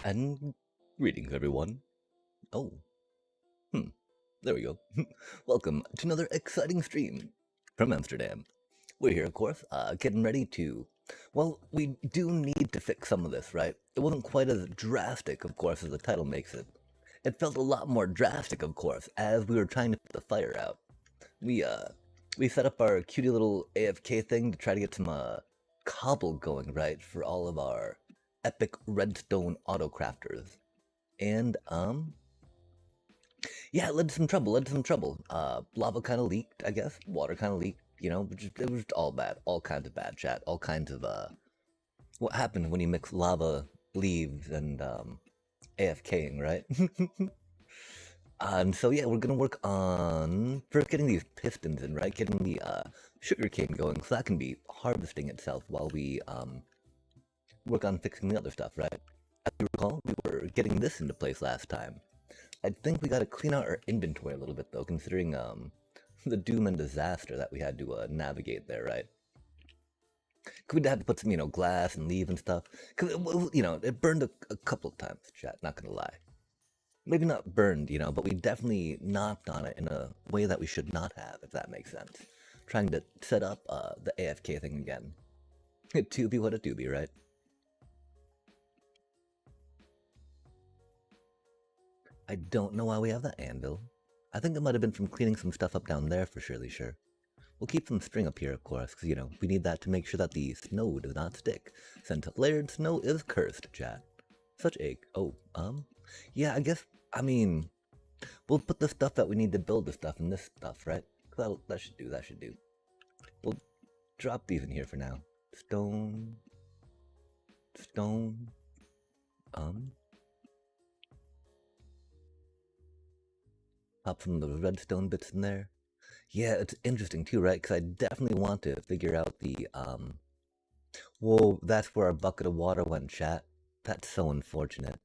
And greetings, everyone. Oh, there we go. Welcome to another exciting stream from Amsterdam. We're here, of course, getting ready to. Well, we do need to fix some of this, right? It wasn't quite as drastic, of course, as the title makes it. It felt a lot more drastic, of course, as we were trying to put the fire out. We, uh, we set up our cutie little AFK thing to try to get some, cobble going, right, for all of our epic redstone auto crafters. And, yeah, it led to some trouble. Lava kind of leaked, I guess. Water kind of leaked. It was all bad. All kinds of bad, chat. All kinds of what happened when you mix lava, leaves, and AFKing, right? And so yeah, we're gonna work on first getting these pistons in, right? Getting the sugar cane going, so that can be harvesting itself while we work on fixing the other stuff, right? As you recall, we were getting this into place last time. I think we got to clean out our inventory a little bit though, considering the doom and disaster that we had to navigate there, right? We'd have to put some, glass and leaf and stuff. Cause it burned a couple of times, chat. Not gonna lie. Maybe not burned, but we definitely knocked on it in a way that we should not have, if that makes sense. Trying to set up the AFK thing again. It to be what it do be, right? I don't know why we have that anvil. I think it might have been from cleaning some stuff up down there for surely sure. We'll keep some string up here, of course, because, we need that to make sure that the snow does not stick, since layered snow is cursed, chat. Such a... yeah, I guess, we'll put the stuff that we need to build the stuff in this stuff, right? That should do. We'll drop these in here for now. Stone... Pop some of the redstone bits in there. Yeah, it's interesting too, right? Because I definitely want to figure out the, Whoa, that's where our bucket of water went, chat. That's so unfortunate.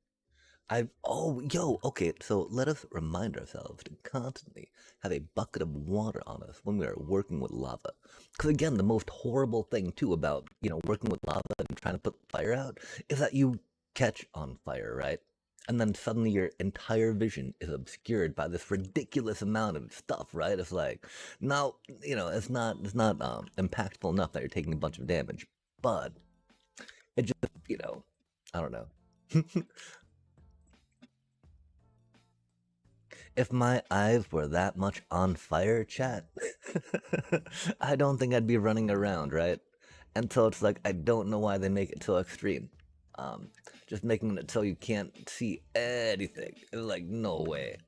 Okay, so let us remind ourselves to constantly have a bucket of water on us when we are working with lava. Because again, the most horrible thing too about, working with lava and trying to put fire out is that you catch on fire, right? And then suddenly your entire vision is obscured by this ridiculous amount of stuff, right? It's like, now, it's not impactful enough that you're taking a bunch of damage, but I don't know. If my eyes were that much on fire, chat, I don't think I'd be running around, right? And so it's like, I don't know why they make it so extreme. Um, just making it so you can't see anything. It's like, no way.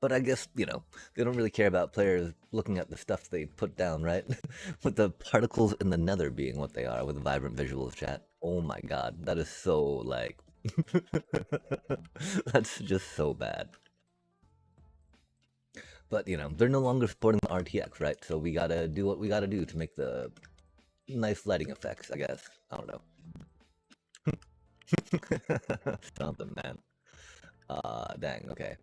But I guess, they don't really care about players looking at the stuff they put down, right? With the particles in the nether being what they are, with vibrant visuals, chat. Oh my god, that is so, like... That's just so bad. But, they're no longer supporting the RTX, right? So we gotta do what we gotta do to make the nice lighting effects, I guess. I don't know. Something, man. Dang, okay.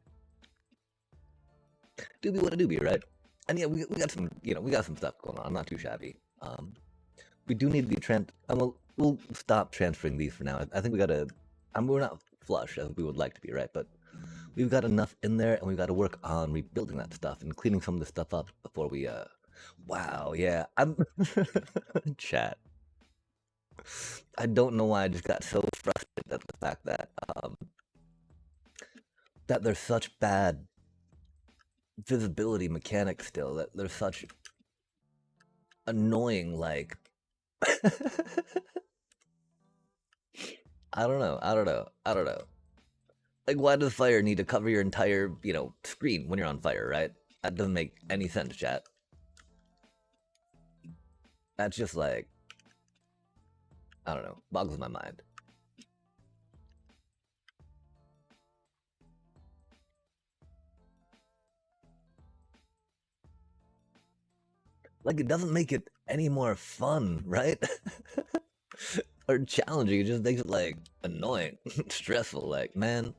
Doobie what a doobie, right? And yeah, we got some, we got some stuff going on. Not too shabby. We do need to be we'll stop transferring these for now. I think we gotta. We're not flush as we would like to be, right? But we've got enough in there, and we've got to work on rebuilding that stuff and cleaning some of the stuff up before we. Wow, yeah, I'm. Chat. I don't know why I just got so frustrated at the fact that that there's such bad visibility mechanics still. That there's such annoying like. I don't know. I don't know. I don't know. Like, why does fire need to cover your entire, screen when you're on fire, right? That doesn't make any sense, chat. That's just like, I don't know, boggles my mind. Like, it doesn't make it any more fun, right? Or challenging. It just makes it, like, annoying, stressful. Like, man.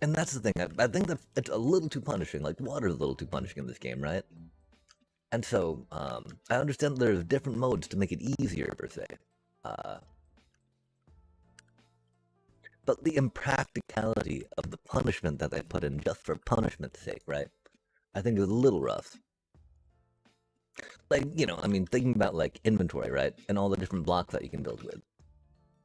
And that's the thing. I think that it's a little too punishing. Like, water's a little too punishing in this game, right? And so, I understand there's different modes to make it easier, per se. But the impracticality of the punishment that they put in just for punishment's sake, right? I think is a little rough. Like, thinking about like inventory, right? And all the different blocks that you can build with.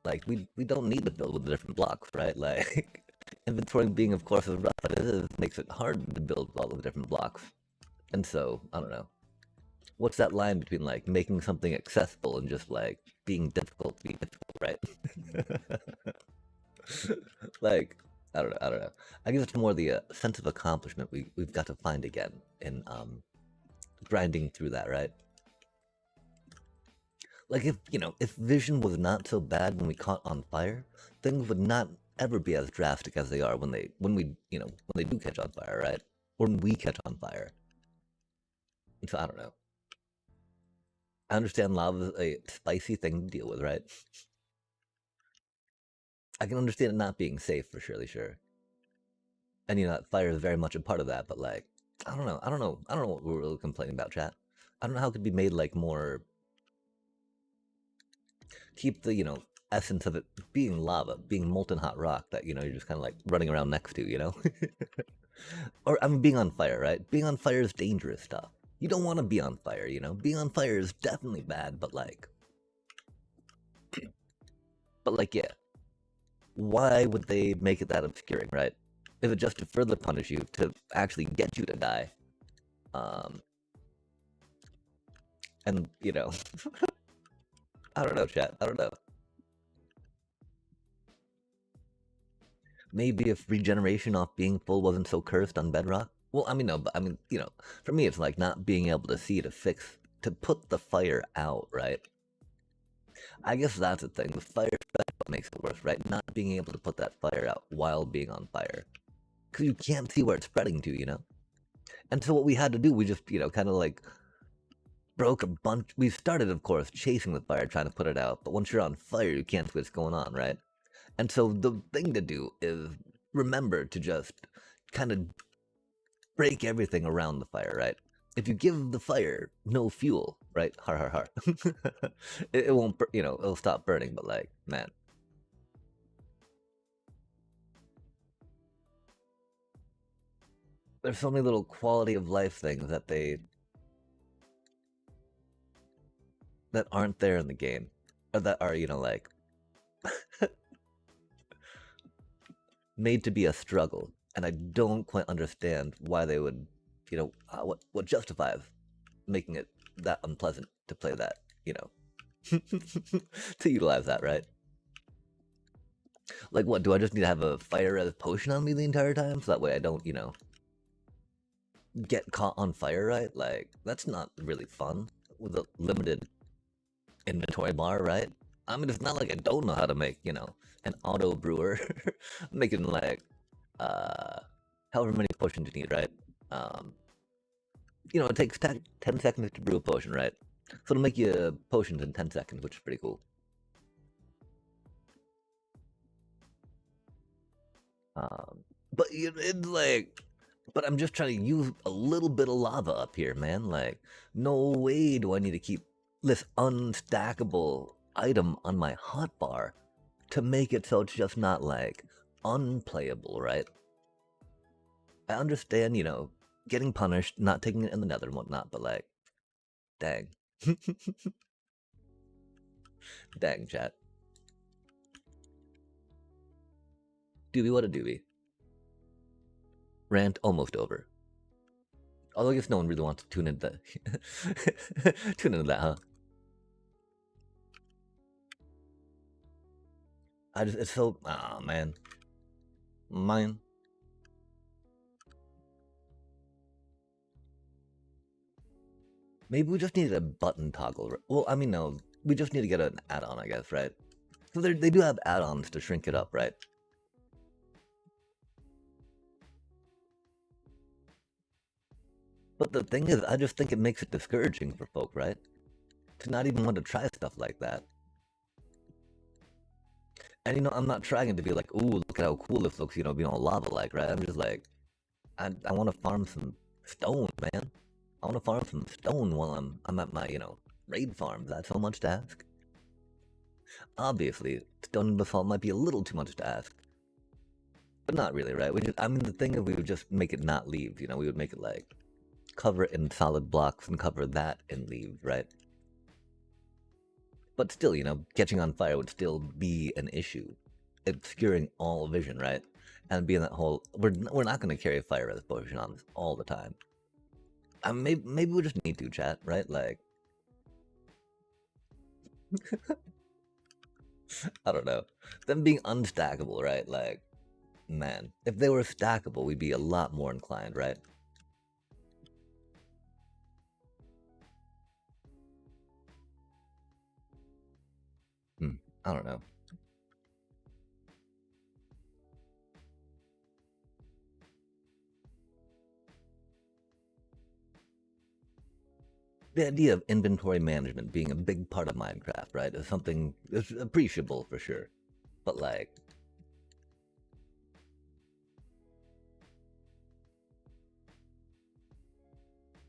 Like, we don't need to build with the different blocks, right? Like, inventory being, of course, as rough as it is, makes it hard to build with all the different blocks. And so, I don't know. What's that line between like making something accessible and just like being difficult to be difficult, right? Like, I don't know. I don't know. I guess it's more the sense of accomplishment we've got to find again in grinding through that, right? Like, if vision was not so bad when we caught on fire, things would not ever be as drastic as they are when they do catch on fire, right? Or when we catch on fire. So I don't know. I understand lava is a spicy thing to deal with, right? I can understand it not being safe for surely sure. And fire is very much a part of that, but like, I don't know. I don't know. I don't know what we're really complaining about, chat. I don't know how it could be made like more keep the, essence of it being lava, being molten hot rock that, you're just kind of like running around next to. Or being on fire, right? Being on fire is dangerous stuff. You don't want to be on fire, Being on fire is definitely bad, but like, yeah. Why would they make it that obscuring, right? Is it just to further punish you, to actually get you to die? And, I don't know, chat. I don't know. Maybe if regeneration off being full wasn't so cursed on Bedrock? Well, no, but for me, it's like not being able to see to put the fire out, right? I guess that's the thing. The fire makes it worse, right? Not being able to put that fire out while being on fire. Because you can't see where it's spreading to. And so what we had to do, we just, kind of like broke a bunch. We started, of course, chasing the fire, trying to put it out. But once you're on fire, you can't see what's going on, right? And so the thing to do is remember to just kind of break everything around the fire, right? If you give the fire no fuel, right? Har har har. It won't, it'll stop burning, but like, man. There's so many little quality of life things that they that aren't there in the game, or that are, you know, like made to be a struggle, and I don't quite understand why they would, you know, what justifies making it that unpleasant to play that, you know, to utilize that, right? Like, what, do I just need to have a fire res potion on me the entire time, so that way I don't, you know, get caught on fire, right? Like, that's not really fun with a limited inventory bar, right? I mean, it's not like I don't know how to make, you know, an auto brewer, making like, however many potions you need, right? Um, you know, it takes 10 seconds to brew a potion, right? So it'll make you potions in 10 seconds, which is pretty cool. But it's like, but I'm just trying to use a little bit of lava up here, man. Like, no way do I need to keep this unstackable item on my hotbar to make it so it's just not like unplayable, right? I understand, you know, getting punished, not taking it in the nether and whatnot, but like, dang. Dang, chat. Doobie, what a doobie. Rant almost over. Although I guess no one really wants to tune into that. Tune into that, huh? It's so, oh man. Mine. Maybe we just need a button toggle. Well, I mean, no. We just need to get an add-on, I guess, right? So they do have add-ons to shrink it up, right? But the thing is, I just think it makes it discouraging for folk, right? To not even want to try stuff like that. And you know, I'm not trying to be like, ooh, look at how cool this looks, you know, being all lava-like, right? I'm just like, I want to farm some stone, man. I want to farm some stone while I'm at my, you know, raid farm. That's so much to ask. Obviously, stone and basalt might be a little too much to ask. But not really, right? I mean, the thing is, we would just make it not leaves, you know? We would make it like, cover it in solid blocks and cover that in leaves, right? But still, you know, catching on fire would still be an issue, obscuring all vision, right? And being that whole, we're not going to carry a fire res potion on us all the time. Maybe we just need to, chat, right? Like, I don't know. Them being unstackable, right? Like, man, if they were stackable, we'd be a lot more inclined, right? I don't know. The idea of inventory management being a big part of Minecraft, right, is something that's appreciable for sure. But like,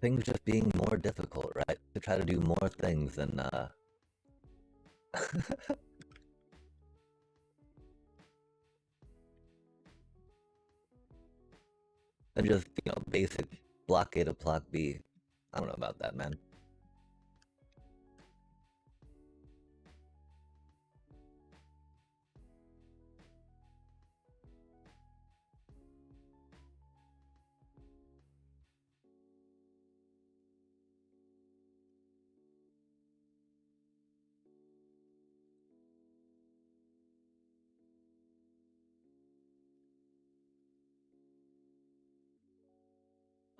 things just being more difficult, right? To try to do more things than than just, you know, basic block A to block B. I don't know about that, man.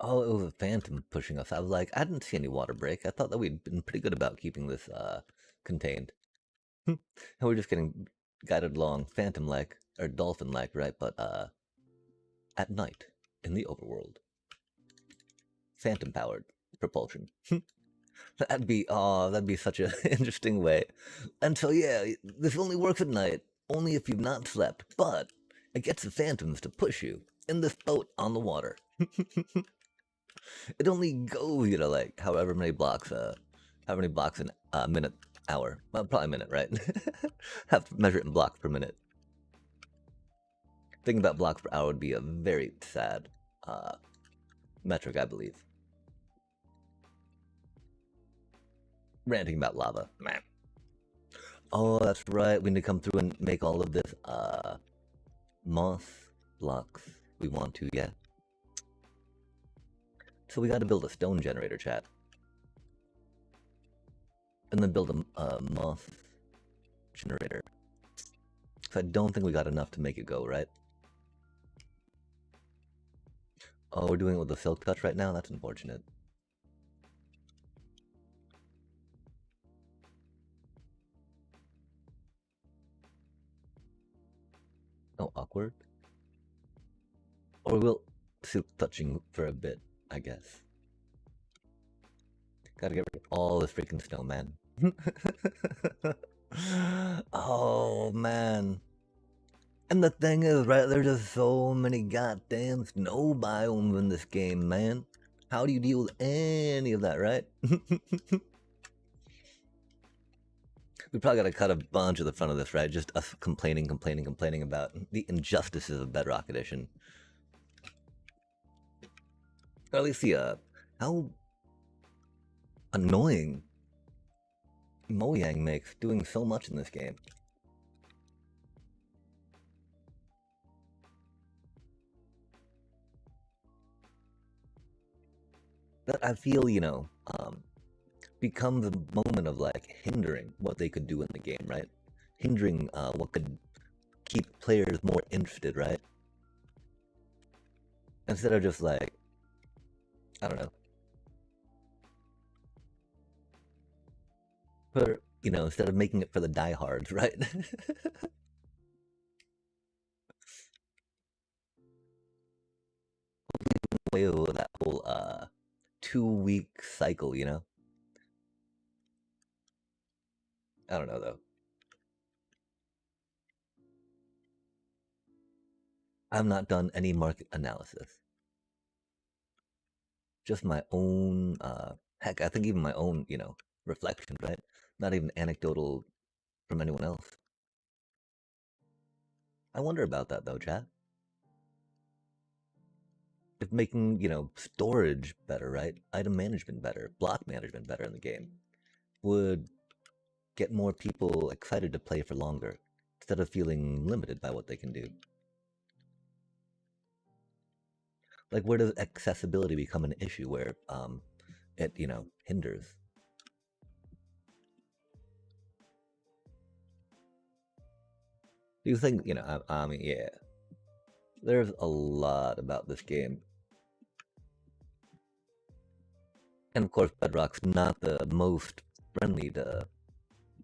Oh, it was a phantom pushing us. I was like, I didn't see any water break. I thought that we'd been pretty good about keeping this contained. And we're just getting guided along phantom-like, or dolphin-like, right? But at night, in the overworld. Phantom-powered propulsion. That'd be such an interesting way. And so, yeah, this only works at night, only if you've not slept, but it gets the phantoms to push you in this boat on the water. It only goes, you know, like however many blocks in a minute, hour. Well, probably a minute, right? Have to measure it in blocks per minute. Thinking about blocks per hour would be a very sad metric, I believe. Ranting about lava. Man. Oh, that's right. We need to come through and make all of this moss blocks. We want to, yeah. So we got to build a stone generator, chat, and then build a moss generator. So I don't think we got enough to make it go, right? Oh, we're doing it with the silk touch right now? That's unfortunate. Oh, awkward. Or we'll silk touching for a bit, I guess. Gotta get rid of all this freaking snow, man. Oh, man. And the thing is, right, there's just so many goddamn snow biomes in this game, man. How do you deal with any of that, right? We probably gotta cut a bunch of the front of this, right? Just us complaining about the injustices of Bedrock Edition. Or at least the, how annoying Mojang makes doing so much in this game. That I feel, becomes a moment of like hindering what they could do in the game, right? Hindering what could keep players more interested, right? Instead of just like, I don't know, instead of making it for the diehards, right? Away with that whole 2-week cycle, I don't know though. I've not done any market analysis. Just my own, heck, I think even my own, reflection, right? Not even anecdotal from anyone else. I wonder about that though, chat. If making, storage better, right? Item management better, block management better in the game would get more people excited to play for longer instead of feeling limited by what they can do. Like, where does accessibility become an issue where it, hinders? Do you think, I mean, yeah, there's a lot about this game. And of course, Bedrock's not the most friendly to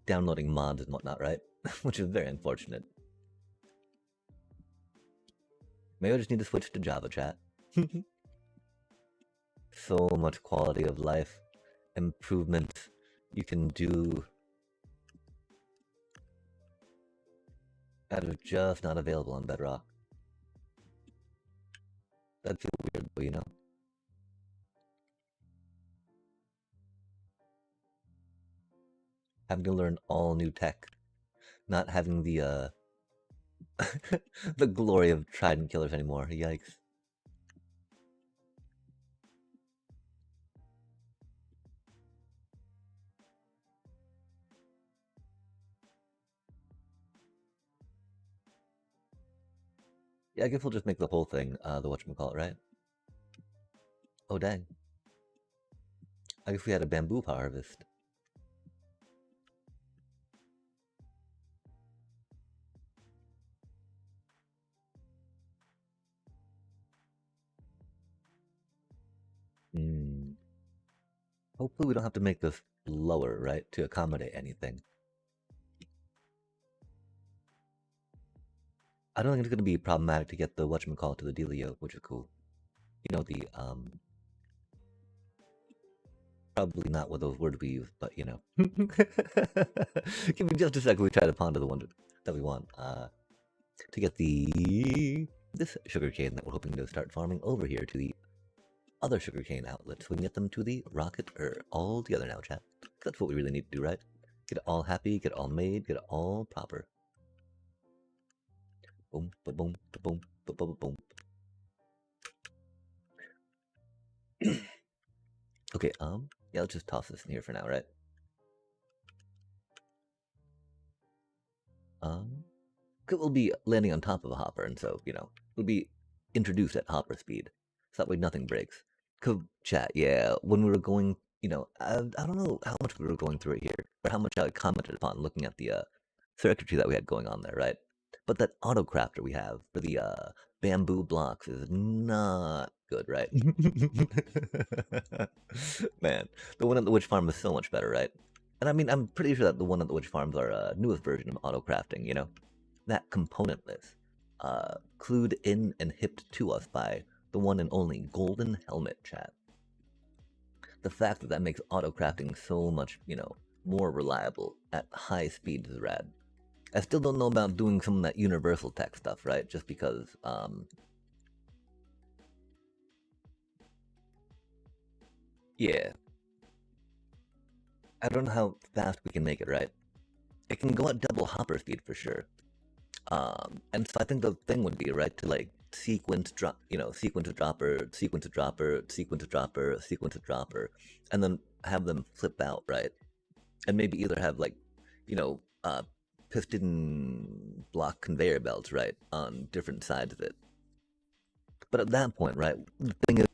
downloading mods and whatnot, right? Which is very unfortunate. Maybe I just need to switch to Java, chat. So much quality of life improvement you can do that is just not available on Bedrock. That feels weird, though, Having to learn all new tech, not having the the glory of trident killers anymore. Yikes. Yeah, I guess we'll just make the whole thing the whatchamacallit, right? Oh, dang. I guess we had a bamboo harvest. Hmm. Hopefully we don't have to make this lower, right, to accommodate anything. I don't think it's going to be problematic to get the whatchamacallit to the dealio, which is cool. The, probably not what those words we use, but, Give me just a second, we try to ponder the one that we want, to get this sugarcane that we're hoping to start farming over here to the other sugarcane outlets. So we can get them to the rocket all together now, chat. That's what we really need to do, right? Get it all happy, get it all made, get it all proper. Boom, ba boom, ba boom, ba boom, boom. Okay, yeah, let's just toss this in here for now, right? It will be landing on top of a hopper, and so, it'll be introduced at hopper speed. So that way nothing breaks. Cause chat, yeah, when we were going, I don't know how much we were going through it here, or how much I commented upon looking at the circuitry that we had going on there, right? But that auto crafter we have for the bamboo blocks is not good, right? Man, the one at the witch farm is so much better, right? And I mean, I'm pretty sure that the one at the witch farm is our newest version of auto crafting, that componentless, clued in and hipped to us by the one and only Golden Helmet chat. The fact that that makes auto crafting so much, more reliable at high speeds is rad. I still don't know about doing some of that universal tech stuff, right? Just because, yeah. I don't know how fast we can make it, right? It can go at double hopper speed for sure. And so I think the thing would be, right, to like sequence drop, sequence a dropper, sequence a dropper, sequence a dropper, sequence a dropper, and then have them flip out, right? And maybe either have like, you know, uh, piston block conveyor belts, right, on different sides of it. But at that point, right, the thing is,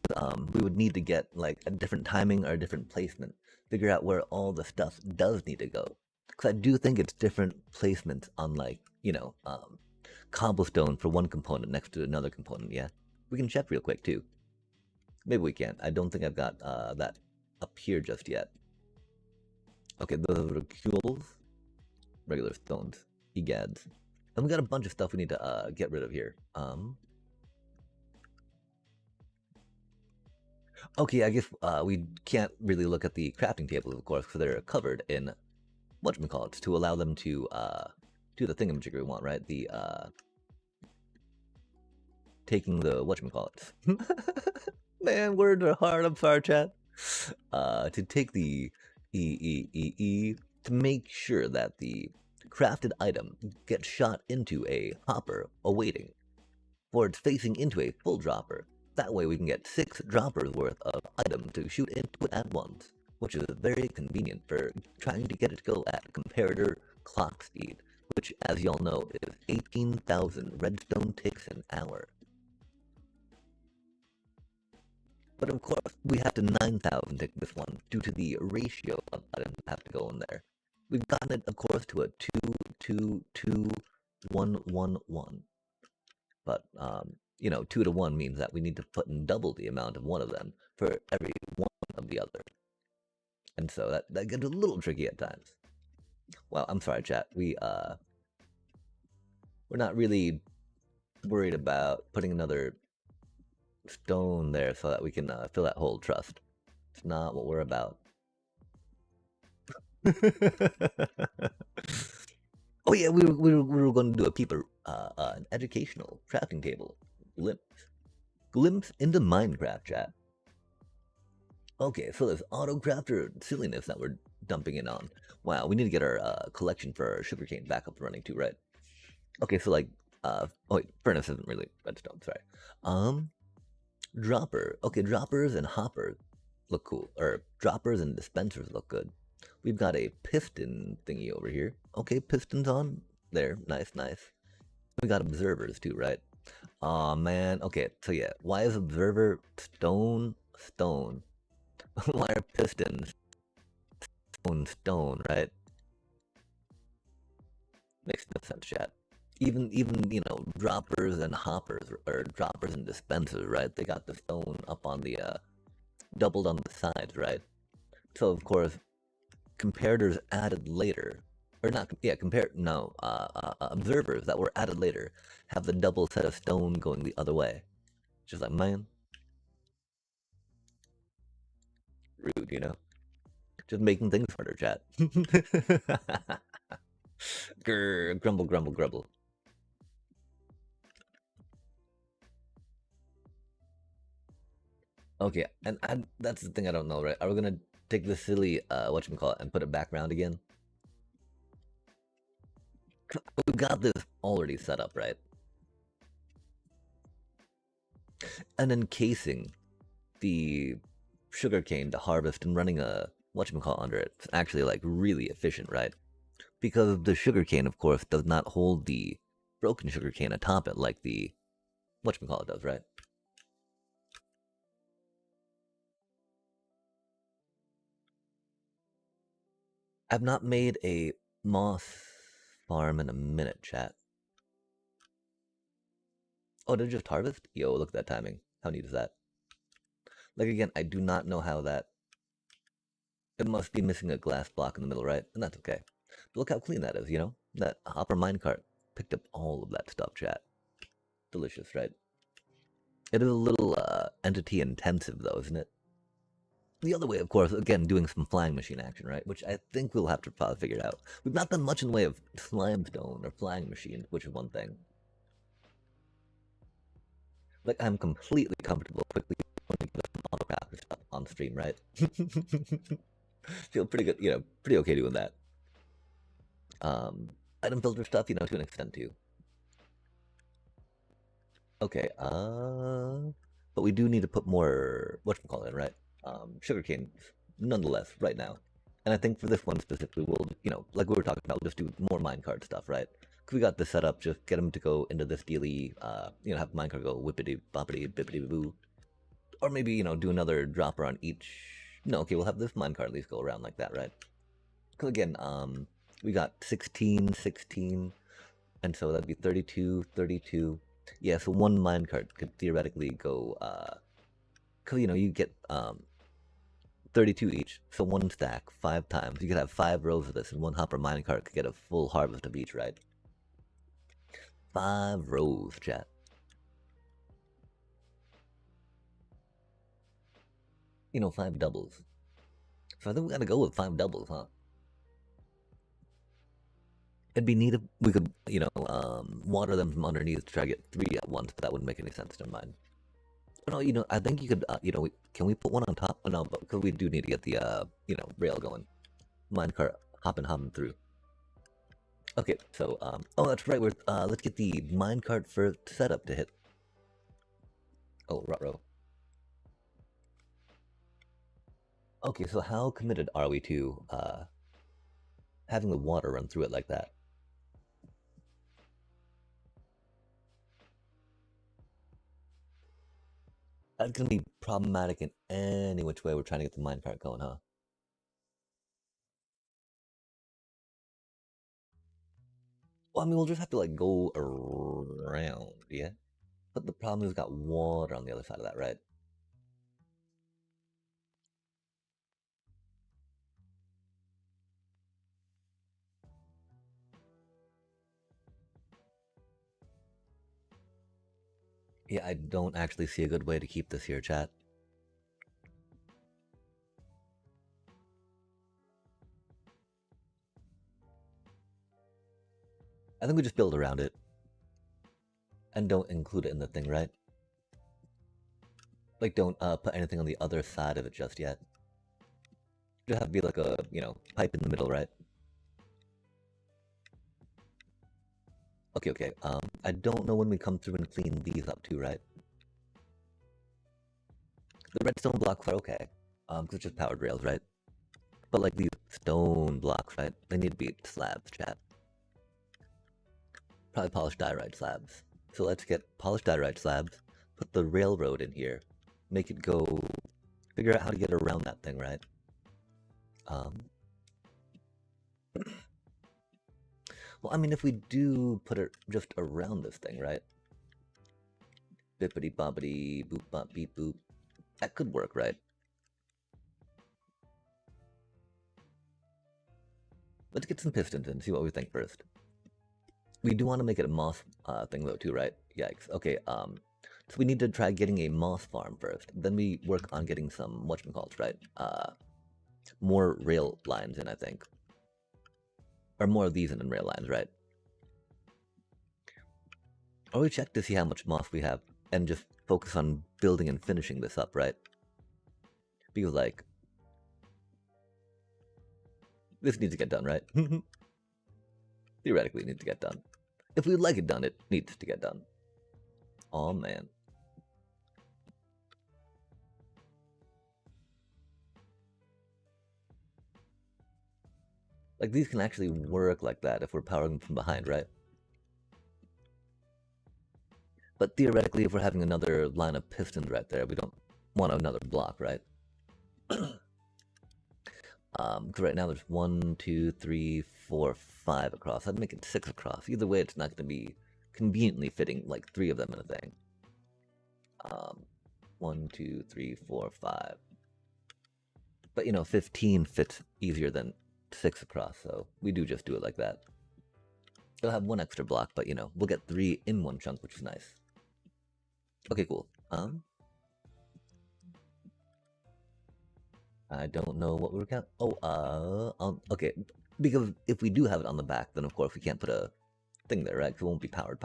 we would need to get like a different timing or a different placement, figure out where all the stuff does need to go. Because I do think it's different placements on like, cobblestone for one component next to another component, yeah? We can check real quick too. Maybe we can. I don't think I've got that up here just yet. Okay, those are cubables, regular stones, egads. And we got a bunch of stuff we need to get rid of here. Okay, I guess we can't really look at the crafting tables, of course, because they're covered in whatchamacallits to allow them to do the thingamajigger we want, right? The taking the whatchamacallits. Man, words are hard. I'm sorry, chat. To take the to make sure that the crafted item gets shot into a hopper awaiting, or it's facing into a full dropper. That way we can get 6 droppers worth of item to shoot into it at once, which is very convenient for trying to get it to go at comparator clock speed, which, as y'all know, is 18,000 redstone ticks an hour. But of course, we have to 9,000 tick this one due to the ratio of items that have to go in there. We've gotten it, of course, to a 2-2-2-1-1-1. But, 2 to 1 means that we need to put in double the amount of one of them for every one of the other. And so that gets a little tricky at times. Well, I'm sorry, chat. We're not really worried about putting another stone there so that we can fill that hole. Trust. It's not what we're about. Oh yeah, we were going to do a an educational crafting table. Glimpse into Minecraft, chat. Okay, so this auto crafter silliness that we're dumping in on. Wow, we need to get our collection for our sugarcane back up and running too, right? Okay, so like, oh wait, furnace isn't really redstone, sorry. Dropper. Okay, droppers and hoppers look cool. Or droppers and dispensers look good. We've got a piston thingy over here. Okay, pistons on there. Nice, nice. We got observers too, right? Aw, man. Okay, so yeah. Why is observer stone? Why are pistons stone, right? Makes no sense, chat. Even droppers and hoppers, or droppers and dispensers, right? They got the stone up on the doubled on the sides, right? So of course, comparators added later, or not? Yeah, observers that were added later have the double set of stone going the other way. Just like, man, rude, just making things harder, chat. Grr, grumble, grumble, grumble. Okay, and that's the thing I don't know, right? Are we gonna take this silly, whatchamacallit, and put it back around again? We've got this already set up, right? And encasing the sugarcane to harvest and running a whatchamacallit under it. It's actually like really efficient, right? because the sugarcane, of course, does not hold the broken sugarcane atop it like the whatchamacallit does, right? I've not made a moss farm in a minute, chat. Oh, did it just harvest? Yo, look at that timing. How neat is that? Like, again, I do not know how that... It must be missing a glass block in the middle, right? And that's okay. But look how clean that is, you know? That hopper minecart picked up all of that stuff, chat. Delicious, right? It is a little entity intensive, though, isn't it? The other way, of course, again, doing some flying machine action, right? Which I think we'll have to probably figure out. We've not done much in the way of slimestone or flying machine, which is one thing. Like, I'm completely comfortable quickly putting some autocraft stuff on stream, right? Feel pretty good, you know, pretty okay doing that. Item filter stuff, you know, to an extent too. Okay, but we do need to put more, whatchamacallit, right? Sugarcane, nonetheless, right now. And I think for this one specifically, we'll, you know, like we were talking about, we'll just do more minecart stuff, right? Because we got this set up, just get them to go into this daily, you know, have minecart go whippity boppity bippity boo. Or maybe, you know, do another dropper on each. No, okay, we'll have this minecart at least go around like that, right? Because again, we got 16, 16, and so that'd be 32, 32. Yeah, so one minecart could theoretically go, because, you know, you get 32 each, so one stack, 5 times. You could have 5 rows of this, and one hopper minecart could get a full harvest of each, right? 5 rows, chat. You know, 5 doubles. So I think we gotta go with 5 doubles, huh? It'd be neat if we could, you know, water them from underneath to try to get 3 at once, but that wouldn't make any sense, never mind. But no, you know, I think you could, you know, can we put one on top? Oh, no, but because we do need to get the, you know, rail going. Minecart hopping through. Okay, so, oh, that's right, let's get the minecart for setup to hit. Oh, ruh-roh. Okay, so how committed are we to, having the water run through it like that? That's gonna be problematic in any which way we're trying to get the minecart going, huh? Well, I mean, we'll just have to, like, go around, yeah? But the problem is we've got water on the other side of that, right? Yeah, I don't actually see a good way to keep this here, chat. I think we just build around it. And don't include it in the thing, right? Like, don't put anything on the other side of it just yet. Just have to be like a, you know, pipe in the middle, right? Okay, okay. I don't know when we come through and clean these up too, right? The redstone blocks are okay. Because it's just powered rails, right? But like these stone blocks, right? They need to be slabs, chat. Probably polished diorite slabs. So let's get polished diorite slabs, put the railroad in here, make it go, figure out how to get around that thing, right? Well, I mean, if we do put it just around this thing, right? Bippity boppity boop bop beep boop. That could work, right? Let's get some pistons in, see what we think first. We do want to make it a moss thing though too, right? Yikes. Okay, so we need to try getting a moss farm first. Then we work on getting some whatchamacallits, right? More rail lines in, I think. Or more of these in rail lines, right? Or we check to see how much moss we have and just focus on building and finishing this up, right? Because like this needs to get done, right? Theoretically it needs to get done. If we'd like it done, it needs to get done. Oh man. Like, these can actually work like that if we're powering them from behind, right? But theoretically, if we're having another line of pistons right there, we don't want another block, right? Because right now there's 1, 2, 3, 4, 5 across. I'd make it 6 across. Either way, it's not going to be conveniently fitting like 3 of them in a thing. 1, 2, 3, 4, 5. But 15 fits easier than 6 across, so we do just do it like that. It'll have 1 extra block, but we'll get 3 in one chunk, which is nice. Okay, cool. I don't know what we're counting. Oh, okay. Because if we do have it on the back, then of course we can't put a thing there, right? Because it won't be powered.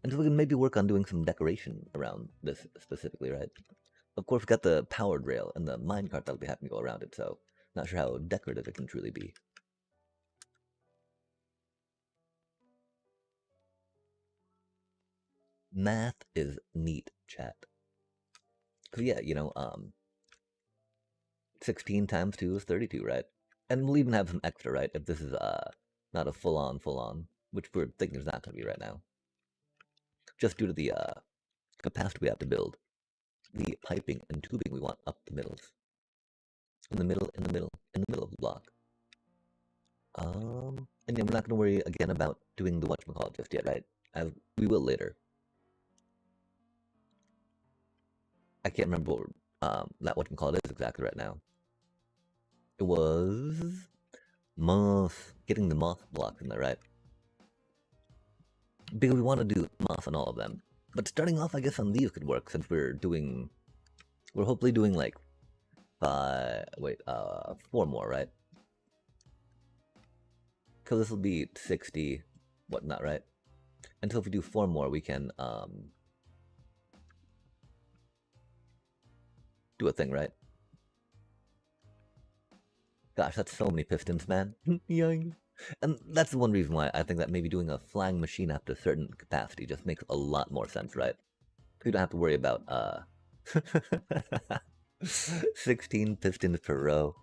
And so we can maybe work on doing some decoration around this specifically, right? Of course, we've got the powered rail and the minecart that'll be having to go around it, so not sure how decorative it can truly be. Math is neat, chat. Cause yeah, 16 times 2 is 32, right? And we'll even have some extra, right? If this is not a full on, which we're thinking is not going to be right now. Just due to the capacity we have to build. The piping and tubing we want up the middles. In the middle of the block. And yeah, we're not going to worry again about doing the whatchamacallit just yet, right? As we will later. I can't remember what that whatchamacallit is exactly right now. It was moss, getting the moss blocks in there, right? Because we want to do moss on all of them. But starting off, I guess on these could work since we're hopefully doing like 4 more, right? Because this will be 60, whatnot, right? Until if we do 4 more, we can do a thing, right? Gosh, that's so many pistons, man. Young. And that's the one reason why I think that maybe doing a flying machine after a certain capacity just makes a lot more sense, right? You don't have to worry about 16 pistons per row,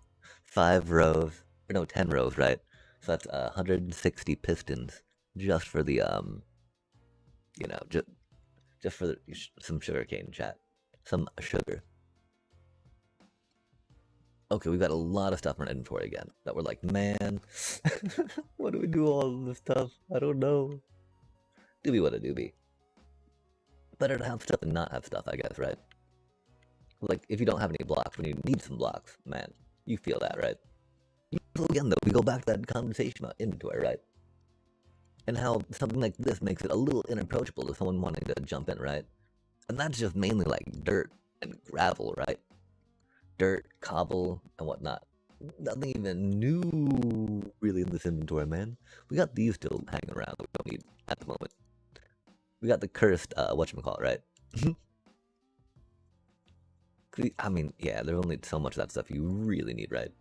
5 rows, or no, 10 rows, right? So that's 160 pistons just for the just for some sugarcane, chat, some sugar. Okay, we've got a lot of stuff in our inventory again that we're like, man, what do we do all this stuff? I don't know. Doobie what a doobie. Better to have stuff than not have stuff, I guess, right? Like, if you don't have any blocks, when you need some blocks, man, you feel that, right? So again, though, we go back to that conversation about inventory, right? And how something like this makes it a little inapproachable to someone wanting to jump in, right? And that's just mainly like dirt and gravel, right? Dirt, cobble, and whatnot. Nothing even new, really, in this inventory, man. We got these still hanging around that we don't need at the moment. We got the cursed, whatchamacallit, right? I mean, yeah, there's only so much of that stuff you really need, right?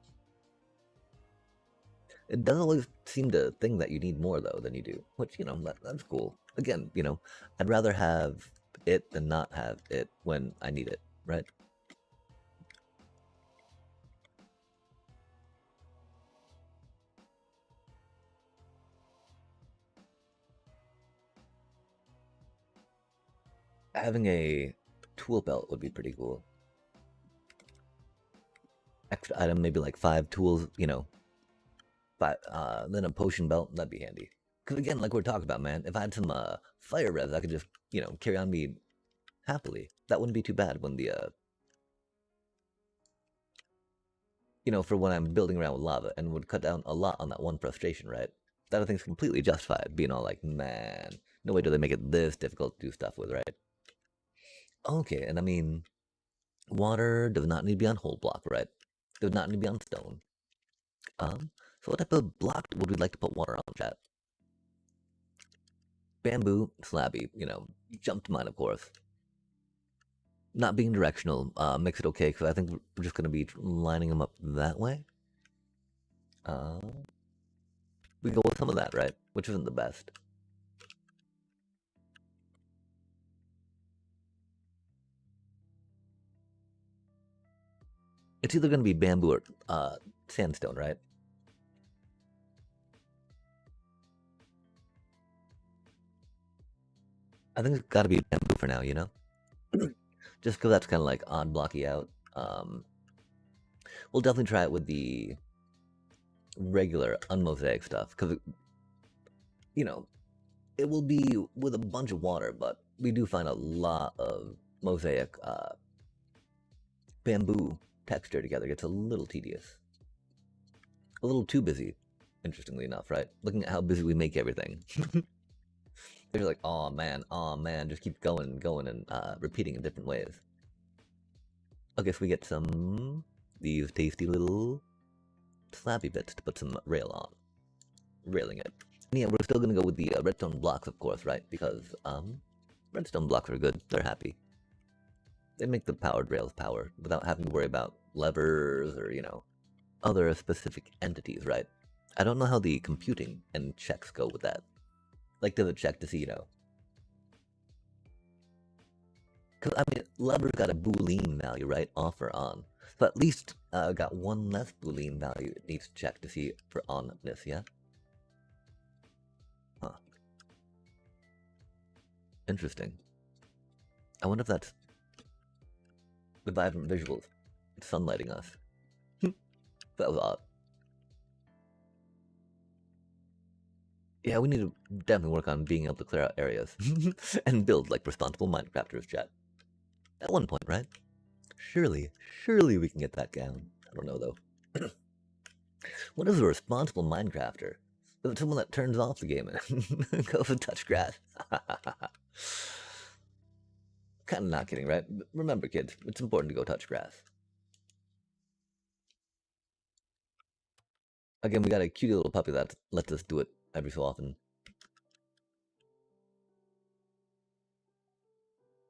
It doesn't always seem to think that you need more, though, than you do, which, that's cool. Again, I'd rather have it than not have it when I need it, right? Having a tool belt would be pretty cool. Extra item, maybe like 5 tools, then a potion belt, that'd be handy. Because again, like we're talking about, man, if I had some fire res, I could just, carry on me happily. That wouldn't be too bad when the, for when I'm building around with lava, and would cut down a lot on that one frustration, right? That I think is completely justified, being all like, man, no way do they make it this difficult to do stuff with, right? Okay, and I mean, water does not need to be on whole block, right? Does not need to be on stone. So what type of block would we like to put water on, chat? Bamboo, slabby, jump to mine, of course. Not being directional makes it okay, because I think we're just going to be lining them up that way. We go with some of that, right? Which isn't the best. It's either going to be bamboo or sandstone, right? I think it's got to be bamboo for now, you know? Just because that's kind of like odd blocky out. We'll definitely try it with the regular unmosaic stuff because, you know, it will be with a bunch of water, but we do find a lot of mosaic bamboo texture together. Gets a little tedious. A little too busy, interestingly enough, right? Looking at how busy we make everything. They're like, oh man, just keep going and going and repeating in different ways. Okay, so we get these tasty little slabby bits to put some rail on. Railing it. And yeah, we're still gonna go with the redstone blocks, of course, right? Because redstone blocks are good. They're happy. They make the powered rails power without having to worry about levers or, you know, other specific entities, right? I don't know how the computing and checks go with that. Like, does it check to see, you know? Because, I mean, lever's got a Boolean value, right? Off or on. So at least got one less Boolean value it needs to check to see for onness, yeah? Huh. Interesting. I wonder if that's the vibrant visuals. It's sunlighting us. That was odd. Yeah, we need to definitely work on being able to clear out areas and build like responsible Minecrafters, chat. At one point, right? Surely we can get that down. I don't know though. What is a responsible Minecrafter? Is it someone that turns off the game and goes and touch grass? Kind of not kidding, right? But remember, kids, it's important to go touch grass. Again, we got a cute little puppy that lets us do it every so often.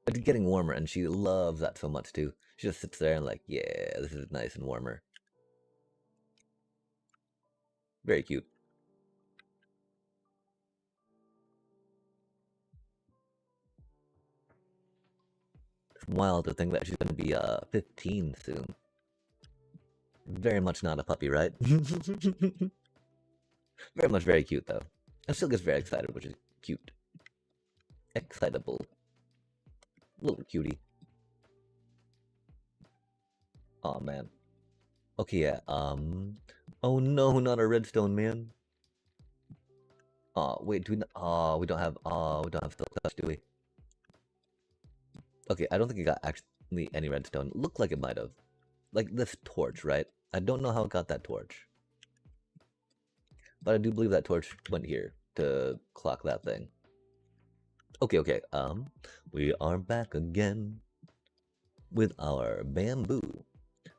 It's getting warmer, and she loves that so much too. She just sits there and like, yeah, this is nice and warmer. Very cute. It's wild to think that she's gonna be 15 soon. Very much not a puppy, right? Very much very cute though. And still gets very excited, which is cute. Excitable. Little cutie. Oh man. Okay, yeah, oh no, not a redstone, man. Oh, wait, do we not, we don't have, we don't have silk touch, do we? Okay, I don't think it got actually any redstone. Looked like it might have. Like this torch, right? I don't know how it got that torch. But I do believe that torch went here to clock that thing. Okay, we are back again with our bamboo.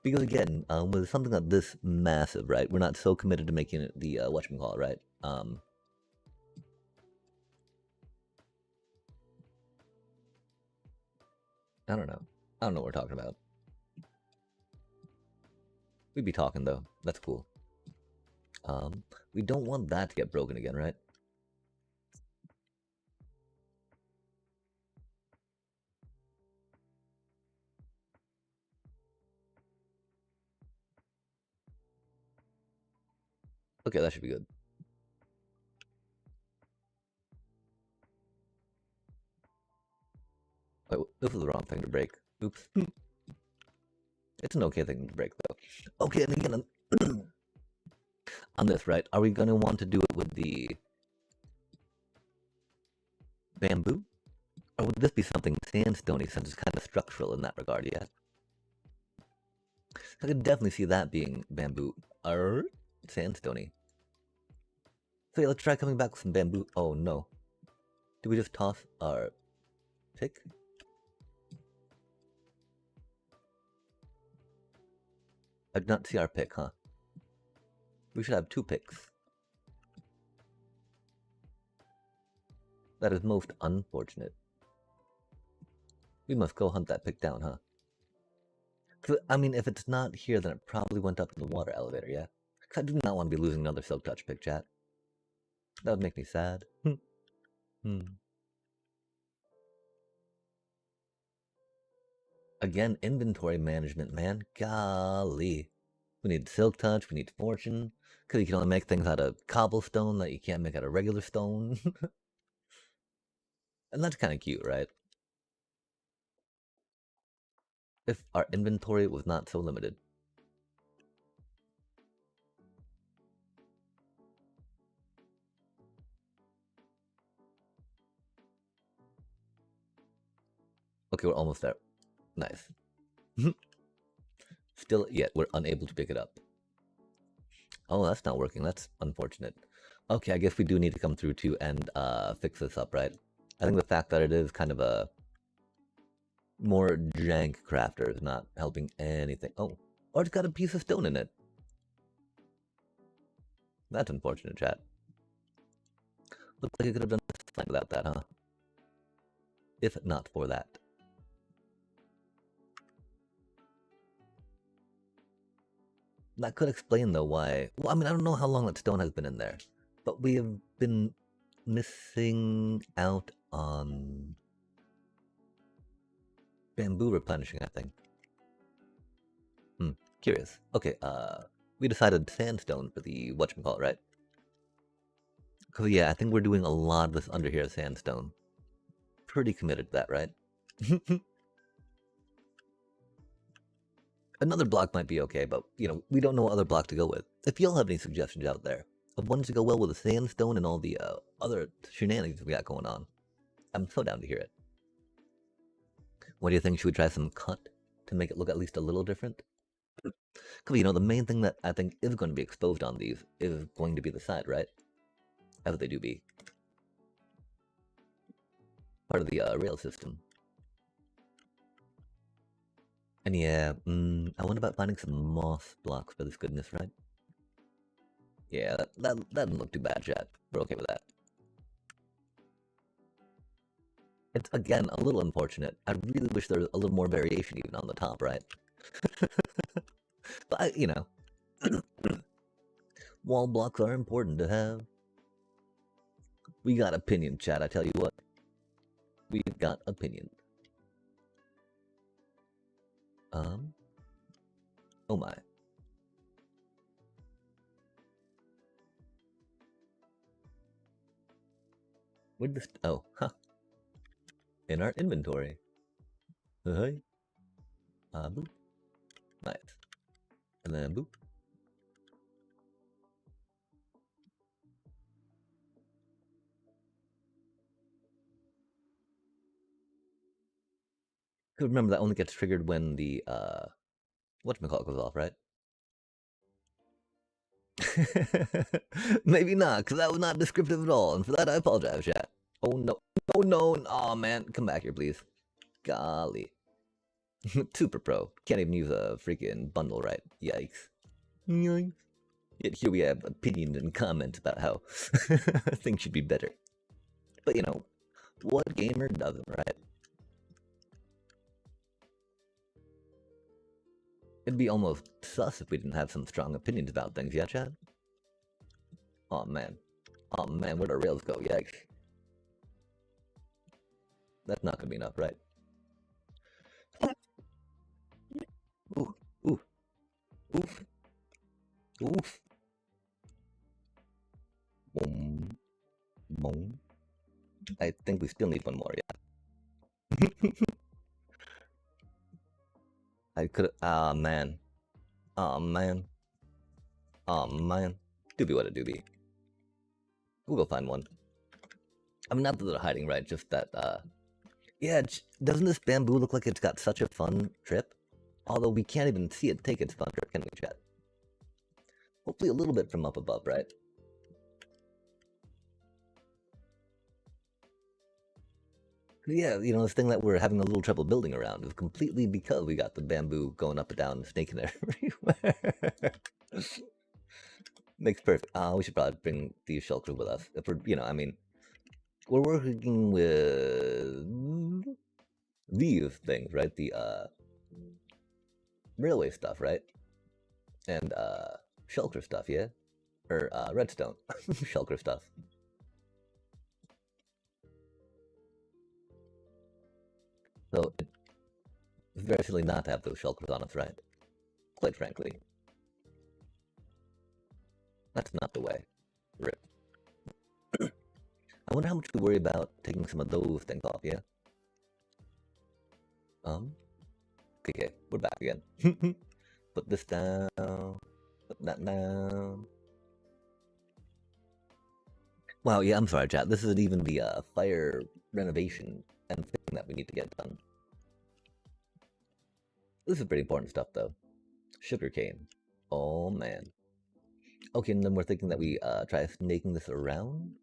Because again, with something like this massive, right? We're not so committed to making it the whatchamacallit, right? I don't know. I don't know what we're talking about. We'd be talking though. That's cool. We don't want that to get broken again, right? Okay, that should be good. Wait, this is the wrong thing to break. Oops. It's an okay thing to break, though. Okay, and again, on this, right? Are we gonna want to do it with the bamboo? Or would this be something sandstony since it's kind of structural in that regard, yeah? I could definitely see that being bamboo. Or sandstony. So yeah, let's try coming back with some bamboo. Oh no. Did we just toss our pick? I did not see our pick, huh? We should have 2 picks. That is most unfortunate. We must go hunt that pick down, huh? I mean, if it's not here, then it probably went up in the water elevator, yeah? Because I do not want to be losing another Silk Touch pick, chat. That would make me sad. Again, inventory management, man. Golly. We need Silk Touch, we need Fortune. Because you can only make things out of cobblestone that you can't make out of regular stone. And that's kind of cute, right? If our inventory was not so limited. Okay, we're almost there. Nice. Still, yet we're unable to pick it up. Oh, that's not working. That's unfortunate. Okay, I guess we do need to come through too and fix this up, right? I think the fact that it is kind of a more jank crafter is not helping anything. Oh, or it's got a piece of stone in it. That's unfortunate, chat. Looks like you could have done something without that, huh? If not for that. That could explain, though, why... Well, I mean, I don't know how long that stone has been in there. But we have been missing out on bamboo replenishing, I think. Curious. Okay, we decided sandstone for the whatchamacallit, right? Because, yeah, I think we're doing a lot of this under here sandstone. Pretty committed to that, right? Another block might be okay, but, you know, we don't know what other block to go with. If y'all have any suggestions out there of ones to go well with the sandstone and all the other shenanigans we got going on, I'm so down to hear it. What do you think? Should we try some cut to make it look at least a little different? Because, you know, the main thing that I think is going to be exposed on these is going to be the side, right? As they do be. Part of the rail system. And yeah, I wonder about finding some moss blocks for this goodness, right? Yeah, that doesn't look too bad, chat. We're okay with that. It's, again, a little unfortunate. I really wish there was a little more variation even on the top, right? But, you know, wall blocks are important to have. We got opinion, chat, I tell you what. We've got opinion. Oh my. Where'd this... Oh, huh. In our inventory. Hey. Boop. Nice. And then boop. Remember, that only gets triggered when the, whatchamacallit goes off, right? Maybe not, because that was not descriptive at all, and for that I apologize, chat. Oh no. Oh no. Oh man, come back here, please. Golly. Super pro. Can't even use a freaking bundle, right? Yikes. Yikes. Yet here we have opinions and comments about how things should be better. But you know, what gamer doesn't, right? It'd be almost sus if we didn't have some strong opinions about things, yeah, Chad? Oh man. Oh man, where'd our rails go? Yikes. That's not gonna be enough, right? Ooh, ooh, oof, oof. Boom, boom. I think we still need one more, yeah. I could. Ah, man. Oh man. Oh man. Doobie what a doobie. We'll go find one. I mean, not that they're hiding, right? Just that, yeah, doesn't this bamboo look like it's got such a fun trip? Although we can't even see it take its fun trip, can we, chat? Hopefully a little bit from up above, right? Yeah, you know, this thing that we're having a little trouble building around is completely because we got the bamboo going up and down and snaking everywhere. Makes perfect. We should probably bring these shulkers with us. If we're, you know, I mean, we're working with these things, right? The railway stuff, right? And shulker stuff, yeah? Or redstone. Shulker stuff. So it's very silly not to have those shulkers on us, right? Quite frankly. That's not the way. Rip. I wonder how much we worry about taking some of those things off, yeah? Okay, we're back again. Put this down, put that down. Wow, yeah, I'm sorry, chat. This isn't even the fire renovation and thing that we need to get done. This is pretty important stuff, though. Sugarcane. Oh, man. Okay, and then we're thinking that we try snaking this around.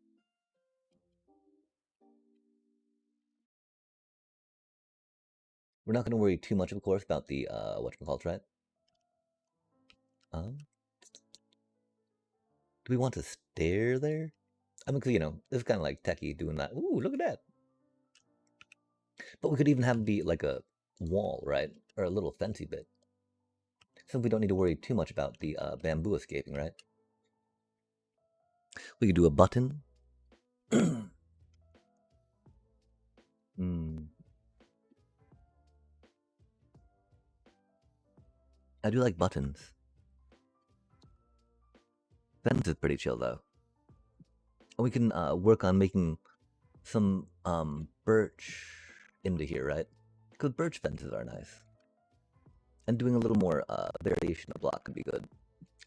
We're not going to worry too much, of course, about the whatchamacallit, right? Do we want to stare there? I mean, 'cause, you know, it's kind of like techie doing that. Ooh, look at that. But we could even have it be like a wall, right? Or a little fencey bit. So we don't need to worry too much about the bamboo escaping, right? We could do a button. I do like buttons. Fence is pretty chill, though. And we can work on making some birch into here, right? Because birch fences are nice. And doing a little more variation of block could be good.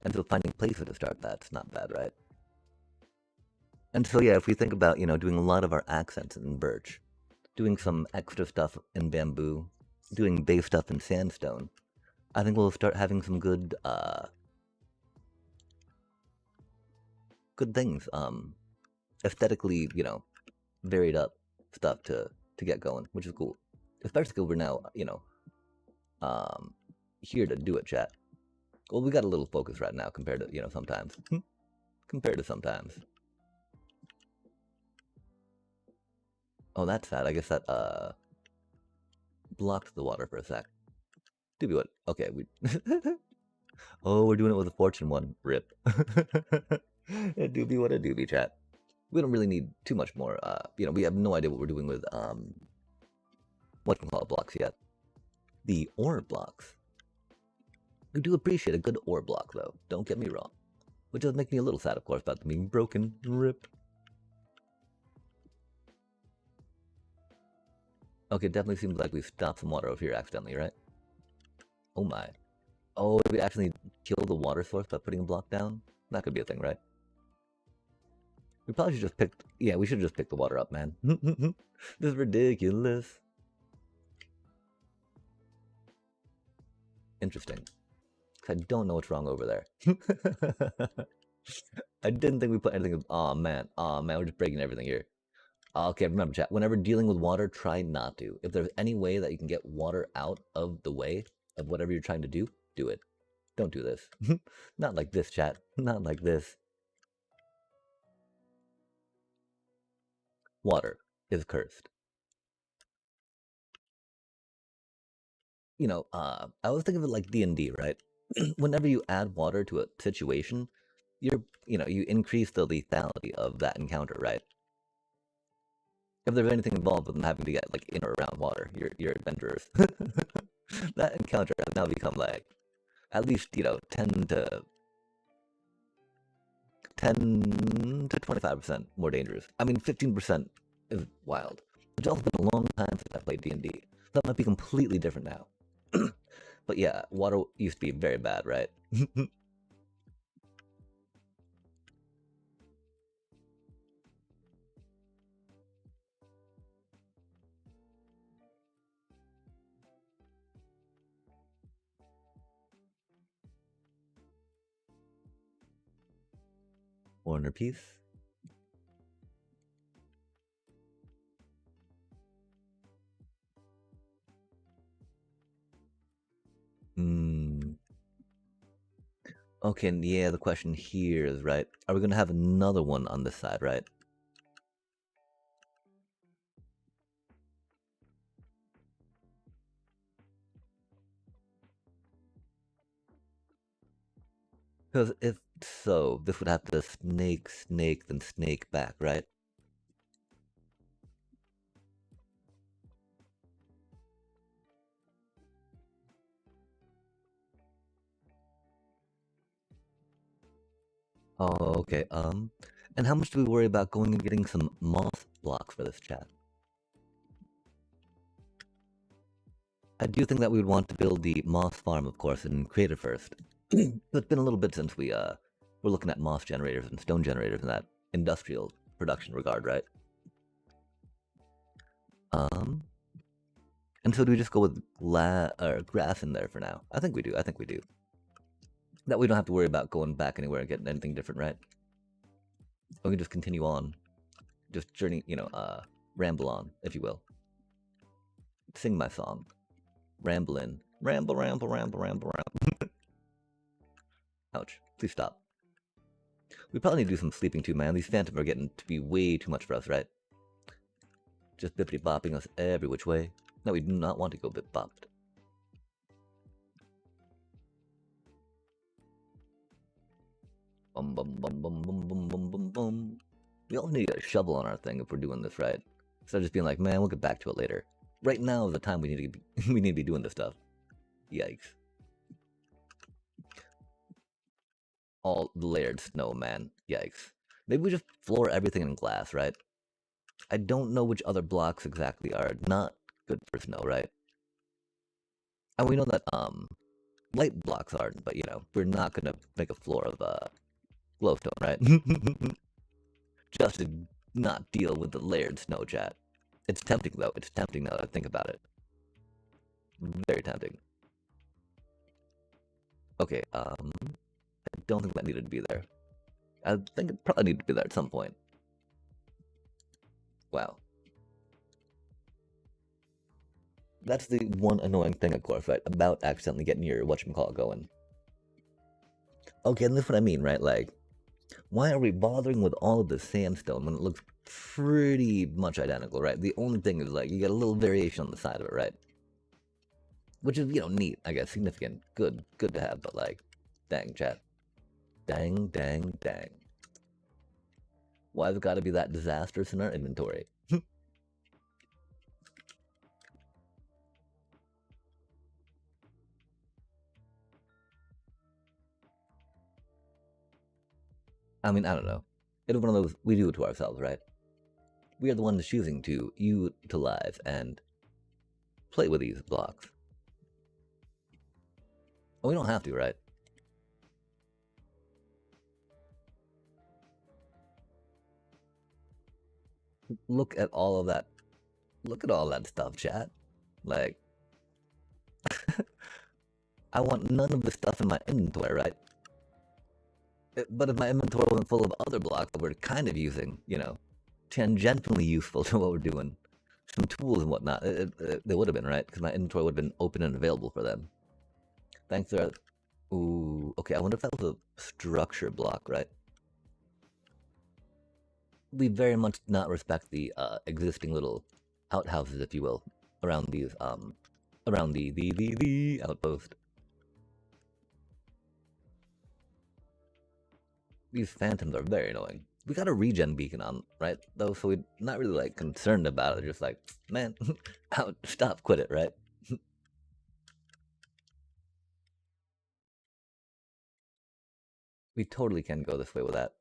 And so finding places to start that's not bad, right? And so yeah, if we think about, you know, doing a lot of our accents in birch, doing some extra stuff in bamboo, doing base stuff in sandstone, I think we'll start having some good good things. Aesthetically, you know, varied up stuff to get going, which is cool. Especially because we're now, you know, here to do it, chat. Well, we got a little focus right now compared to, you know, sometimes. Compared to sometimes. Oh, that's sad. I guess that blocked the water for a sec. Do be what? Okay, we. Oh, we're doing it with a fortune one. Rip. A doobie what a doobie, chat. We don't really need too much more. You know, we have no idea what we're doing with whatchamacallit blocks yet. The ore blocks. We do appreciate a good ore block, though. Don't get me wrong. Which does make me a little sad, of course, about them being broken. Rip. Okay, it definitely seems like we stopped some water over here accidentally, right? Oh my. Oh, did we actually kill the water source by putting a block down? That could be a thing, right? We probably should just pick... Yeah, we should just pick the water up, man. This is ridiculous. Interesting. I don't know what's wrong over there. I didn't think we put anything... Oh man, we're just breaking everything here. Okay, remember, chat, whenever dealing with water, try not to. If there's any way that you can get water out of the way of whatever you're trying to do it. Don't do this. Not like this, chat. Not like this. Water is cursed. You know, I was thinking of it like D&D, right? Whenever you add water to a situation, you increase the lethality of that encounter, right? If there's anything involved with them having to get like in or around water, you're adventurers. That encounter has now become like at least, you know, 10 to 25% more dangerous. I mean, 15% is wild. It's also been a long time since I played D&D. That might be completely different now. But yeah, water used to be very bad, right? Warner piece. Okay, and yeah, the question here is, right, are we going to have another one on this side, right? Because if so, this would have to snake, then snake back, right? Oh, okay. And how much do we worry about going and getting some moss blocks for this chat? I do think that we would want to build the moss farm, of course, and create it first. So it's been a little bit since we were looking at moss generators and stone generators in that industrial production regard, right? And so do we just go with grass in there for now? I think we do. I think we do. That we don't have to worry about going back anywhere and getting anything different, right? We can just continue on, just journey, ramble on, if you will. Sing my song, ramble in, ramble, ramble, ramble, ramble, ramble. Ouch! Please stop. We probably need to do some sleeping too, man. These phantoms are getting to be way too much for us, right? Just bippity bopping us every which way. No, we do not want to go bip bopped. Bum bum bum bum bum bum bum bum bum. We all need to get a shovel on our thing if we're doing this right. Instead of just being like, man, we'll get back to it later. Right now is the time we need to be, we need to be doing this stuff. Yikes! All the layered snow, man. Yikes! Maybe we just floor everything in glass, right? I don't know which other blocks exactly are not good for snow, right? And we know that light blocks aren't, but we're not gonna make a floor of glowstone, right? Just to not deal with the layered snow, chat. It's tempting though. It's tempting now that I think about it. Very tempting. Okay, I don't think that needed to be there. I think it probably needed to be there at some point. Wow. That's the one annoying thing, of course, right? About accidentally getting your whatchamacallit going. Okay, and this is what I mean, right? Like, why are we bothering with all of the sandstone when it looks pretty much identical, right? The only thing is, like, you get a little variation on the side of it, right? Which is, neat, I guess, significant, good to have, but like, dang, chat. Dang, dang, dang. Why's it gotta be that disastrous in our inventory? I mean, I don't know. It's one of those, we do it to ourselves, right? We are the ones choosing to utilize and play with these blocks. We don't have to, right? Look at all of that. Look at all that stuff, chat. Like, I want none of the stuff in my inventory, right? But if my inventory wasn't full of other blocks that we're kind of using, tangentially useful to what we're doing, some tools and whatnot, they would have been, right? Because my inventory would have been open and available for them. Thanks to ooh, okay, I wonder if that was a structure block, right? We very much do not respect the existing little outhouses, if you will, around these around the outpost. These phantoms are very annoying. We got a regen beacon on, right? Though, so we're not really like concerned about it. Just like, man, out, stop, quit it, right? We totally can go this way with that.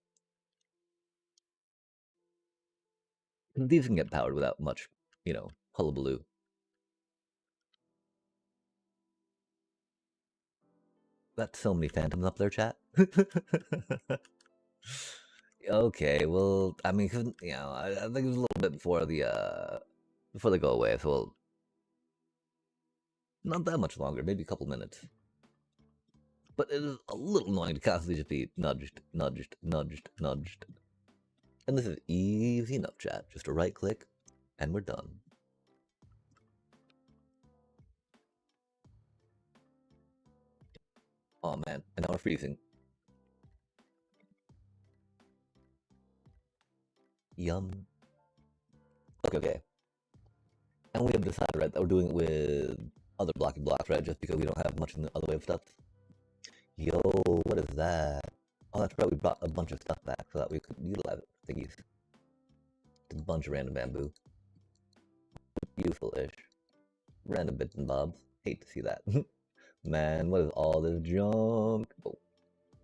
These can get powered without much, hullabaloo. That's so many phantoms up there, chat. Okay, well, I mean, I think it was a little bit before they go away, so not that much longer, maybe a couple minutes. But it is a little annoying to constantly just be nudged, nudged, nudged, nudged. And this is easy enough, chat. Just a right click, and we're done. Oh man, and now we're freezing. Yum. Okay. And we have decided, right, that we're doing it with other blocky blocks, right? Just because we don't have much in the other way of stuff. Yo, what is that? Oh, that's right, we brought a bunch of stuff back so that we could utilize it. Thingies. Just a bunch of random bamboo. Useful-ish. Random bits and bobs. Hate to see that. Man, what is all this junk? Oh,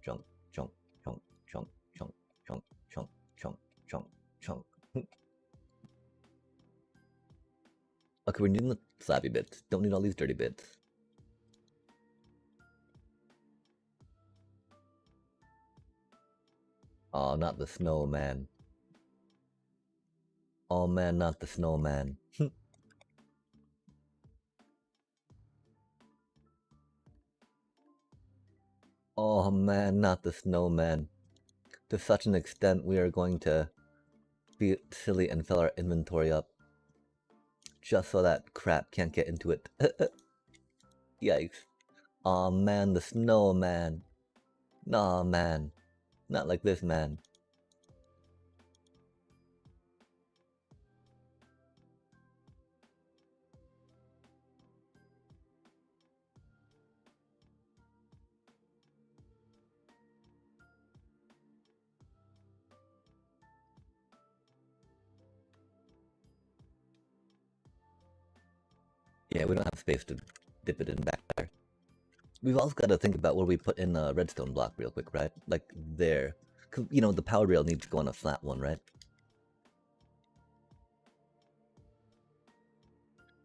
junk, junk, junk, junk, junk, junk, junk. chunk, chunk, chunk. Okay, we're needing the slabby bits. Don't need all these dirty bits. Oh, not the snowman. Oh man, not the snowman. Oh man, not the snowman. To such an extent, we are going to be silly and fill our inventory up just so that crap can't get into it. Yikes. Aw man, the snowman. Nah man. Not like this man. Yeah, we don't have space to dip it in back there. We've also got to think about where we put in a redstone block real quick, right? Like there. 'Cause, you know, the power rail needs to go on a flat one, right?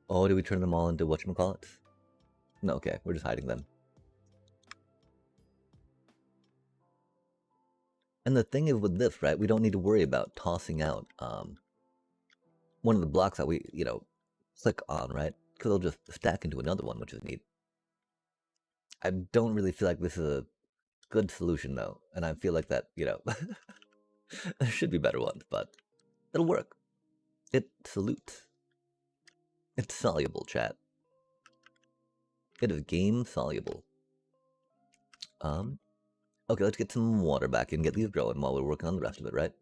Oh, did we turn them all into whatchamacallits? No, okay, we're just hiding them. And the thing is with this, right, we don't need to worry about tossing out one of the blocks that we, you know, click on, right? Because they'll just stack into another one, which is neat. I don't really feel like this is a good solution, though. And I feel like that, you know, there should be better ones, but it'll work. It salutes. It's soluble, chat. It is game soluble. Okay, let's get some water back and get these growing while we're working on the rest of it, right?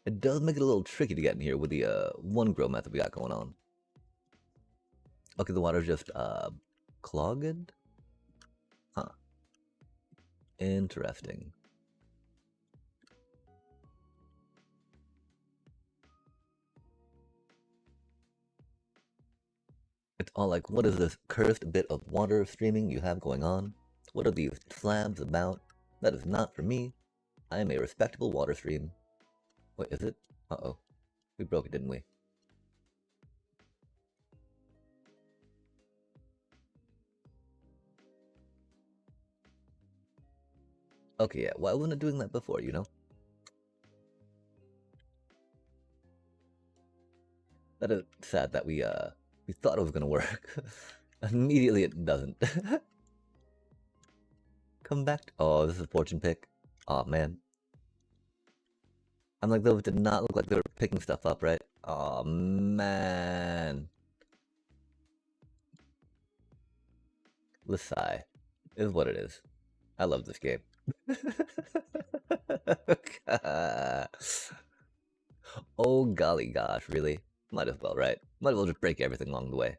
It does make it a little tricky to get in here with the one grow method we got going on. Okay, the water's just clogged? Huh. Interesting. It's all like, what is this cursed bit of water streaming you have going on? What are these slabs about? That is not for me. I am a respectable water stream. Wait, is it? Uh-oh. We broke it, didn't we? Okay, yeah, why wasn't it doing that before, you know? That is sad that we thought it was gonna work. Immediately it doesn't. Come back. Oh, this is a fortune pick. Oh man. I'm like, those did not look like they were picking stuff up, right? Oh man. Lasai is what it is. I love this game. Oh golly gosh, really? Might as well, right? Might as well just break everything along the way.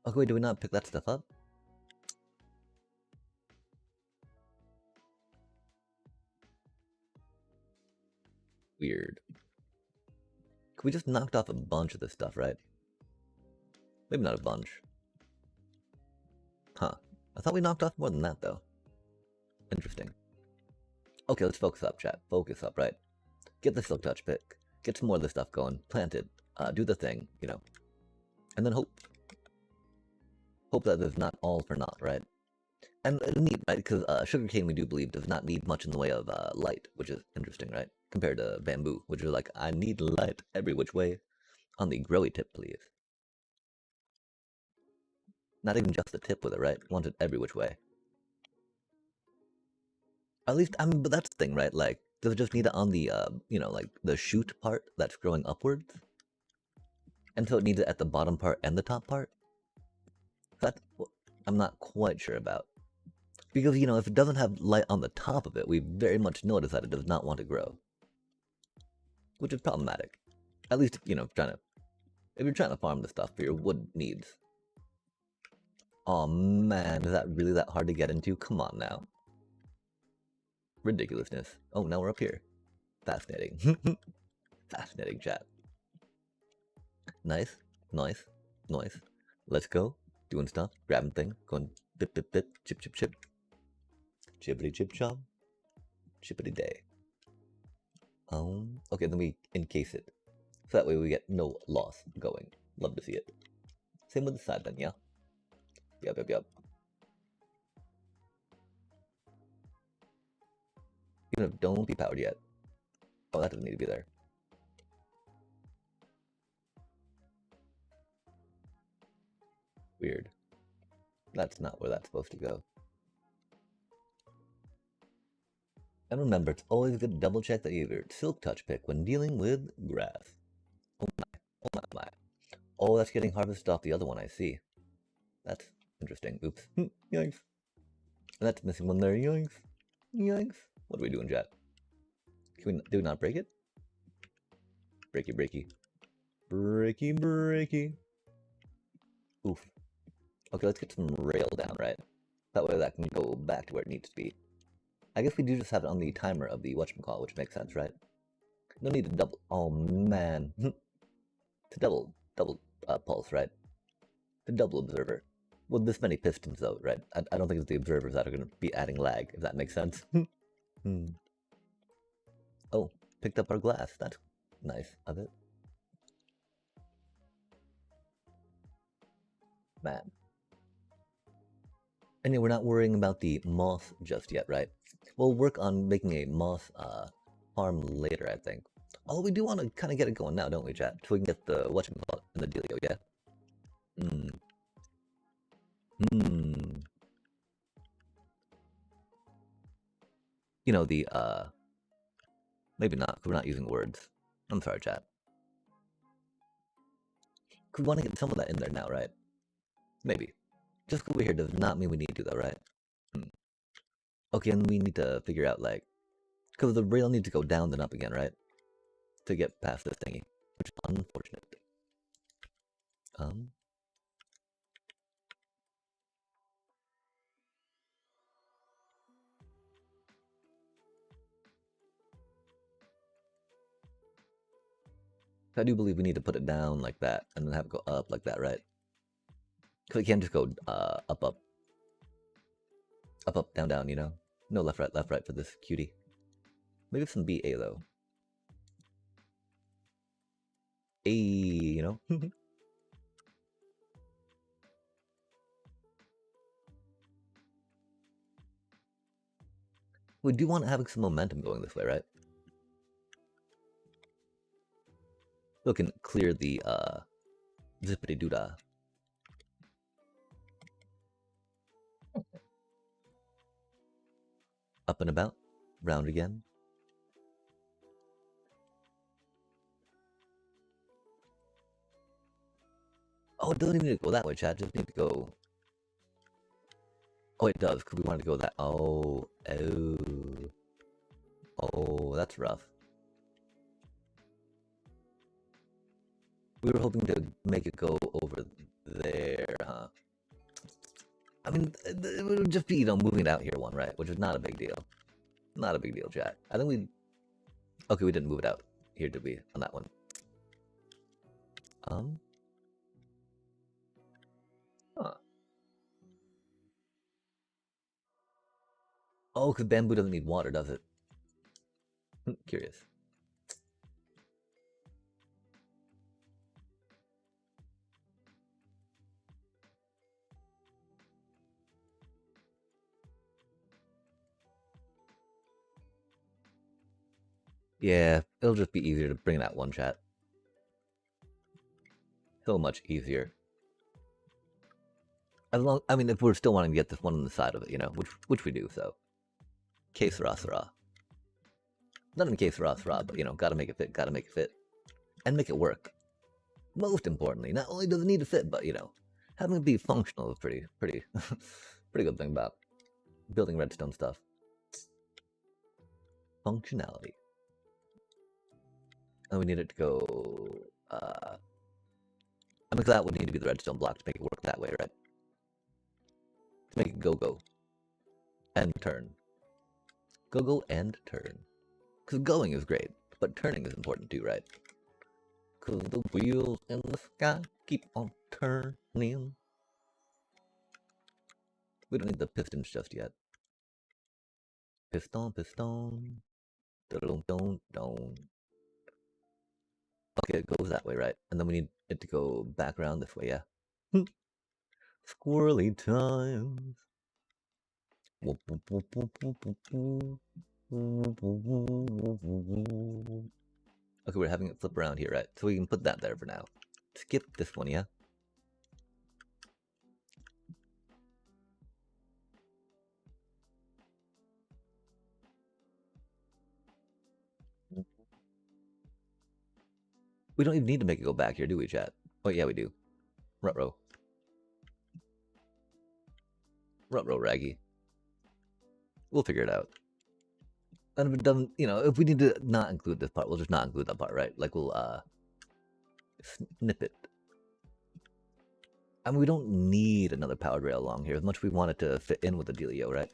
Okay, wait, do we not pick that stuff up? Weird. We just knocked off a bunch of this stuff, right? Maybe not a bunch. Huh. I thought we knocked off more than that, though. Interesting. Okay, let's focus up, chat. Focus up, right? Get the silk touch pick. Get some more of this stuff going. Plant it. Do the thing, you know. And then hope. Hope that there's not all for naught, right? And neat, right? Because sugarcane, we do believe, does not need much in the way of light, which is interesting, right? Compared to bamboo, which is like, I need light every which way. On the growy tip, please. Not even just the tip with it, right? Want it every which way. At least, I mean, but that's the thing, right? Like, does it just need it on the, you know, like the shoot part that's growing upwards? And so it needs it at the bottom part and the top part? That's what I'm not quite sure about. Because, you know, if it doesn't have light on the top of it, we very much notice that it does not want to grow. Which is problematic. At least, you know, if you're trying to farm the stuff for your wood needs. Oh man, is that really that hard to get into? Come on now. Ridiculousness. Oh, now we're up here. Fascinating. Fascinating, chat. Nice, nice, nice. Let's go. Doing stuff, grabbing things, going Bip bip bip, chip chip chip, chippity chip chop, chippity day. Okay, then we encase it. So that way we get no loss going. Love to see it. Same with the side then, yeah? Yep, yep, yep. Even if don't be powered yet. Oh, that doesn't need to be there. Weird. That's not where that's supposed to go. And remember, it's always good to double check that you have your silk touch pick when dealing with grass. Oh my, oh my, my. Oh, that's getting harvested off the other one, I see. That's interesting. Oops. Yikes. And that's missing one there. Yikes. Yikes. What are we doing, chat? Do we not break it? Breaky, breaky. Breaky, breaky. Oof. Okay, let's get some rail down, right? That way that can go back to where it needs to be. I guess we do just have it on the timer of the whatchamacall, which makes sense, right? No need to double. Oh, man. To double pulse, right? To double observer. With this many pistons, though, right? I don't think it's the observers that are going to be adding lag, if that makes sense. Oh, picked up our glass. That's nice of it. Man. Anyway, we're not worrying about the moss just yet, right? We'll work on making a moss farm later, I think. Although we do want to kind of get it going now, don't we, chat? So we can get the whatchamacallit and the dealio, yeah? You know, the, maybe not, because we're not using words. I'm sorry, chat. We want to get some of that in there now, right? Maybe. Just over here does not mean we need to, though, right? Okay, and we need to figure out, like, because the rail needs to go down then up again, right? To get past this thingy, which is unfortunate. I do believe we need to put it down like that, and then have it go up like that, right? Because we can't just go up, up. Up, up, down, down, you know? No left, right for this cutie. Maybe some BA, though. A, you know? We do want to have some momentum going this way, right? We can clear the zippity doodah. Up and about, round again. Oh, it doesn't even need to go that way, chat. Just need to go. Oh, it does, because we wanted to go that. Oh, that's rough. We were hoping to make it go over there, huh? I mean, it would just be, you know, moving it out here one, right? Which is not a big deal. Not a big deal, chat. I think we... Okay, we didn't move it out here, did we? On that one. Huh. Oh, because bamboo doesn't need water, does it? Curious. Yeah, it'll just be easier to bring that one, chat. So much easier. As long, I mean, if we're still wanting to get this one on the side of it, you know, which we do, so. Que sera, sera. Not in case sera, sera, but, you know, gotta make it fit. And make it work. Most importantly, not only does it need to fit, but, you know, having it be functional is pretty pretty good thing about building redstone stuff. Functionality. And we need it to go, I mean, that would need to be the redstone block to make it work that way, right? To make it go. And turn. Go and turn. Because going is great, but turning is important too, right? Because the wheels in the sky keep on turning. We don't need the pistons just yet. Piston, piston. Don't, don't. Okay, it goes that way, right? And then we need it to go back around this way, yeah? Squirrely times. Okay, we're having it flip around here, right? So we can put that there for now. Skip this one, yeah? We don't even need to make it go back here, do we, chat? Oh, yeah, we do. Ruh-roh. Ruh-roh, Raggy. We'll figure it out. And if it doesn't, you know, if we need to not include this part, we'll just not include that part, right? Like, we'll, snip it. I mean, we don't need another powered rail along here, as much as we want it to fit in with the dealio, right?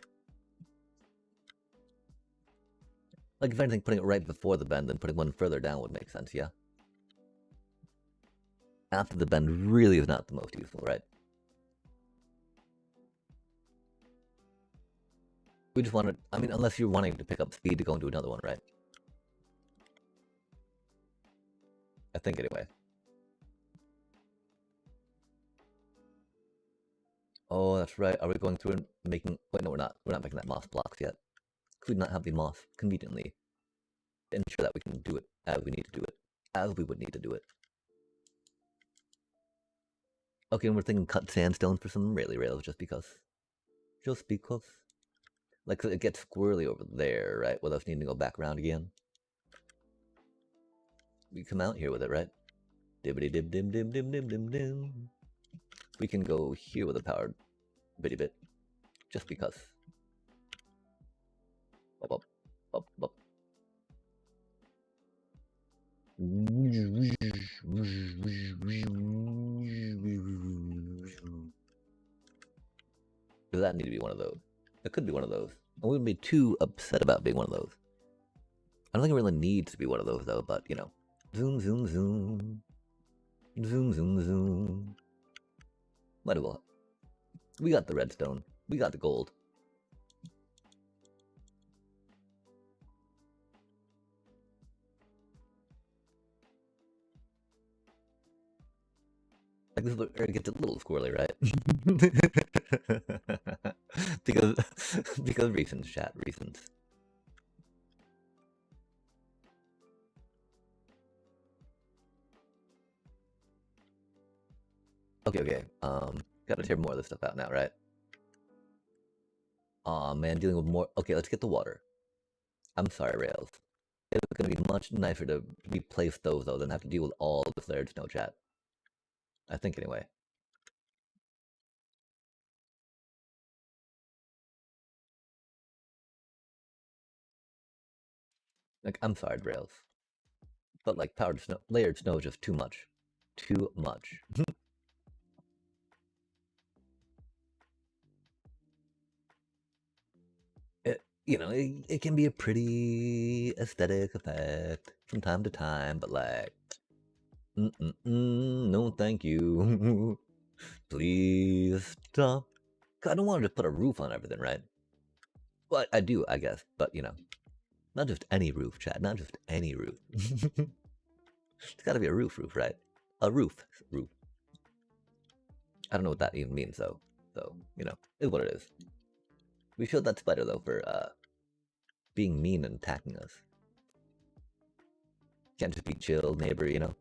Like, if anything, putting it right before the bend and putting one further down would make sense, yeah? After the bend really is not the most useful, right? We just want to, I mean, unless you're wanting to pick up speed to go into another one, right? I think, anyway. Oh, that's right. Are we going through and making, wait, no, we're not. We're not making that moss blocks yet. Could not have the moss conveniently ensure that we can do it as we need to do it, as we would need to do it. Okay, and we're thinking cut sandstone for some raily rails just because. Just because. Like, it gets squirrely over there, right? With us needing to go back around again. We come out here with it, right? Dibbity dib dim dim dim dim dim dim. We can go here with a powered bitty bit. Just because. Up, up, up, up. Does that need to be one of those? It could be one of those. I wouldn't be too upset about being one of those. I don't think it really needs to be one of those, though, but, you know. Zoom, zoom, zoom. Zoom, zoom, zoom. Might as well. We got the redstone. We got the gold. Like, this is where it gets a little squirrely, right? because reasons, chat, reasons. Okay. Gotta tear more of this stuff out now, right? Aw, man, dealing with more. Okay, let's get the water. I'm sorry, rails. It's gonna be much nicer to replace those, though, than have to deal with all the flared snow, chat. I think, anyway. Like, I'm sorry, rails. But, like, powered snow, layered snow is just too much. Too much. You know, it can be a pretty aesthetic effect from time to time, but like, no thank you. Please stop. I don't want to just put a roof on everything, right? Well, I do, I guess, but you know, not just any roof, Chad, not just any roof. It's gotta be a roof, right? A roof. I don't know what that even means, though. So, you know, is what it is. We showed that spider, though, for, being mean and attacking us. Can't just be chill, neighbor, you know?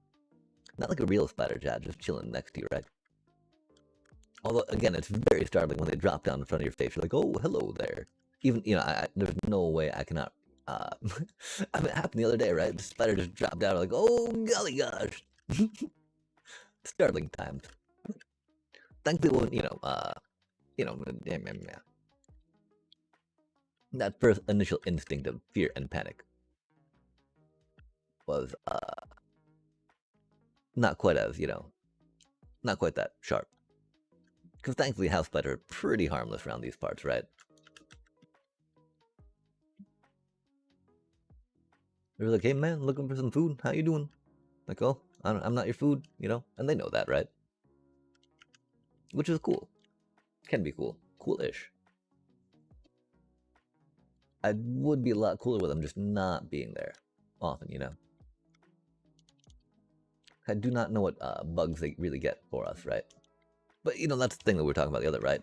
Not like a real spider, Chad, just chilling next to you, right? Although, again, it's very startling when they drop down in front of your face. You're like, oh, hello there. Even, you know, there's no way I cannot, I mean, it happened the other day, right? The spider just dropped down, like, oh, golly gosh. Startling times. Thankfully, when, that first initial instinct of fear and panic was, not quite as, you know, not quite that sharp. Because thankfully, house spider are pretty harmless around these parts, right? They're like, hey man, looking for some food? How you doing? Like, oh, I'm not your food, you know? And they know that, right? Which is cool. Can be cool. coolish. I would be a lot cooler with them just not being there often, you know? I do not know what bugs they really get for us, right? But, you know, that's the thing that we're talking about the other, right?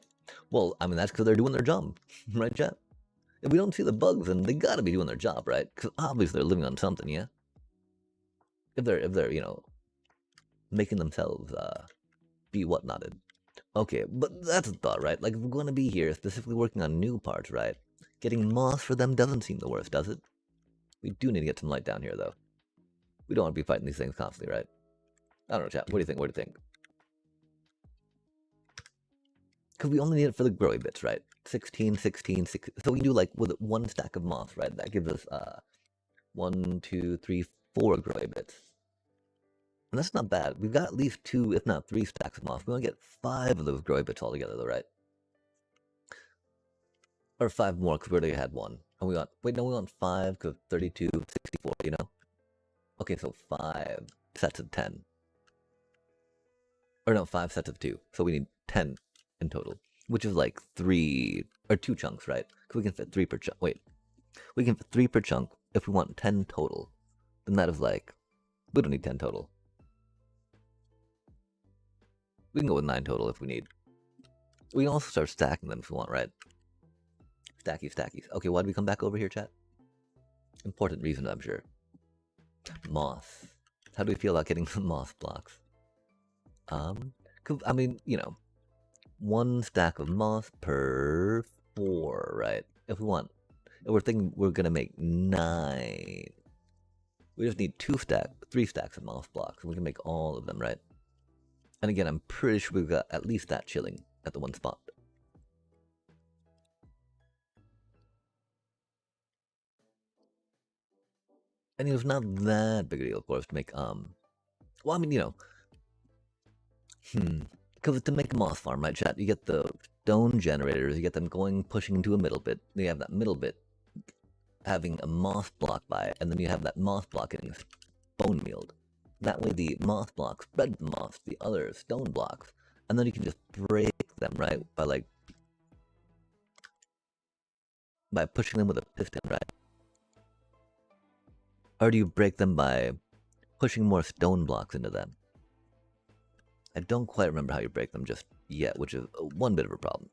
Well, I mean, that's because they're doing their job, right, chat? If we don't see the bugs, then they gotta be doing their job, right? Because obviously they're living on something, yeah? If they're, you know, making themselves be whatnotted. Okay, but that's a thought, right? Like, if we're gonna be here specifically working on new parts, right? Getting moss for them doesn't seem the worst, does it? We do need to get some light down here, though. We don't want to be fighting these things constantly, right? I don't know, chat. What do you think? What do you think? Because we only need it for the growy bits, right? 16, 16, 16. So we do like with one stack of moss, right? That gives us 1, 2, 3, 4 growy bits. And that's not bad. We've got at least 2, if not 3 stacks of moss. We want to get 5 of those growy bits altogether, though, right? Or 5 more, because we already had 1. And we want, wait, no, we want 5, because 32, 64, you know? Okay, so 5 sets of 10. Or no, 5 sets of 2. So we need 10 in total, which is like 3 or 2 chunks, right? Because we can fit 3 per chunk. Wait, we can fit 3 per chunk if we want 10 total. Then that is like, we don't need 10 total. We can go with 9 total if we need. We can also start stacking them if we want, right? Stackies, stackies. Okay, why did we come back over here, chat? Important reason, I'm sure. Moss. How do we feel about getting some moss blocks? I mean, you know, 1 stack of moss per 4, right? If we want, if we're thinking we're gonna make 9, we just need 3 stacks of moss blocks, and we can make all of them, right? And again, I'm pretty sure we've got at least that chilling at the one spot. And it was not that big a deal, of course, to make, well, I mean, you know, because to make a moss farm, right, chat, you get the stone generators, you get them going, pushing into a middle bit, then you have that middle bit having a moss block by it, and then you have that moss block getting bone mealed. That way the moss block spread the moss, the other stone blocks, and then you can just break them, right, by pushing them with a piston, right? Or do you break them by pushing more stone blocks into them? I don't quite remember how you break them just yet, which is one bit of a problem.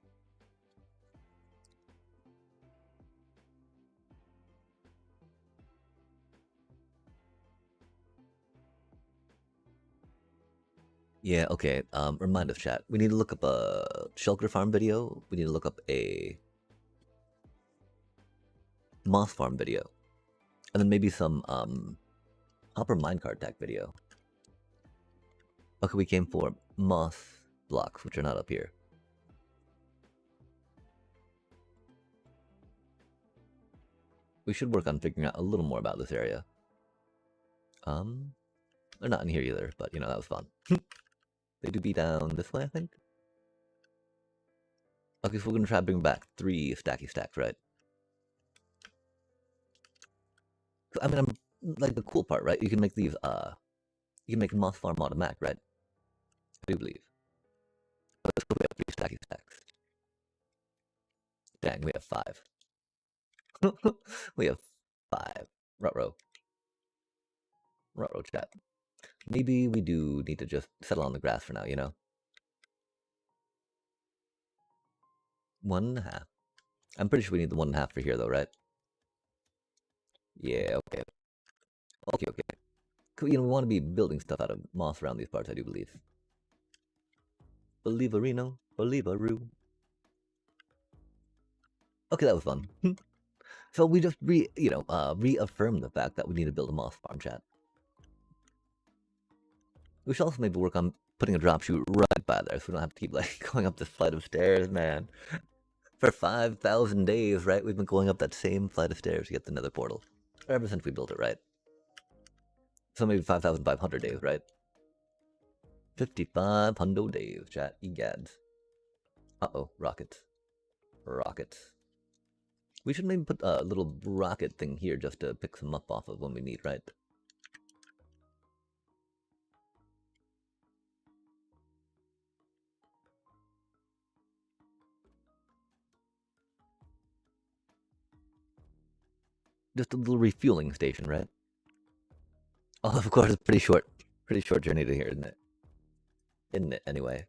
Yeah, okay, remind us, chat. We need to look up a shulker farm video. We need to look up a moss farm video. And then maybe some, hopper minecart tech video. Okay, we came for moss blocks, which are not up here. We should work on figuring out a little more about this area. They're not in here either, but you know, that was fun. They do be down this way, I think. Okay, so we're gonna try to bring back 3 stacky stacks, right? I mean, I'm like the cool part, right? You can make these, you can make a moss farm automatic, right? I do believe. Let's go, we have 3 stacky stacks. Dang, we have 5. We have 5. Ruh-roh. Ruh-roh, chat. Maybe we do need to just settle on the grass for now, you know? 1.5. I'm pretty sure we need the 1.5 for here, though, right? Yeah, okay. Okay, okay. You know, we want to be building stuff out of moss around these parts, I do believe. Believerino, believeroo. Okay, that was fun. So we just reaffirm the fact that we need to build a moss farm, chat. We should also maybe work on putting a drop chute right by there, so we don't have to keep like going up this flight of stairs, man. For 5,000 days, right? We've been going up that same flight of stairs to get the nether portal. Ever since we built it, right? So maybe 5,500 days, right? 5,500 days, chat. Egads. Uh-oh, rockets. Rockets. We should maybe put a little rocket thing here just to pick some up off of when we need, right? Just a little refueling station, right? Oh, of course, it's pretty short journey to here, isn't it? Isn't it, anyway?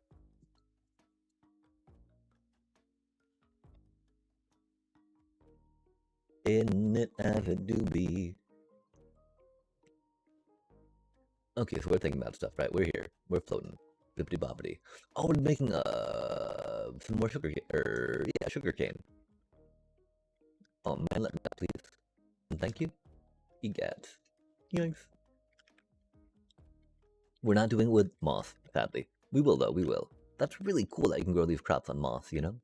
Isn't it as it do be? Okay, so we're thinking about stuff, right? We're here. We're floating. Bippity boppity. Oh, we're making some more sugar cane. Yeah, sugar cane. Oh man, let me know, please. And thank you. Egad. Yikes. We're not doing it with moss, sadly. We will though, we will. That's really cool that you can grow these crops on moss, you know?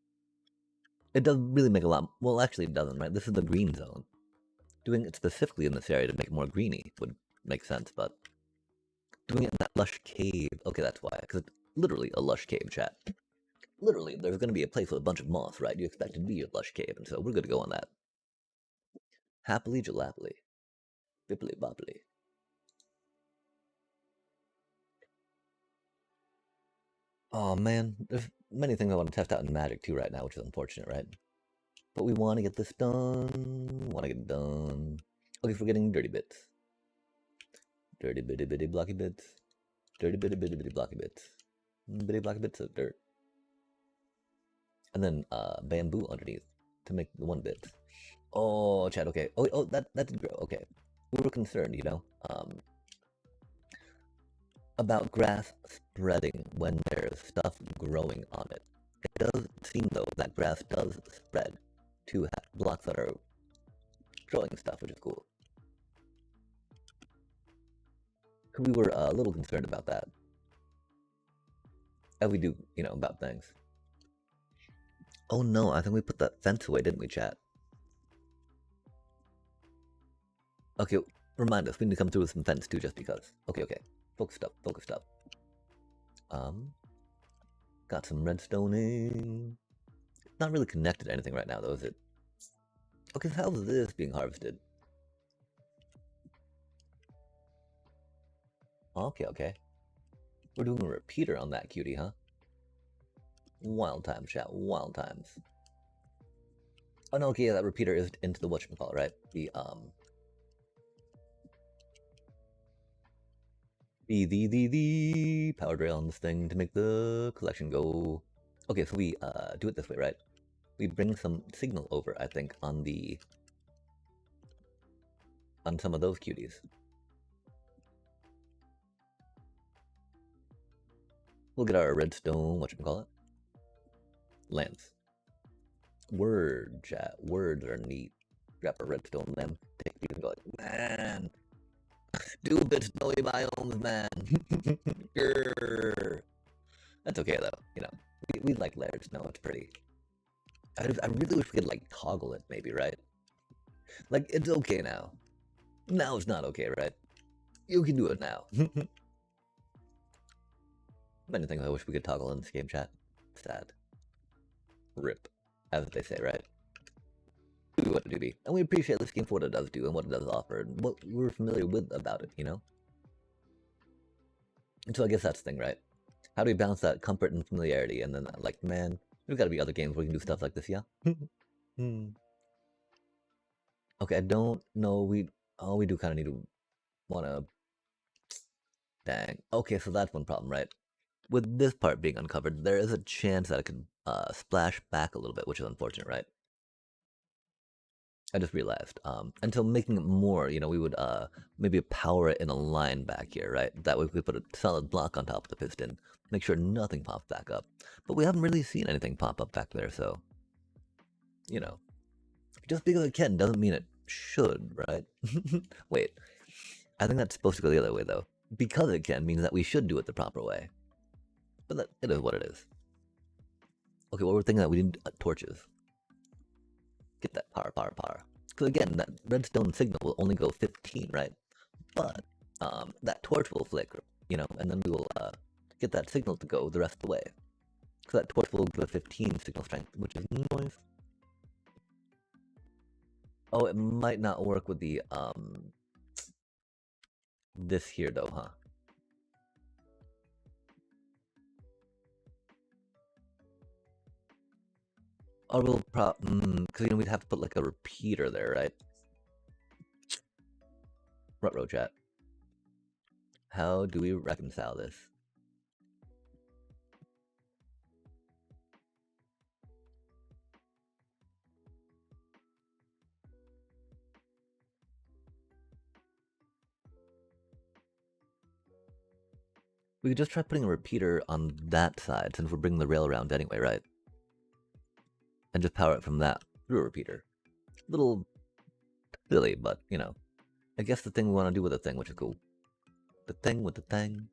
It does really make a lot. Well, actually, it doesn't, right? This is the green zone. Doing it specifically in this area to make it more greeny would make sense, but doing it in that lush cave. Okay, that's why. Because it's literally a lush cave, chat. Literally, there's going to be a place with a bunch of moss, right? You expect it to be a lush cave, and so we're good to go on that. Happily jalapily. Bippily boppily. Oh man, there's many things I want to test out in Magic too right now, which is unfortunate, right? But we want to get this done. Want to get it done. Okay, so we're getting dirty bits. Dirty bitty bitty blocky bits. Dirty bitty bitty bitty blocky bits. Bitty blocky bits of dirt. And then bamboo underneath to make the one bit. Oh, Chad, okay. Oh, that did grow. Okay. We were concerned, you know, about grass spreading when there's stuff growing on it. It does seem, though, that grass does spread to blocks that are growing stuff, which is cool. We were a little concerned about that. As we do, you know, about things. Oh no, I think we put that fence away, didn't we, chat? Okay, remind us, we need to come through with some fence too, just because. Okay, okay. Focused up, focused up. Got some redstoning. Not really connected to anything right now, though, is it? Okay, so how's this being harvested? Okay, okay. We're doing a repeater on that cutie, huh? Wild times, chat, wild times. Oh no, okay, yeah, that repeater is into the whatchamacallit, right? The power drill on this thing to make the collection go. Okay, so we do it this way, right? We bring some signal over, I think, on some of those cuties. We'll get our redstone, whatchamacallit, lance. Word, chat. Words are neat. Grab a redstone lamp, take these and go like, man, do bit snowy biomes, man. Grrr. That's okay though, you know. We like layered snow, it's pretty. I really wish we could like toggle it maybe, right? Like it's okay now. Now it's not okay, right? You can do it now. Many things I wish we could toggle in this game, chat. Sad. Rip, as they say, right? Do what it do be. And we appreciate this game for what it does do and what it does offer and what we're familiar with about it, you know? And so I guess that's the thing, right? How do we balance that comfort and familiarity? And then, like, man, there's got to be other games where we can do stuff like this, yeah? Okay, I don't know. We do kind of need to want to. Dang. Okay, so that's one problem, right? With this part being uncovered, there is a chance that it could splash back a little bit, which is unfortunate, right? I just realized. Until making it more, you know, we would maybe power it in a line back here, right? That way we could put a solid block on top of the piston, make sure nothing pops back up. But we haven't really seen anything pop up back there, so you know, just because it can doesn't mean it should, right? Wait, I think that's supposed to go the other way though. Because it can means that we should do it the proper way. But it is what it is. Okay, well we're thinking that we need torches. Get that power. Because again, that redstone signal will only go 15, right? But that torch will flicker, you know, and then we will get that signal to go the rest of the way. So that torch will give a 15 signal strength, which is noise. Oh, it might not work with the this here though, huh? Or we'll because you know we'd have to put like a repeater there, right? Ruh-roh, chat. How do we reconcile this? We could just try putting a repeater on that side since we're bringing the rail around anyway, right? And just power it from that through a repeater. Little silly, but you know, I guess the thing we want to do with the thing, which is cool. The thing with the thing.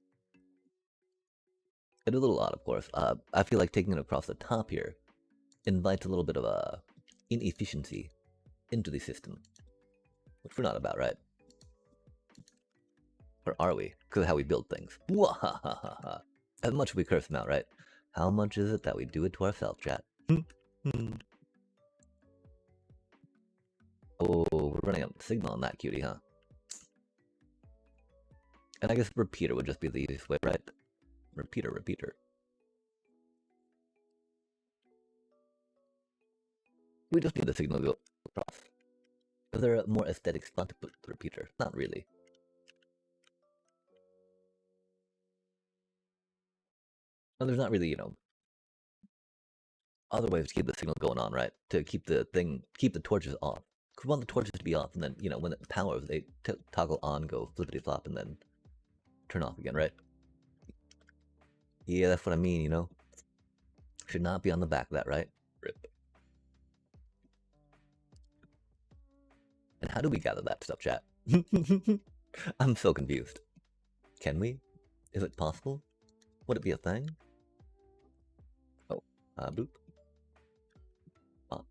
It's a little odd, of course. I feel like taking it across the top here invites a little bit of a inefficiency into the system, which we're not about, right? Or are we? Because of how we build things. Wahahaha. As much as we curse them out, right? How much is it that we do it to ourselves, chat? Oh, we're running out of signal on that cutie, huh? And I guess repeater would just be the easiest way, right? Repeater, repeater. We just need the signal to go across. Is there a more aesthetic spot to put the repeater? Not really. And there's not really, you know, other ways to keep the signal going on, right? To keep the torches off. Because we want the torches to be off, and then, you know, when it powers, they toggle on, go flippity flop, and then turn off again, right? Yeah, that's what I mean, you know? Should not be on the back of that, right? Rip. And how do we gather that stuff, chat? I'm so confused. Can we? Is it possible? Would it be a thing? Oh, boop. Pop.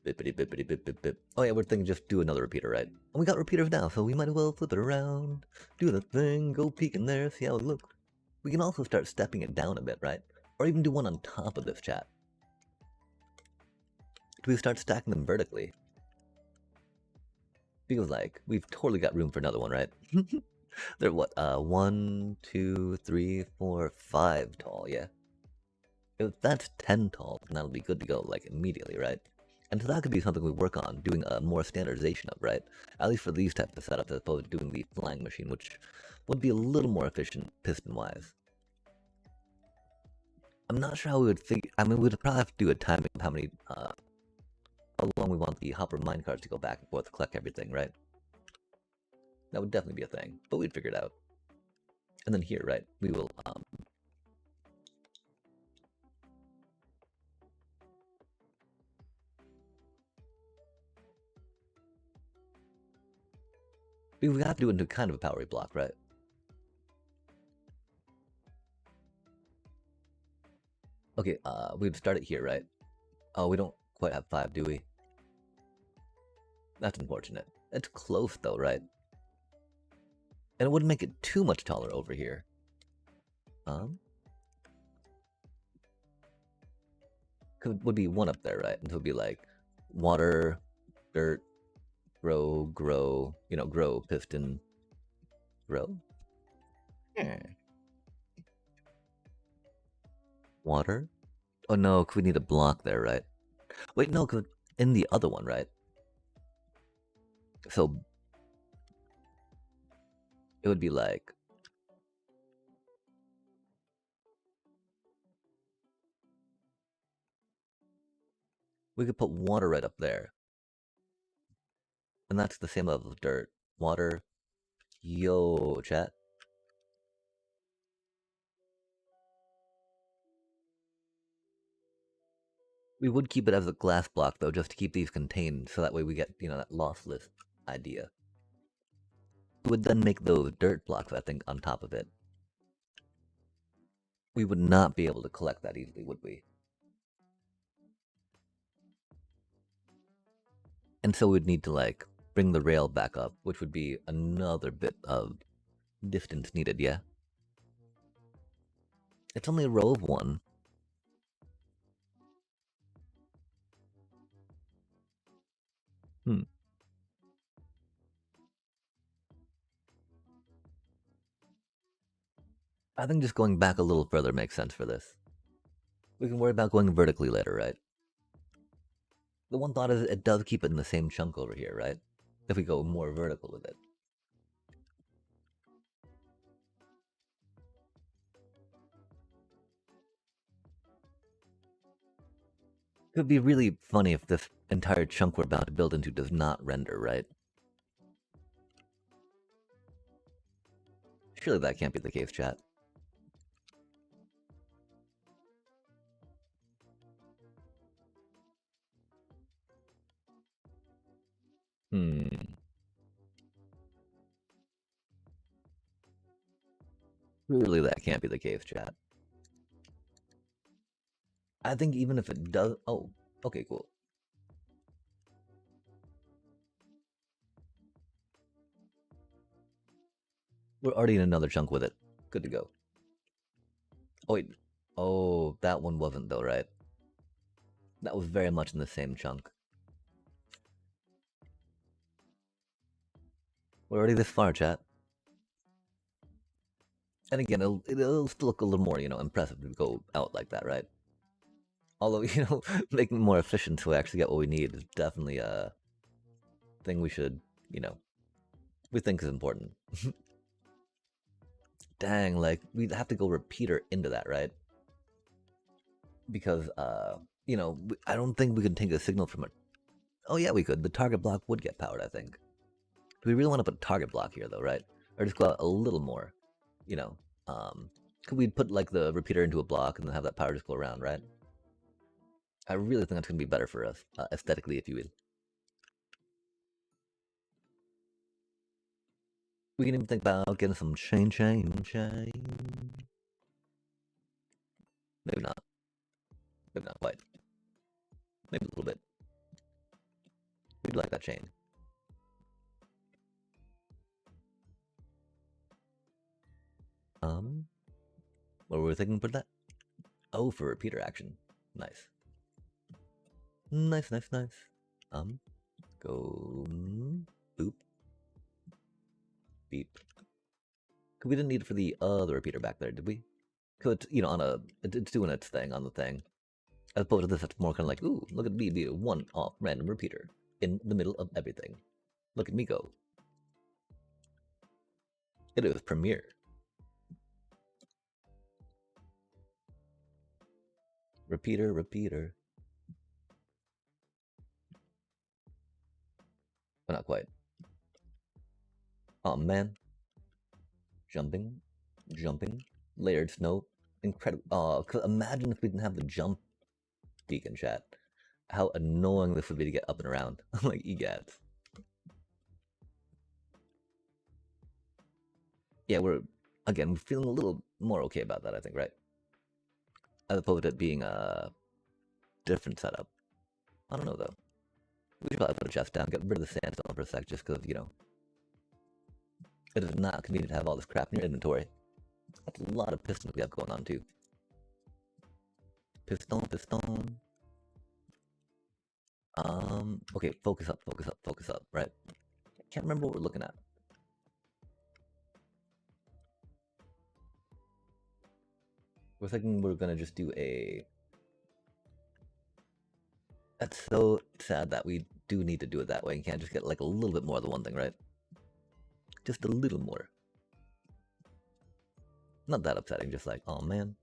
Bippity bippity bip bip bip. Oh yeah, we're thinking just do another repeater, right? And we got repeaters now, so we might as well flip it around, do the thing, go peek in there, see how it looks. We can also start stepping it down a bit, right? Or even do one on top of this, chat. Do we start stacking them vertically? Feels like we've totally got room for another one, right? They're what, 1, 2, 3, 4, 5 tall, yeah. If that's 10 tall, then that'll be good to go, like, immediately, right? And so that could be something we work on, doing a more standardization of, right? At least for these types of setups, as opposed to doing the flying machine, which would be a little more efficient piston-wise. I'm not sure how we would figure. I mean, we'd probably have to do a timing of how long we want the hopper minecarts to go back and forth to collect everything, right? That would definitely be a thing, but we'd figure it out. And then here, right, we will, we would have to do it into kind of a powery block, right? Okay, we'd start it here, right? Oh, we don't quite have 5, do we? That's unfortunate. It's close though, right? And it wouldn't make it too much taller over here. Cause it would be one up there, right? And so it would be like water, dirt, grow, you know, grow, piston, grow. Water? Oh no, cause we need a block there, right? Wait, no, cause in the other one, right? So it would be like we could put water right up there. And that's the same level of dirt. Water. Yo, chat. We would keep it as a glass block though, just to keep these contained, so that way we get, you know, that lossless idea. We would then make those dirt blocks, I think, on top of it. We would not be able to collect that easily, would we? And so we'd need to, like, bring the rail back up, which would be another bit of distance needed, yeah? It's only a row of 1. I think just going back a little further makes sense for this. We can worry about going vertically later, right? The one thought is it does keep it in the same chunk over here, right? If we go more vertical with it. It would be really funny if this entire chunk we're about to build into does not render, right? Surely that can't be the case, chat. Hmm. Surely that can't be the case, chat. I think even if it does... Oh, okay, cool. We're already in another chunk with it. Good to go. Oh, wait. Oh, that one wasn't though, right? That was very much in the same chunk. We're already this far, chat. And again, it'll still look a little more, impressive to go out like that, right? Although, making it more efficient so we actually get what we need is definitely a thing we should, we think is important. Dang, like, we'd have to go repeater into that, right? Because, I don't think we could take a signal from it. Oh, yeah, we could. The target block would get powered, I think. Do we really want to put target block here, though, right? Or just go out a little more, you know? Could we put, like, the repeater into a block and then have that power just go around, right? I really think that's going to be better for us, aesthetically, if you will. We can even think about getting some chain. Maybe not. Maybe not quite. Maybe a little bit. We'd like that chain. What were we thinking for that? Oh, for repeater action. Nice. Nice. Go boop. Beep. We didn't need it for the other repeater back there, did we? Because it's, it's doing its thing on the thing. As opposed to this, it's more kind of like, ooh, look at me be a one-off random repeater in the middle of everything. Look at me go. It is Premiere. Repeater. But not quite. Oh man. Jumping. Layered snow. Incredible. Oh, imagine if we didn't have the jump beacon, chat. How annoying this would be to get up and around. Like, egads. Yeah, we're feeling a little more okay about that, I think, right? As opposed to it being a different setup. I don't know, though. We should probably put a chest down, get rid of the sandstone for a sec, just because, it is not convenient to have all this crap in your inventory. That's a lot of pistons we have going on, too. Piston. Okay, focus up, right? Can't remember what we're looking at. We're thinking we're gonna just do a... That's so sad that we do need to do it that way. You can't just get like a little bit more of the one thing, right? Just a little more. Not that upsetting, just like, oh man.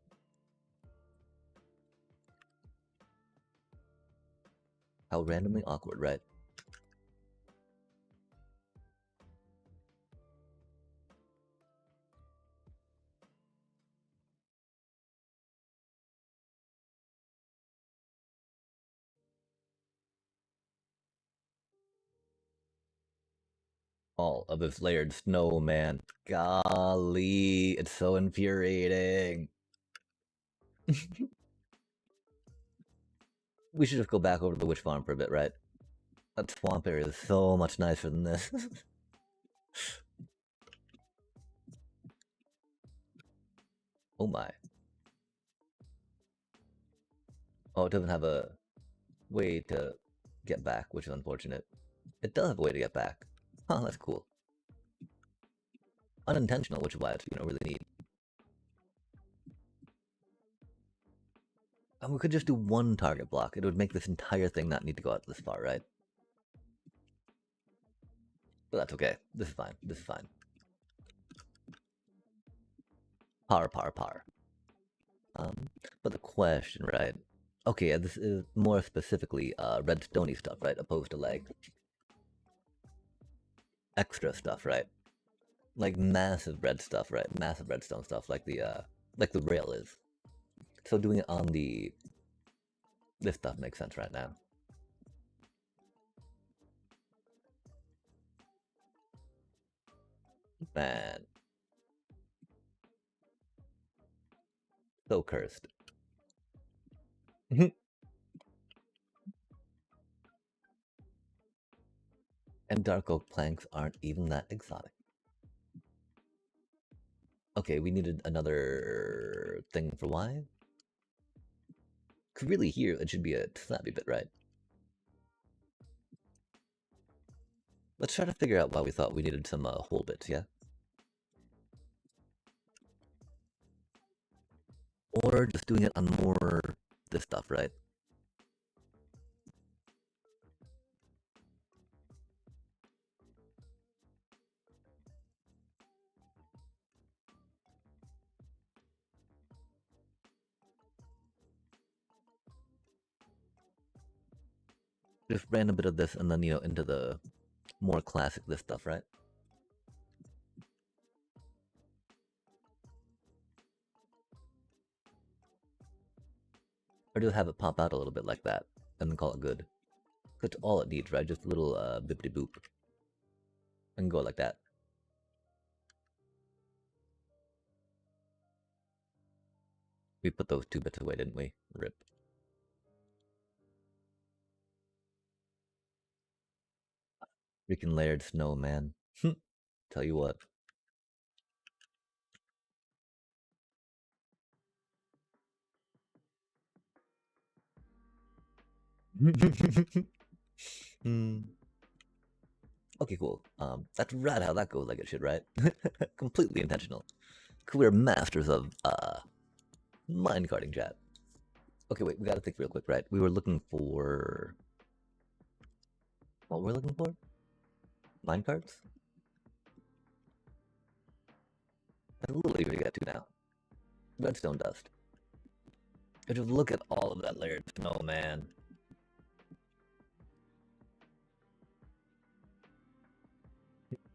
How randomly awkward, right? All of this layered snow, man. Golly, it's so infuriating. We should just go back over to the witch farm for a bit, right? That swamp area is so much nicer than this. Oh my. Oh, it doesn't have a way to get back, which is unfortunate. It does have a way to get back. Huh, that's cool. Unintentional, which is why it's, really neat. And we could just do one target block. It would make this entire thing not need to go out this far, right? But that's okay. This is fine. Par. But the question, right? Okay, this is more specifically redstone stuff, right? Opposed to like extra stuff, right? Like massive red stuff, right? Massive redstone stuff, like the rail is. So doing it on the this stuff makes sense right now. Man, so cursed. And dark oak planks aren't even that exotic. Okay, we needed another thing for why. Cause really here it should be a snappy bit, right? Let's try to figure out why we thought we needed some hole bits, yeah? Or just doing it on more this stuff, right? Just random bit of this and then, into the more classic this stuff, right? Or just have it pop out a little bit like that and then call it good. That's all it needs, right? Just a little bippity boop and go like that. We put those 2 bits away, didn't we? Rip. Freaking layered snow, man. Tell you what. Hmm. Okay, cool. That's right how that goes like it should, right? Completely intentional. 'Cause we're masters of minecarting, chat. Okay, wait, we gotta think real quick, right? We were looking for what we're looking for? Minecarts? That's literally what we got to now. Redstone dust. And just look at all of that layered snow, man.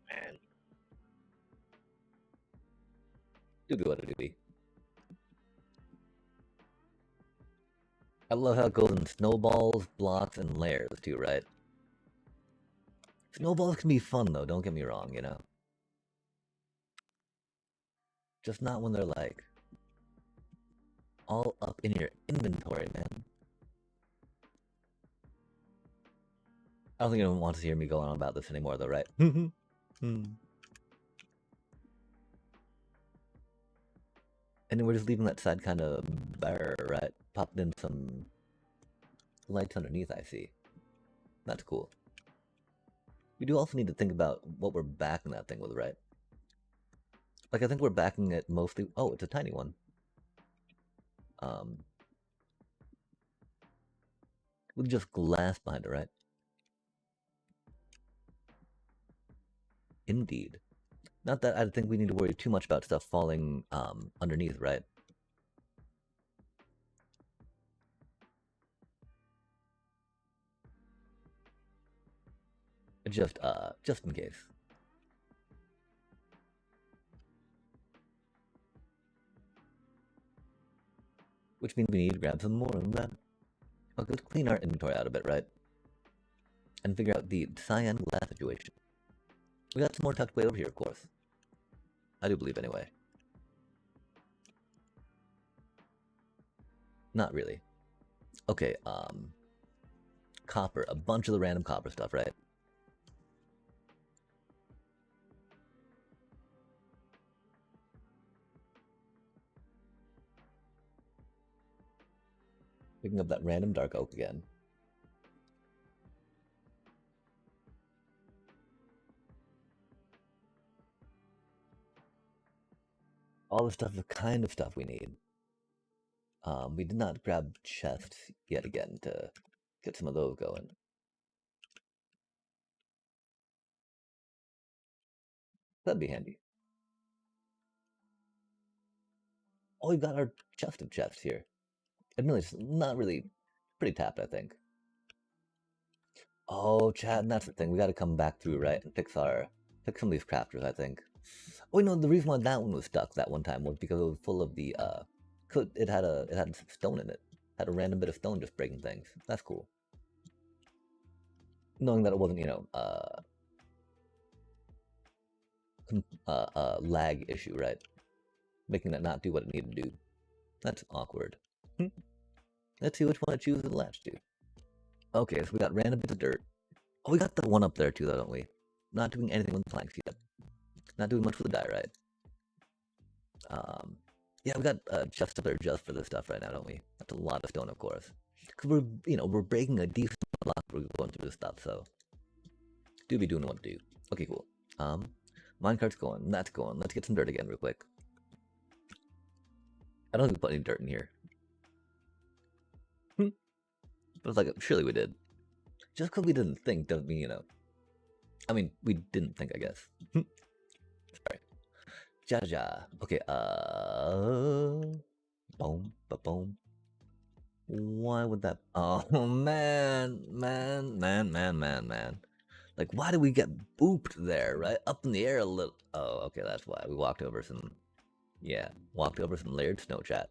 Man. Doobie what a doobie. I love how it goes in snowballs, blocks, and layers too, right? Snowballs can be fun though, don't get me wrong. Just not when they're like all up in your inventory, man. I don't think anyone wants to hear me go on about this anymore though, right? And we're just leaving that side kind of bare, right? Popped in some lights underneath, I see. That's cool. We do also need to think about what we're backing that thing with, right? Like, I think we're backing it mostly... Oh, it's a tiny one. Um, with just glass behind it, right? Indeed. Not that I think we need to worry too much about stuff falling underneath, right? Just in case. Which means we need to grab some more of that. Okay, let's clean our inventory out a bit, right? And figure out the cyan glass situation. We got some more tucked away over here, of course. I do believe, anyway. Not really. Okay, copper. A bunch of the random copper stuff, right? Picking up that random dark oak again. All the stuff, the kind of stuff we need. We did not grab chests yet again to get some of those going. That'd be handy. Oh, we've got our chest of chests here. Admittedly, it's not really Pretty tapped, I think. Oh, Chad, and that's the thing. We got to come back through, right, and fix some of these crafters, I think. Oh, no, the reason why that one was stuck that one time was because it was full of the it had some stone in it. Had a random bit of stone just breaking things. That's cool. Knowing that it wasn't, lag issue, right? Making it not do what it needed to do. That's awkward. Let's see which one I choose to latch to. Okay, so we got random bits of dirt. Oh, we got the one up there too, though, don't we? Not doing anything with the planks yet. Not doing much with the diorite. Yeah, we got chests up there just for this stuff right now, don't we? That's a lot of stone, of course. Because we're breaking a decent block. We're going through this stuff, so do be doing what to do. Okay, cool. Minecart's going. That's going. Let's get some dirt again, real quick. I don't think we put any dirt in here. But it's like, surely we did. Just because we didn't think doesn't mean, I mean, we didn't think, I guess. Sorry. Ja. Okay, boom, boom. Why would that? Oh, man. Like, why did we get booped there, right? Up in the air a little. Oh, okay, that's why. We walked over some layered snow, chat.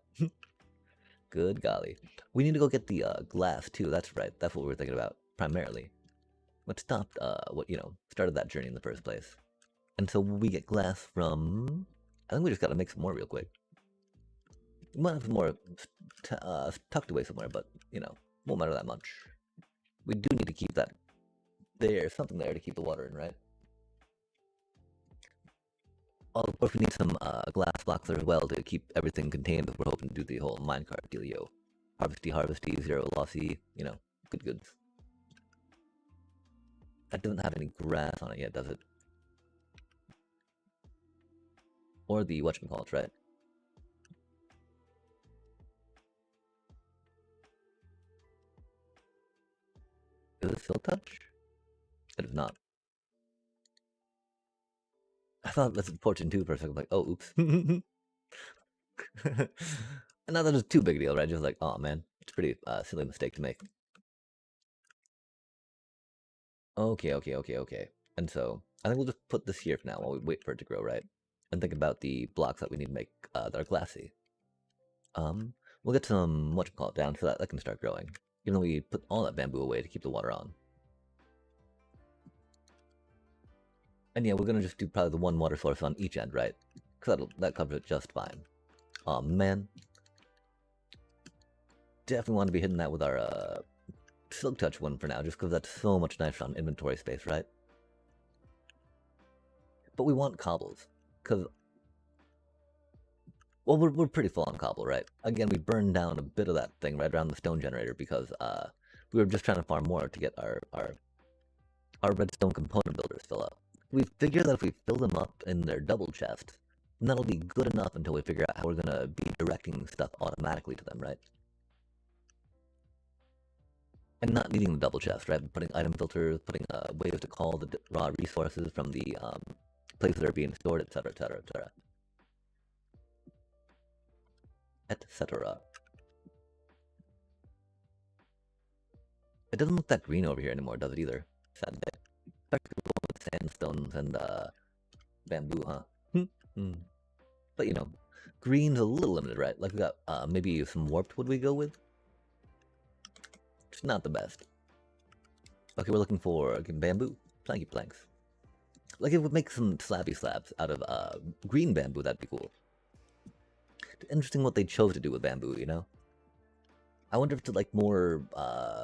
Good golly. We need to go get the glass too. That's right. That's what we were thinking about primarily. What stopped started that journey in the first place. And so we get glass from. I think we just gotta make some more real quick. We might have some more tucked away somewhere, but won't matter that much. We do need to keep that there, something there to keep the water in, right? Of course, we need some glass blocks there as well to keep everything contained if we're hoping to do the whole minecart dealio. Harvesty, zero lossy, good goods. That doesn't have any grass on it yet, does it? Or the whatchamacallit, right? Is it still touch? It is not. I thought that's Fortune 2 for a second. I'm like, oh, oops. And not that it's too big a deal, right? Just like, oh man, it's a pretty silly mistake to make. Okay. And so, I think we'll just put this here for now while we wait for it to grow, right? And think about the blocks that we need to make that are glassy. We'll get some whatchamacallit down so that can start growing. Even though we put all that bamboo away to keep the water on. And yeah, we're gonna just do probably the one water source on each end, right? Because that covers it just fine. Oh man. Definitely want to be hitting that with our Silk Touch one for now, just because that's so much nicer on inventory space, right? But we want cobbles, because, well, we're pretty full on cobble, right? Again, we burned down a bit of that thing right around the stone generator because we were just trying to farm more to get our redstone component builders fill up. We figured that if we fill them up in their double chest, then that'll be good enough until we figure out how we're gonna be directing stuff automatically to them, right? And not needing the double chest, right? Putting item filters, putting ways to call the raw resources from the places that are being stored, etc., etc., etc., etc. It doesn't look that green over here anymore, does it either? Sad day. Especially the one with sandstones and bamboo, huh? But green's a little limited, right? Like we got maybe some warped wood we go with. It's not the best. Okay, we're looking for bamboo, planky planks. Like, it would make some slabby slabs out of green bamboo, that'd be cool. Interesting what they chose to do with bamboo, I wonder if it's, like, more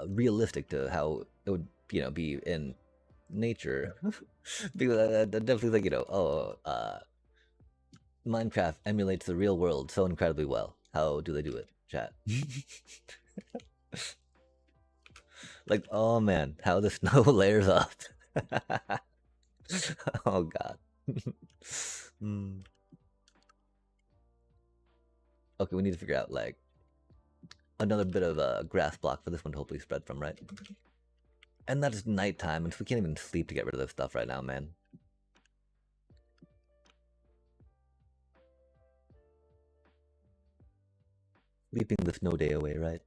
realistic to how it would, be in nature. Because I definitely think, Minecraft emulates the real world so incredibly well. How do they do it, chat? Like, oh man, how the snow layers up. Oh god. Okay, we need to figure out like another bit of a grass block for this one to hopefully spread from, right? And that is nighttime, and so we can't even sleep to get rid of this stuff right now, man. Sleeping the snow day away, right?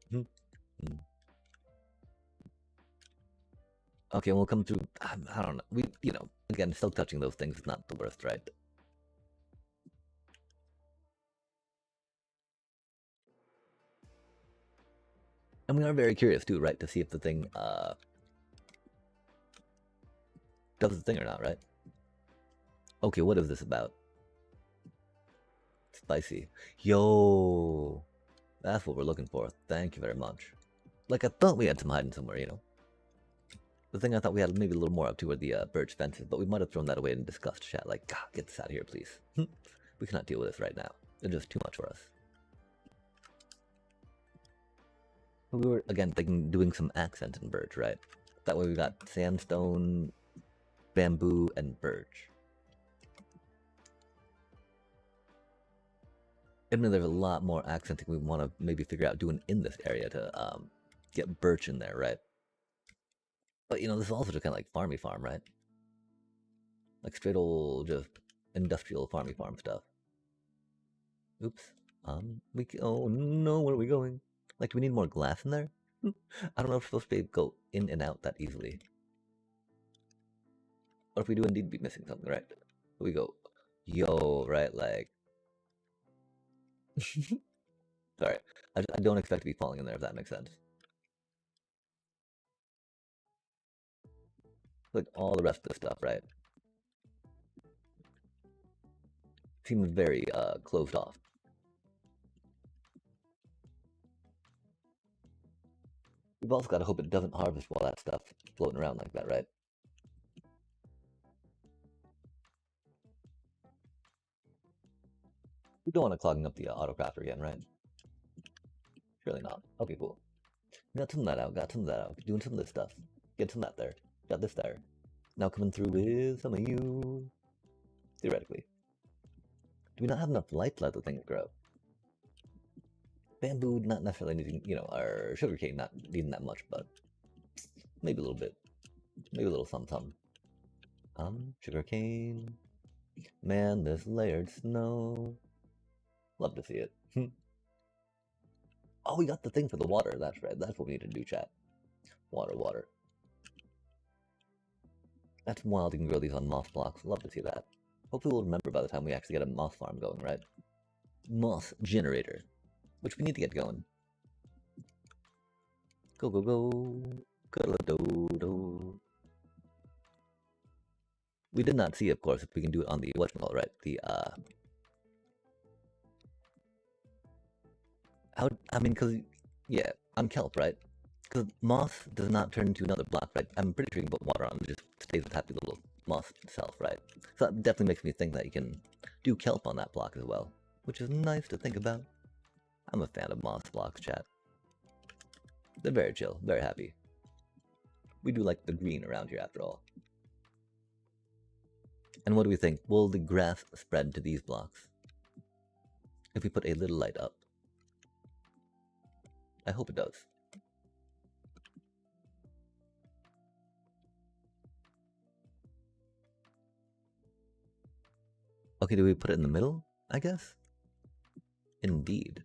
Okay, we'll come through. I don't know. Again, still touching those things is not the worst, right? And we are very curious too, right, to see if the thing does the thing or not, right? Okay, what is this about? Spicy. Yo, that's what we're looking for. Thank you very much. Like I thought we had some hiding somewhere. The thing I thought we had maybe a little more up to were the birch fences, but we might have thrown that away in disgust chat. Like, God, get this out of here, please. We cannot deal with this right now. It's just too much for us. We were, again, thinking doing some accents in birch, right? That way we got sandstone, bamboo, and birch. I mean, there's a lot more accenting we want to maybe figure out doing in this area to get birch in there, right? But this is also just kind of like farmy farm, right? Like straight old just industrial farmy farm stuff. Oops. Oh no, where are we going? Like, do we need more glass in there? I don't know if we're supposed to be able to go in and out that easily. Or if we do indeed be missing something, right? Here we go. Yo, right, like... Sorry. I don't expect to be falling in there, if that makes sense. Like, all the rest of the stuff, right? Seems very, closed off. We've also got to hope it doesn't harvest all that stuff floating around like that, right? We don't want to clogging up the autocrafter again, right? Surely not. Okay, cool. Got some of that out, got some of that out. Doing some of this stuff. Get some of that there. Got this there. Now coming through with some of you. Theoretically. Do we not have enough light to let the things grow? Bamboo not necessarily needing, our sugarcane not needing that much, but maybe a little bit. Maybe a little something. Sugarcane. Man, this layered snow. Love to see it. Oh, we got the thing for the water. That's right. That's what we need to do, chat. Water, water. That's wild. You can grow these on moss blocks. Love to see that. Hopefully we'll remember by the time we actually get a moss farm going, right? Moss generator. Which we need to get going. Go, go, go. Go-do-do-do. We did not see, of course, if we can do it on the whatchamacallit, right? The, because, yeah, on kelp, right? Because moss does not turn into another block, right? I'm pretty sure you can put water on it, it just stays with happy little moss itself, right? So that definitely makes me think that you can do kelp on that block as well, which is nice to think about. I'm a fan of moss blocks, chat. They're very chill, very happy. We do like the green around here, after all. And what do we think? Will the grass spread to these blocks if we put a little light up? I hope it does. Okay, do we put it in the middle, I guess? Indeed.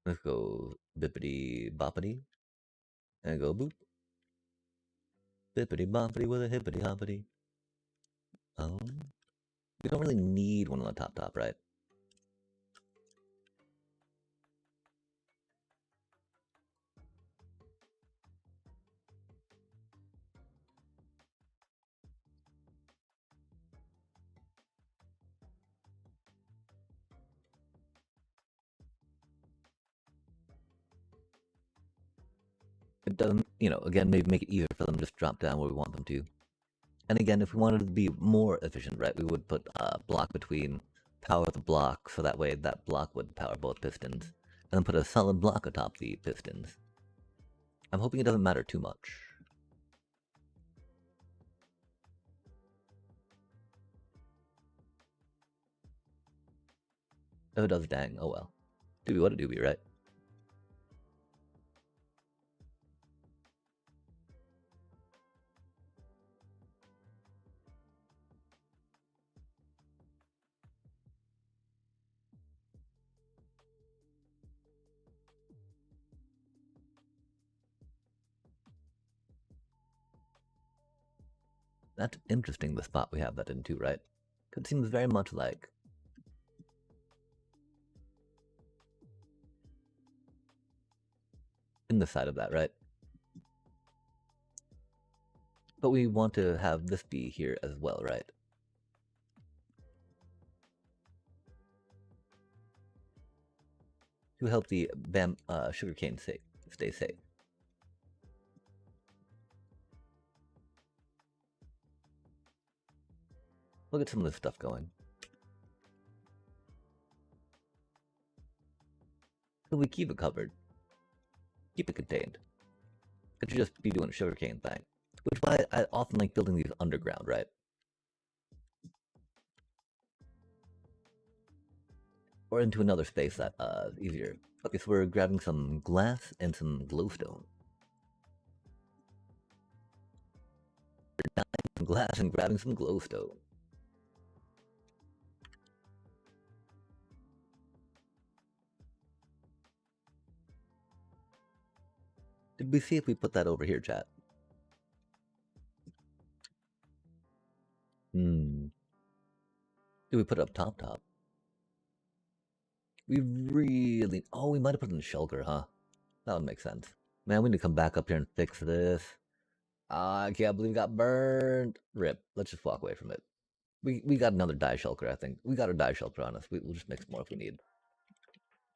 Let's go bippity boppity. And go boop. Bippity boppity with a hippity hoppity. We don't really need one on the top, right? It doesn't, again, maybe make it easier for them to just drop down where we want them to. And again, if we wanted to be more efficient, right, we would put a block between power the block, so that way that block would power both pistons. And then put a solid block atop the pistons. I'm hoping it doesn't matter too much. If it does, dang, oh well. Doobie what a doobie, right? That's interesting, the spot we have that in too, right? It seems very much like in the side of that, right? But we want to have this be here as well, right? To help the sugarcane stay safe. Look at some of this stuff going. So we keep it covered. Keep it contained. Could you just be doing a sugarcane thing? Which is why I often like building these underground, right? Or into another space that is easier. Okay, so we're grabbing some glass and some glowstone. Some glass and grabbing some glowstone. Did we see if we put that over here, chat? Hmm. Did we put it up top? We really... Oh, we might have put it in the shulker, huh? That would make sense. Man, we need to come back up here and fix this. I can't believe it got burned. Rip. Let's just walk away from it. We got another dye shulker, I think. We got a dye shulker on us. We'll just mix more if we need.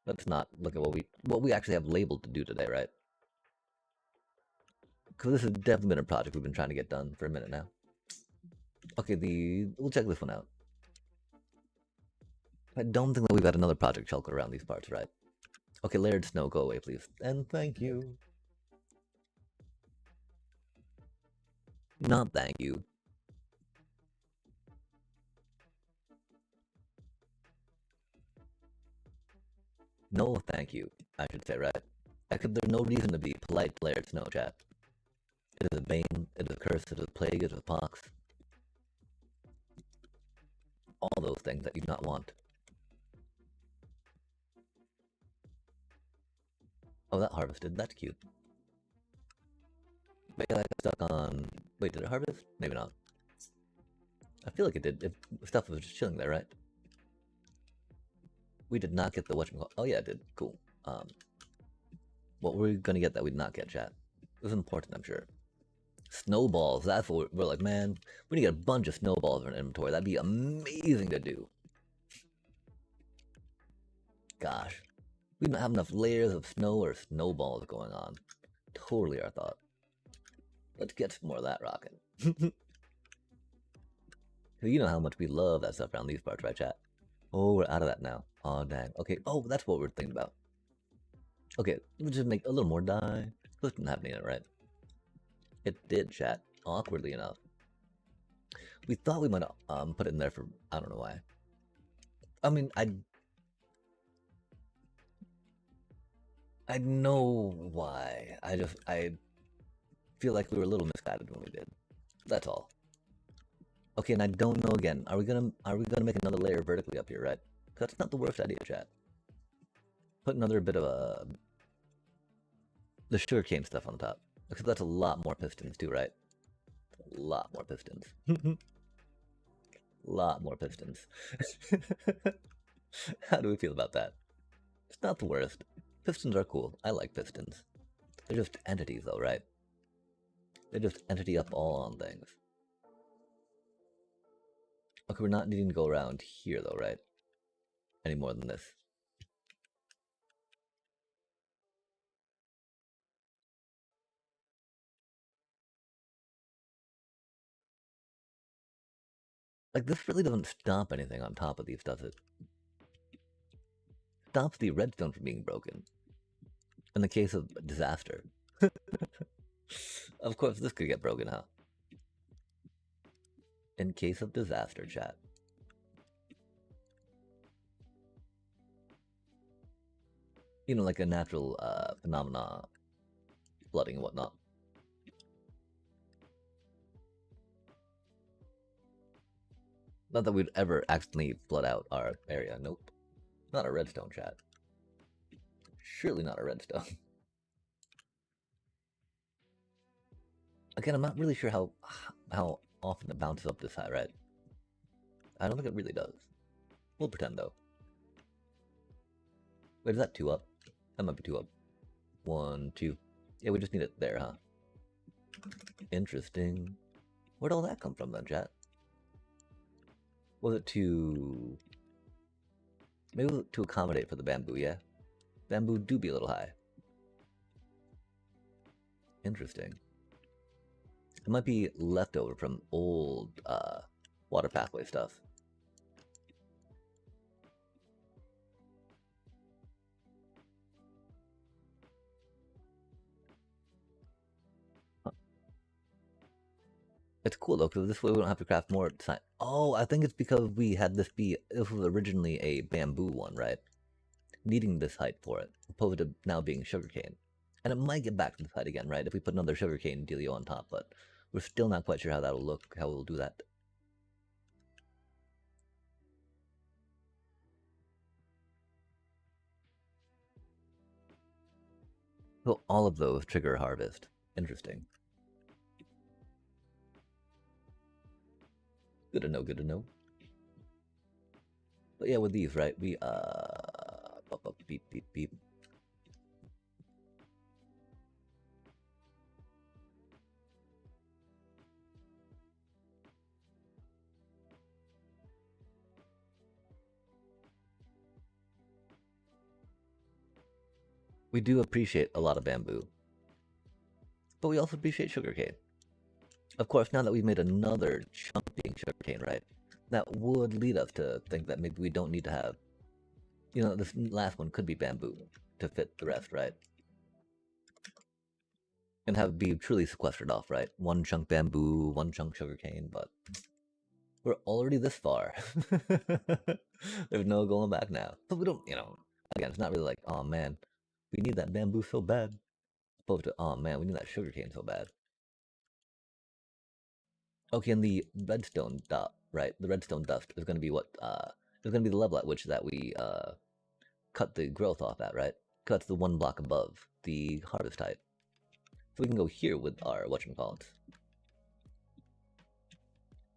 Let's not look at what we actually have labeled to do today, right? Because this has definitely been a project we've been trying to get done for a minute now. Okay, we'll check this one out. I don't think that we've got another project shulker around these parts, right? Okay, layered snow, go away, please. And thank you. Not thank you. No thank you, I should say, right? There's no reason to be polite to layered snow, chat. It is a bane, it is a curse, it is a plague, it is a pox. All those things that you do not want. Oh, that harvested. That's cute. Maybe I got stuck on... Wait, did it harvest? Maybe not. I feel like it did. If stuff was just chilling there, right? We did not get the whatchamacallit. Oh yeah, it did. Cool. What were we gonna get that we did not get, chat? It was important, I'm sure. Snowballs. That's what we're like, man. We need to get a bunch of snowballs in our inventory. That'd be amazing to do. Gosh. We don't have enough layers of snow or snowballs going on. Totally our thought. Let's get some more of that rocking. You know how much we love that stuff around these parts, right, chat? Oh, we're out of that now. Oh, dang. Okay. Oh, that's what we're thinking about. Okay, we'll just make a little more dye. This didn't have any in it, right? It did, chat. Awkwardly enough. We thought we might put it in there for... I don't know why. I mean, I know why. I feel like we were a little misguided when we did. That's all. Okay, and I don't know again. Are we gonna make another layer vertically up here, right? That's not the worst idea, chat. Put another bit of the sugarcane stuff on top. Because that's a lot more pistons too, right? A lot more pistons. Lot more pistons. How do we feel about that? It's not the worst. Pistons are cool. I like pistons. They're just entities though, right? They just entity up all on things. Okay, we're not needing to go around here though, right? Any more than this. Like, this really doesn't stop anything on top of these, does it? Stops the redstone from being broken. In the case of disaster. Of course, this could get broken, huh? In case of disaster, chat. You know, like a natural phenomena, flooding and whatnot. Not that we'd ever accidentally flood out our area. Nope. Not a redstone, chat. Surely not a redstone. Again, I'm not really sure how often it bounces up this high, right? I don't think it really does. We'll pretend though. Wait, is that 2 up? That might be 2 up. 1, 2. Yeah, we just need it there, huh? Interesting. Where'd all that come from then, chat? Was it to... Maybe it was to accommodate for the bamboo, yeah? Bamboo do be a little high. Interesting. It might be leftover from old water pathway stuff. It's cool though, because this way we don't have to craft more sign. Oh, I think it's because we had this be. This was originally a bamboo one, right? Needing this height for it, opposed to now being sugarcane. And it might get back to this height again, right? If we put another sugarcane dealio on top, but we're still not quite sure how that'll look, how we'll do that. So all of those trigger harvest. Interesting. Good to know, good to know. But yeah, with these, right, we, beep, beep, beep. We do appreciate a lot of bamboo, but we also appreciate sugarcane. Of course, now that we've made another chunk being sugarcane, right, that would lead us to think that maybe we don't need to have, you know, this last one could be bamboo to fit the rest, right? And have it be truly sequestered off, right? One chunk bamboo, one chunk sugarcane, but we're already this far. There's no going back now. But we don't, you know, again, it's not really like, oh man, we need that bamboo so bad. Opposed to, oh man, we need that sugarcane so bad. Okay, and the redstone dot, right? The redstone dust is going to be what, is going to be the level at which that we, cut the growth off at, right? Cuts the one block above the harvest height. So we can go here with our whatchamacallits.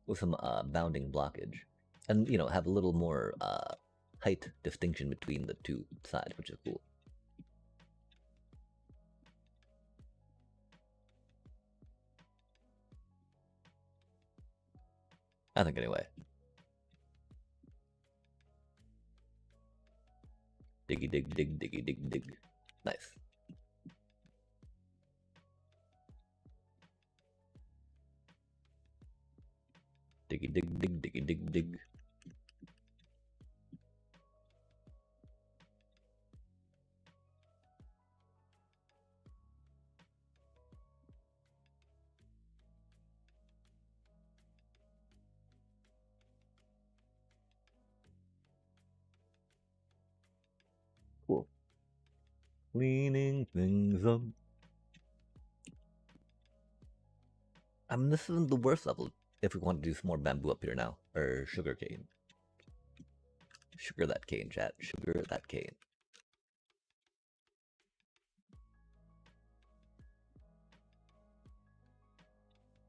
With some bounding blockage. And, you know, have a little more height distinction between the two sides, which is cool. I think anyway. Diggy dig dig diggy dig dig. Nice. Diggy dig dig diggy dig dig. Cool. Cleaning things up. I mean, this isn't the worst level if we want to do some more bamboo up here now. Or sugarcane. Sugar that cane, chat. Sugar that cane.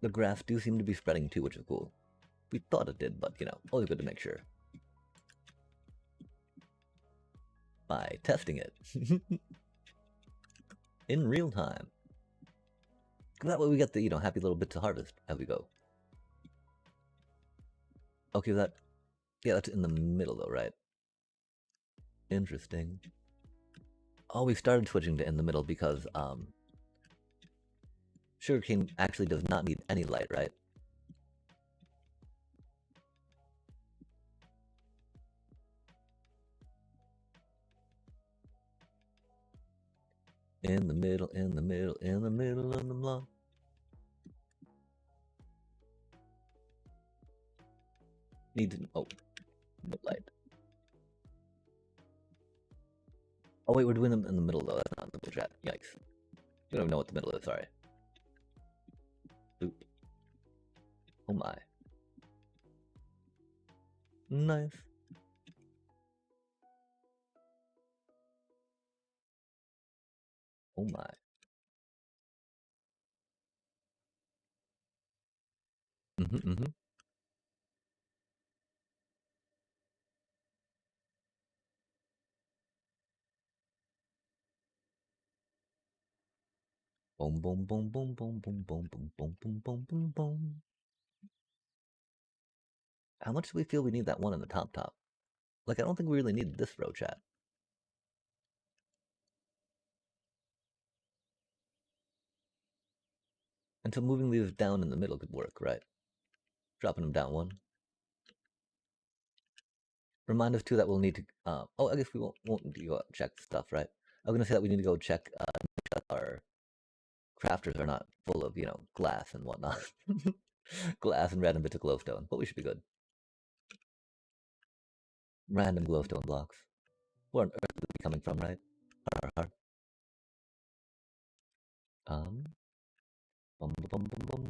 The grass do seem to be spreading too, which is cool. We thought it did, but you know, always good to make sure. By testing it. In real time. That way we get the, you know, happy little bits to harvest as we go. Okay, that... Yeah, that's in the middle though, right? Interesting. Oh, we started switching to in the middle because, sugarcane actually does not need any light, right? In the middle, in the middle, in the middle of the block. Needs... Oh, no light. Oh wait, we're doing them in the middle though, that's not in the middle chat. Yikes. We don't even know what the middle is, sorry. Oop. Oh my. Nice. Oh my. Mm-hmm. Boom, boom, boom, boom, boom, boom, boom, boom, boom, boom, boom, boom, boom. How much do we feel we need that one in the top? Like, I don't think we really need this row, chat. And so moving these down in the middle could work, right? Dropping them down one. Remind us too that we'll need to. Oh, I guess we won't need to go check stuff, right? I was gonna say that we need to go check that our crafters are not full of glass and whatnot, glass and random bits of glowstone. But we should be good. Random glowstone blocks. Where on earth is it coming from, right? Har, har. Bum bum bum bum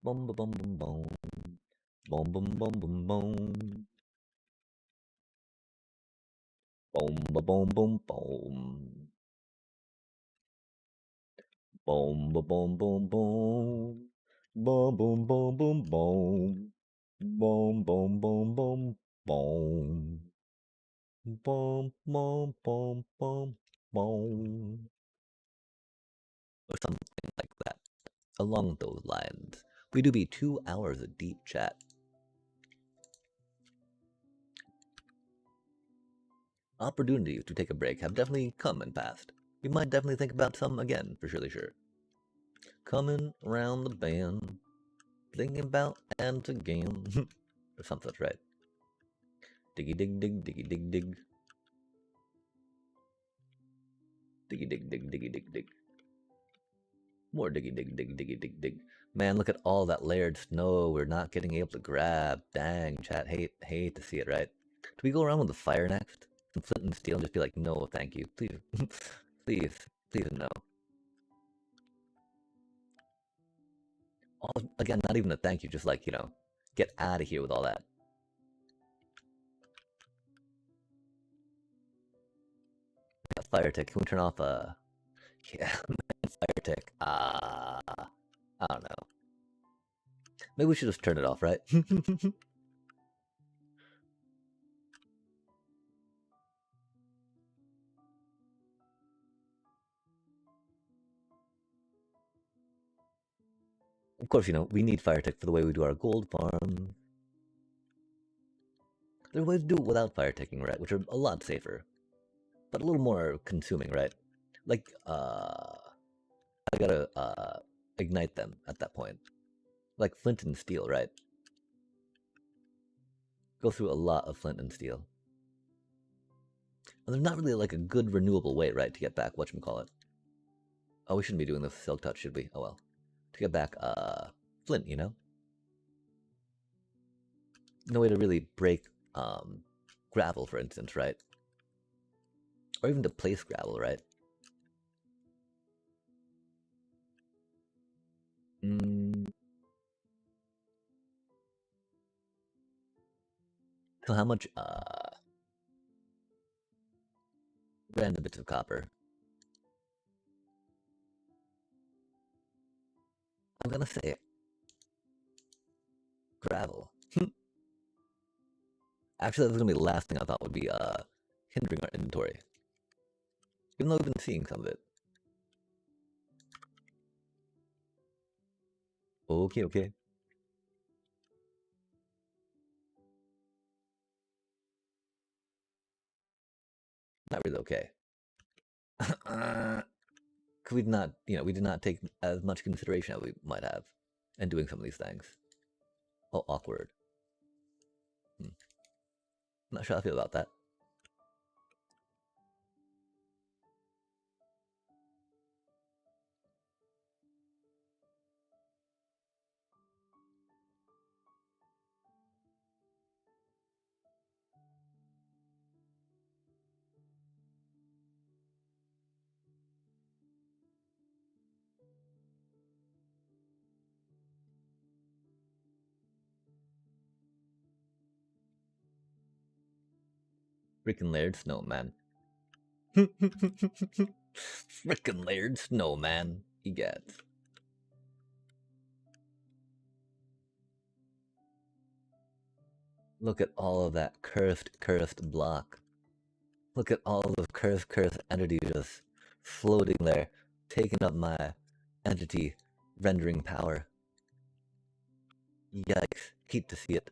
bum bum bum bum bum bum bum bum bum bum bum bum bum bum bum. Boom, boom, boom, boom, boom. Boom, boom, boom, boom, boom. Boom, boom, boom, boom, boom. Boom, boom, boom, boom, boom. Or something like that. Along those lines. We do be 2 hours of deep chat. Opportunities to take a break have definitely come and passed. We might definitely think about some again, for surely sure. Coming around the bend, thinking about ends again. Or something, right? Diggy dig dig diggy dig dig. Diggy dig dig diggy dig dig. More diggy dig dig diggy dig dig. Man, look at all that layered snow we're not getting able to grab. Dang, chat, hate to see it, right? Do we go around with the fire next? And flint and steel and just be like, no, thank you. Please, please, please no. Again, not even a thank you, just like, get out of here with all that. Yeah, fire tick. Can we turn off yeah, fire tick. I don't know. Maybe we should just turn it off, right? Of course, we need fire tick for the way we do our gold farm. There are ways to do it without fire ticking, right? Which are a lot safer, but a little more consuming, right? Like, I gotta ignite them at that point. Like flint and steel, right? Go through a lot of flint and steel. And there's not really like a good renewable way, right, to get back whatchamacallit. Oh, we shouldn't be doing this silk touch, should we? Oh well. To get back flint, No way to really break gravel, for instance, right? Or even to place gravel, right? So how much random bits of copper? I'm gonna say gravel. Actually, that was gonna be the last thing I thought would be hindering our inventory. Even though we've been seeing some of it. Okay, okay. Not really okay. Could we not, we did not take as much consideration as we might have in doing some of these things. Oh, awkward. I'm not sure how I feel about that. Freaking layered snowman. Freaking layered snowman. He gets. Look at all of that cursed block. Look at all of those cursed entities just floating there, taking up my entity rendering power. Yikes. Hate to see it.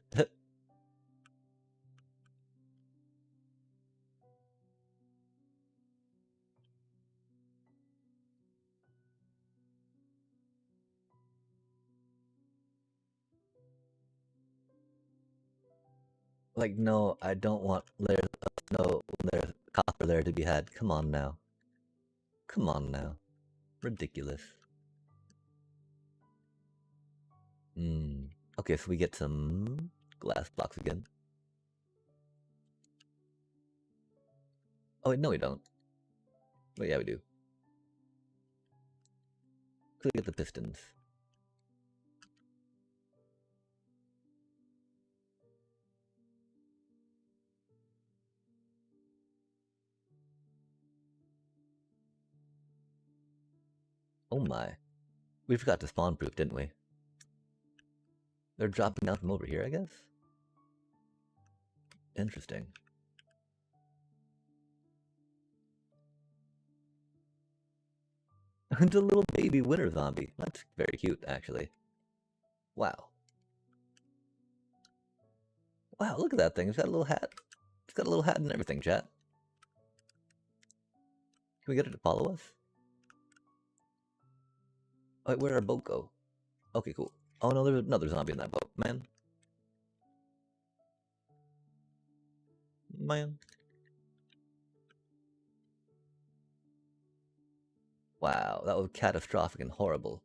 Like, no, I don't want layers of snow when there's copper there to be had. Come on now. Come on now. Ridiculous. Hmm. Okay, so we get some glass blocks again. Oh, wait, no, we don't. Oh, yeah, we do. Could we get the pistons? Oh my. We forgot to spawn proof, didn't we? They're dropping down from over here, I guess? Interesting. It's a little baby winter zombie. That's very cute, actually. Wow. Wow, look at that thing. It's got a little hat. It's got a little hat and everything, chat. Can we get it to follow us? Oh, wait, where'd our boat go? Okay, cool. Oh no, there's another zombie in that boat. Man. Man. Wow, that was catastrophic and horrible.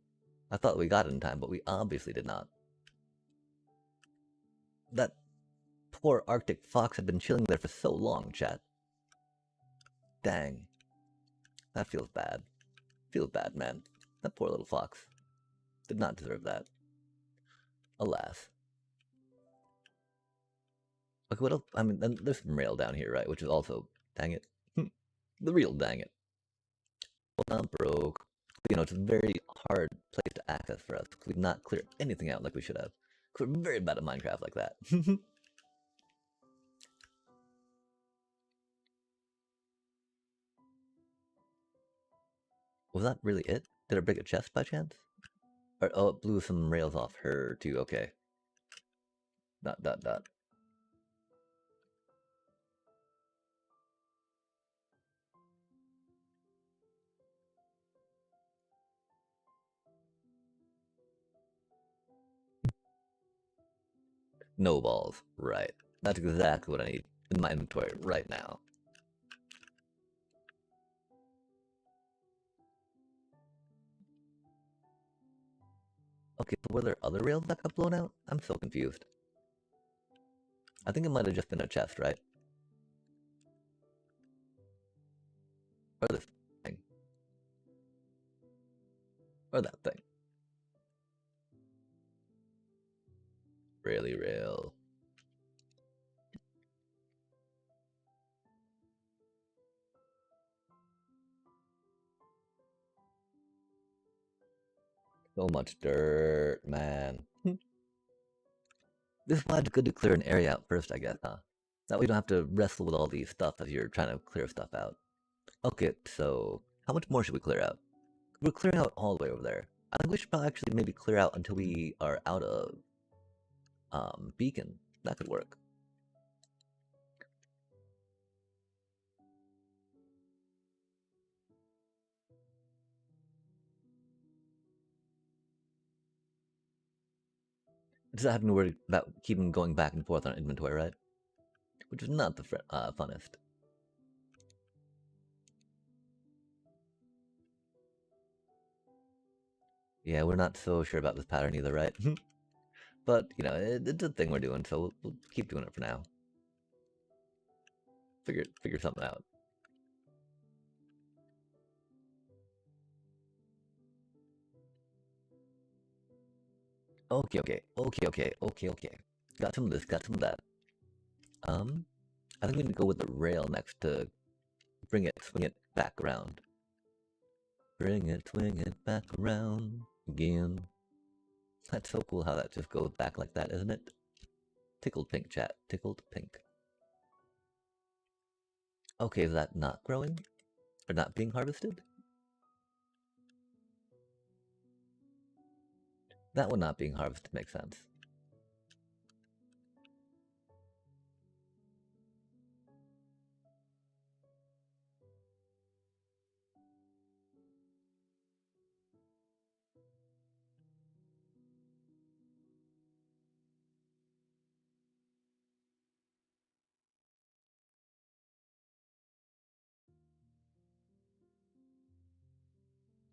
I thought we got it in time, but we obviously did not. That poor Arctic fox had been chilling there for so long, chat. Dang. That feels bad. Feels bad, man. That poor little fox did not deserve that. Alas. Okay, what else? I mean, then there's some rail down here, right? Which is also, dang it. The real dang it. Well, not broke. You know, it's a very hard place to access for us because we did not clear anything out like we should have. Because we're very bad at Minecraft like that. Was that really it? Did it break a chest by chance? Or, oh, it blew some rails off her too. Okay. Dot dot dot. No balls. Right. That's exactly what I need in my inventory right now. Okay, so were there other rails that got blown out? I'm so confused. I think it might have just been a chest, right? Or this thing. Or that thing. Really rail. So much dirt, man. This is why it's good to clear an area out first, I guess, huh? That way you don't have to wrestle with all these stuff as you're trying to clear stuff out. Okay, so how much more should we clear out? We're clearing out all the way over there. I think we should probably actually maybe clear out until we are out of beacon. That could work. Just having to worry about keeping going back and forth on inventory, right? Which is not the funnest. Yeah, we're not so sure about this pattern either, right? But, you know, it's a thing we're doing, so we'll keep doing it for now. Figure something out. Okay. Got some of this, got some of that. I think we need to go with the rail next to swing it back around. Swing it back around again. That's so cool how that just goes back like that, isn't it? Tickled pink, chat. Tickled pink. Okay, is that not growing? Or not being harvested? That one not being harvested makes sense.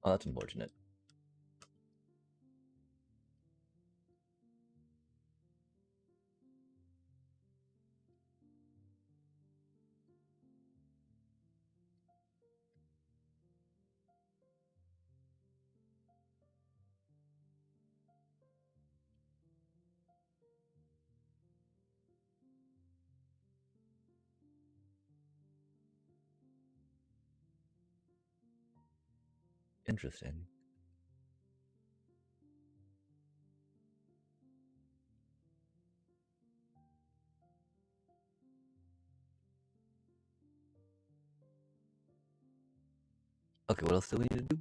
Oh, that's unfortunate. Interesting. Okay, what else do we need to do?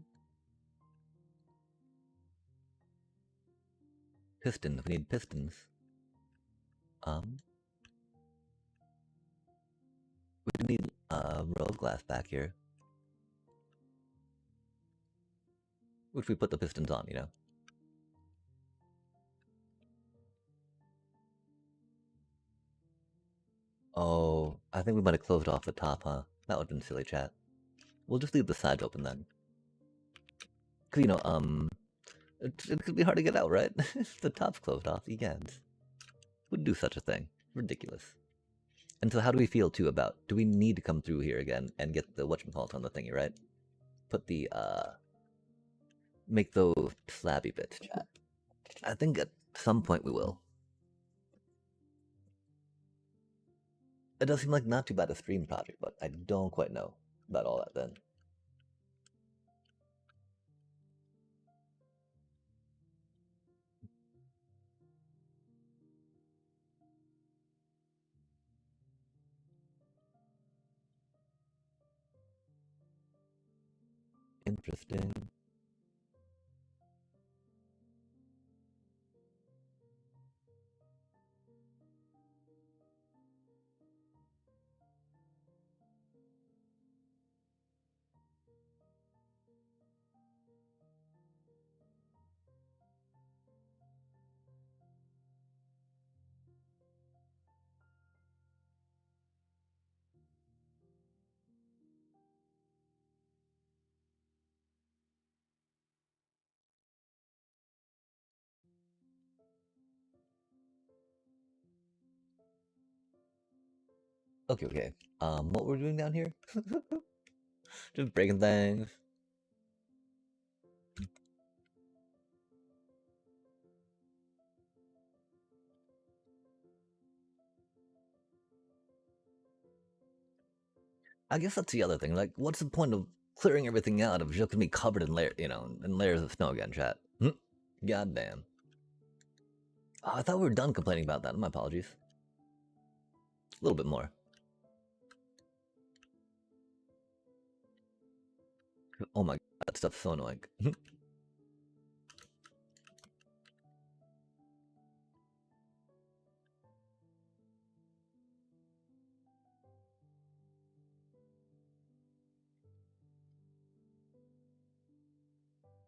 Pistons. We need pistons. Um, we do need a row of glass back here, which we put the pistons on, you know? Oh, I think we might have closed off the top, huh? That would have been silly, chat. We'll just leave the sides open then. Cause, you know, it could be hard to get out, right? If the top's closed off, egads. Would do such a thing. Ridiculous. And so how do we feel, too, about, do we need to come through here again and get the whatchamacallit on the thingy, right? Put the, make those slabby bits, chat. I think at some point we will. It does seem like not too bad a stream project, but I don't quite know about all that then. Interesting. Okay, okay. What we're doing down here? Just breaking things. I guess that's the other thing. Like, what's the point of clearing everything out if it's just gonna be covered in layer, you know, in layers of snow again, chat? God damn. Oh, I thought we were done complaining about that. My apologies. A little bit more. Oh my god, that stuff's so annoying.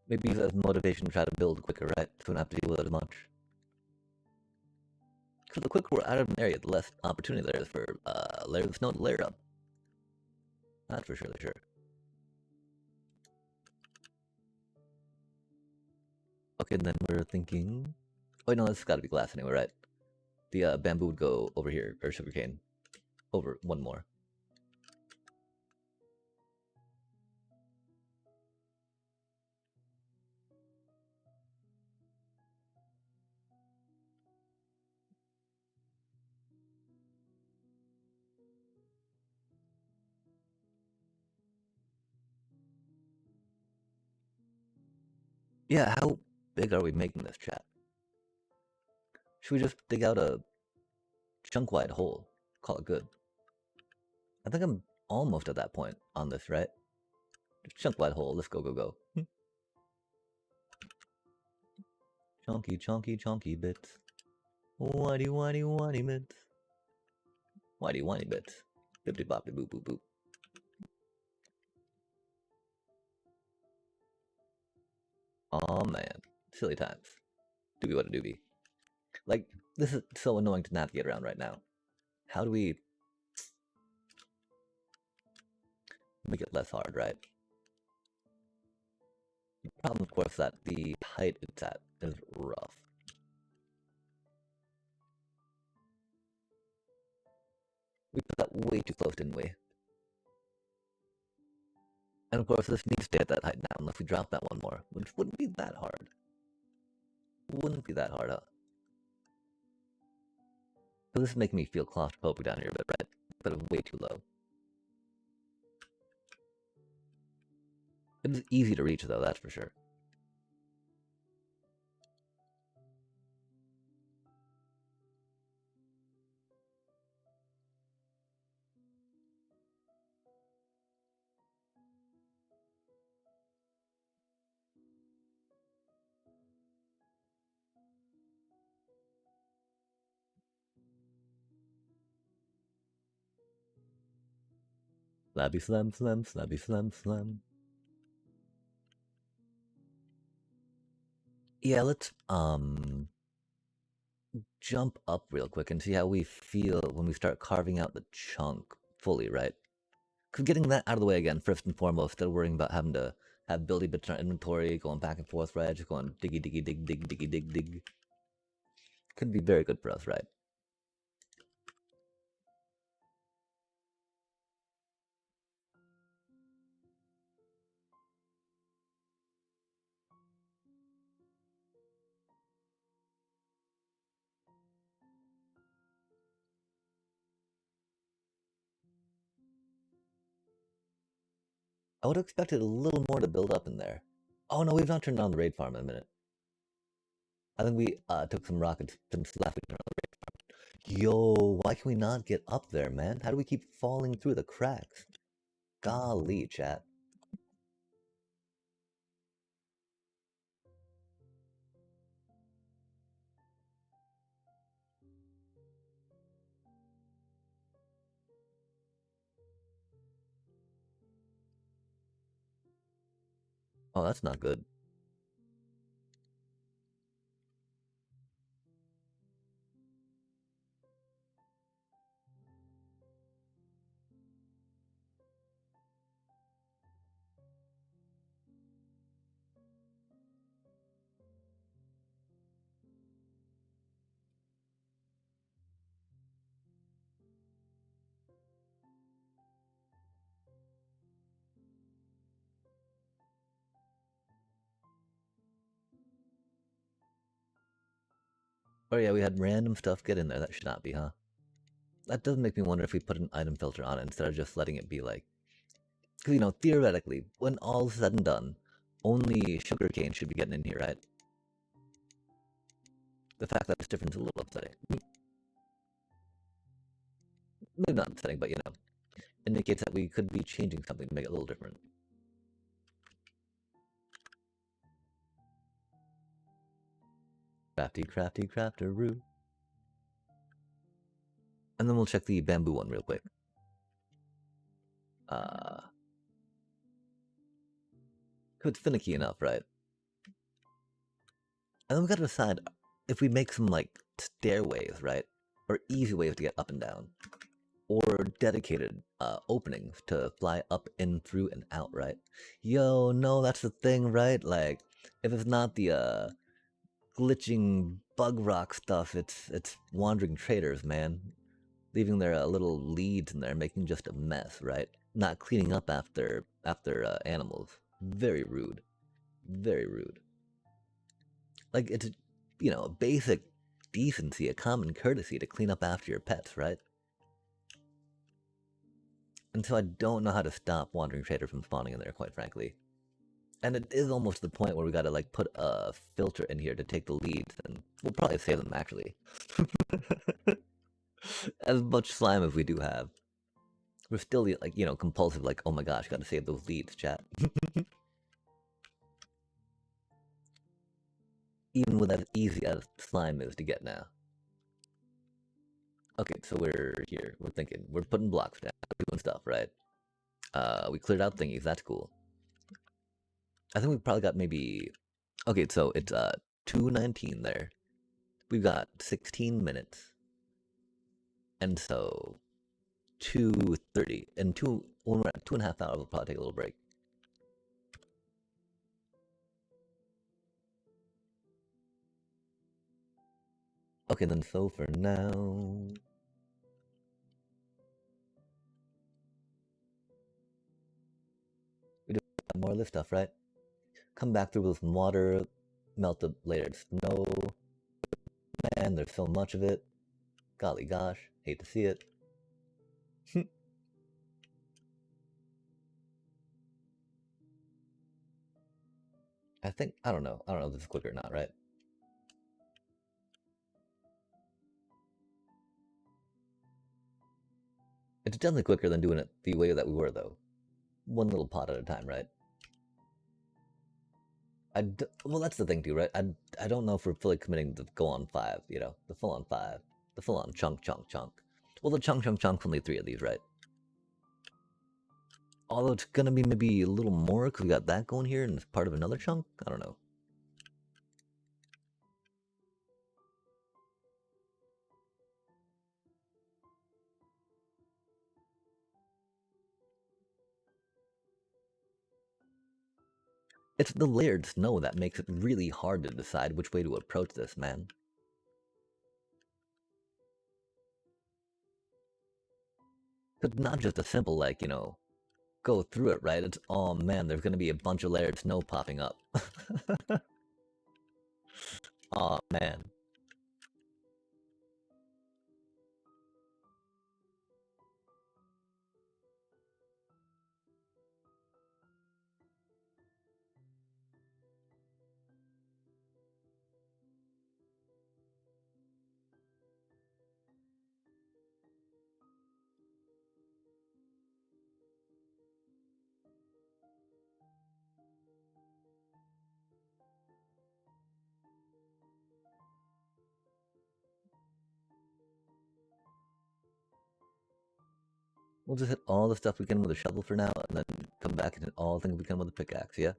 Maybe use that as motivation to try to build quicker, right? So we don't have to deal with it as much. Because the quicker we're out of an area, the less opportunity there is for layers of snow to layer up. That's for surely sure. Okay, then we're thinking... Oh, no, this has got to be glass anyway, right? The bamboo would go over here, or sugarcane. Over one more. Yeah, how big are we making this, chat? Should we just dig out a chunk-wide hole. Call it good. I think I'm almost at that point on this, right? Chunk-wide hole. Let's go, go, go. Chunky, chunky, chunky bits. Whitey, whitey, whitey bits. Whitey, whitey bits. Bippity boppity boop, boop, boop. Oh man, silly times. Doobie what a doobie. Like, this is so annoying to navigate around right now. How do we make it less hard, right? The problem, of course, that the height it's at is rough. We put that way too close, didn't we? And of course, this needs to stay at that height now, unless we drop that one more, which wouldn't be that hard. Wouldn't be that hard, huh? So this is making me feel claustrophobic down here a bit, right? But it's way too low. It's easy to reach, though, that's for sure. Slabby slam slam, slabby slam slam. Yeah, let's jump up real quick and see how we feel when we start carving out the chunk fully, right? Because getting that out of the way again, first and foremost, instead of worrying about having to have building bits in our inventory, going back and forth, right? Just going diggy diggy dig dig diggy dig dig. Could be very good for us, right? I would have expected a little more to build up in there. Oh no, we've not turned on the raid farm in a minute. I think we took some rockets and left it on the raid farm. Yo, why can we not get up there, man? How do we keep falling through the cracks? Golly, chat. Oh, that's not good. Oh yeah, we had random stuff get in there that should not be, huh? That does make me wonder if we put an item filter on it instead of just letting it be like... Because, you know, theoretically, when all's said and done, only sugarcane should be getting in here, right? The fact that it's different is a little upsetting. Maybe not upsetting, but, you know, indicates that we could be changing something to make it a little different. Crafty, crafty, crafteroo. And then we'll check the bamboo one real quick. It's finicky enough, right? And then we gotta decide if we make some, like, stairways, right? Or easy ways to get up and down. Or dedicated openings to fly up, in, through, and out, right? Yo, no, that's the thing, right? Like, if it's not the glitching bug rock stuff, it's wandering traders, man. Leaving their little leads in there, making just a mess, right? Not cleaning up after animals. Very rude. Very rude. Like, it's, you know, a basic decency, a common courtesy to clean up after your pets, right? And so I don't know how to stop wandering traders from spawning in there, quite frankly. And it is almost to the point where we gotta, like, put a filter in here to take the leads, and we'll probably save them, actually. As much slime as we do have, we're still like, you know, compulsive, like, oh my gosh, gotta save those leads, chat. Even with as easy as slime is to get now. Okay, so we're here. We're thinking. We're putting blocks down, doing stuff, right? We cleared out thingies. That's cool. I think we probably got maybe. Okay, so it's 2:19 there. We've got 16 minutes, and so 2:30 and two. When we're at 2.5 hours, we'll probably take a little break. Okay, then so for now, we do more of this stuff, right? Come back through with some water, melt the layered snow. Man, there's so much of it. Golly gosh, hate to see it. I think I don't know. I don't know if this is quick or not, right? It's definitely quicker than doing it the way that we were, though. One little pot at a time, right? Well, that's the thing too, right? I don't know if we're fully committing to go on 5. You know, the full on 5, the full on chunk. Well, the chunk only 3 of these, right? Although it's gonna be maybe a little more because we got that going here and it's part of another chunk. I don't know. It's the layered snow that makes it really hard to decide which way to approach this, man. It's not just a simple, like, you know, go through it, right? It's, oh man, there's gonna be a bunch of layered snow popping up. Oh man. We'll just hit all the stuff we can with a shovel for now, and then come back and hit all the things we can with a pickaxe, yeah?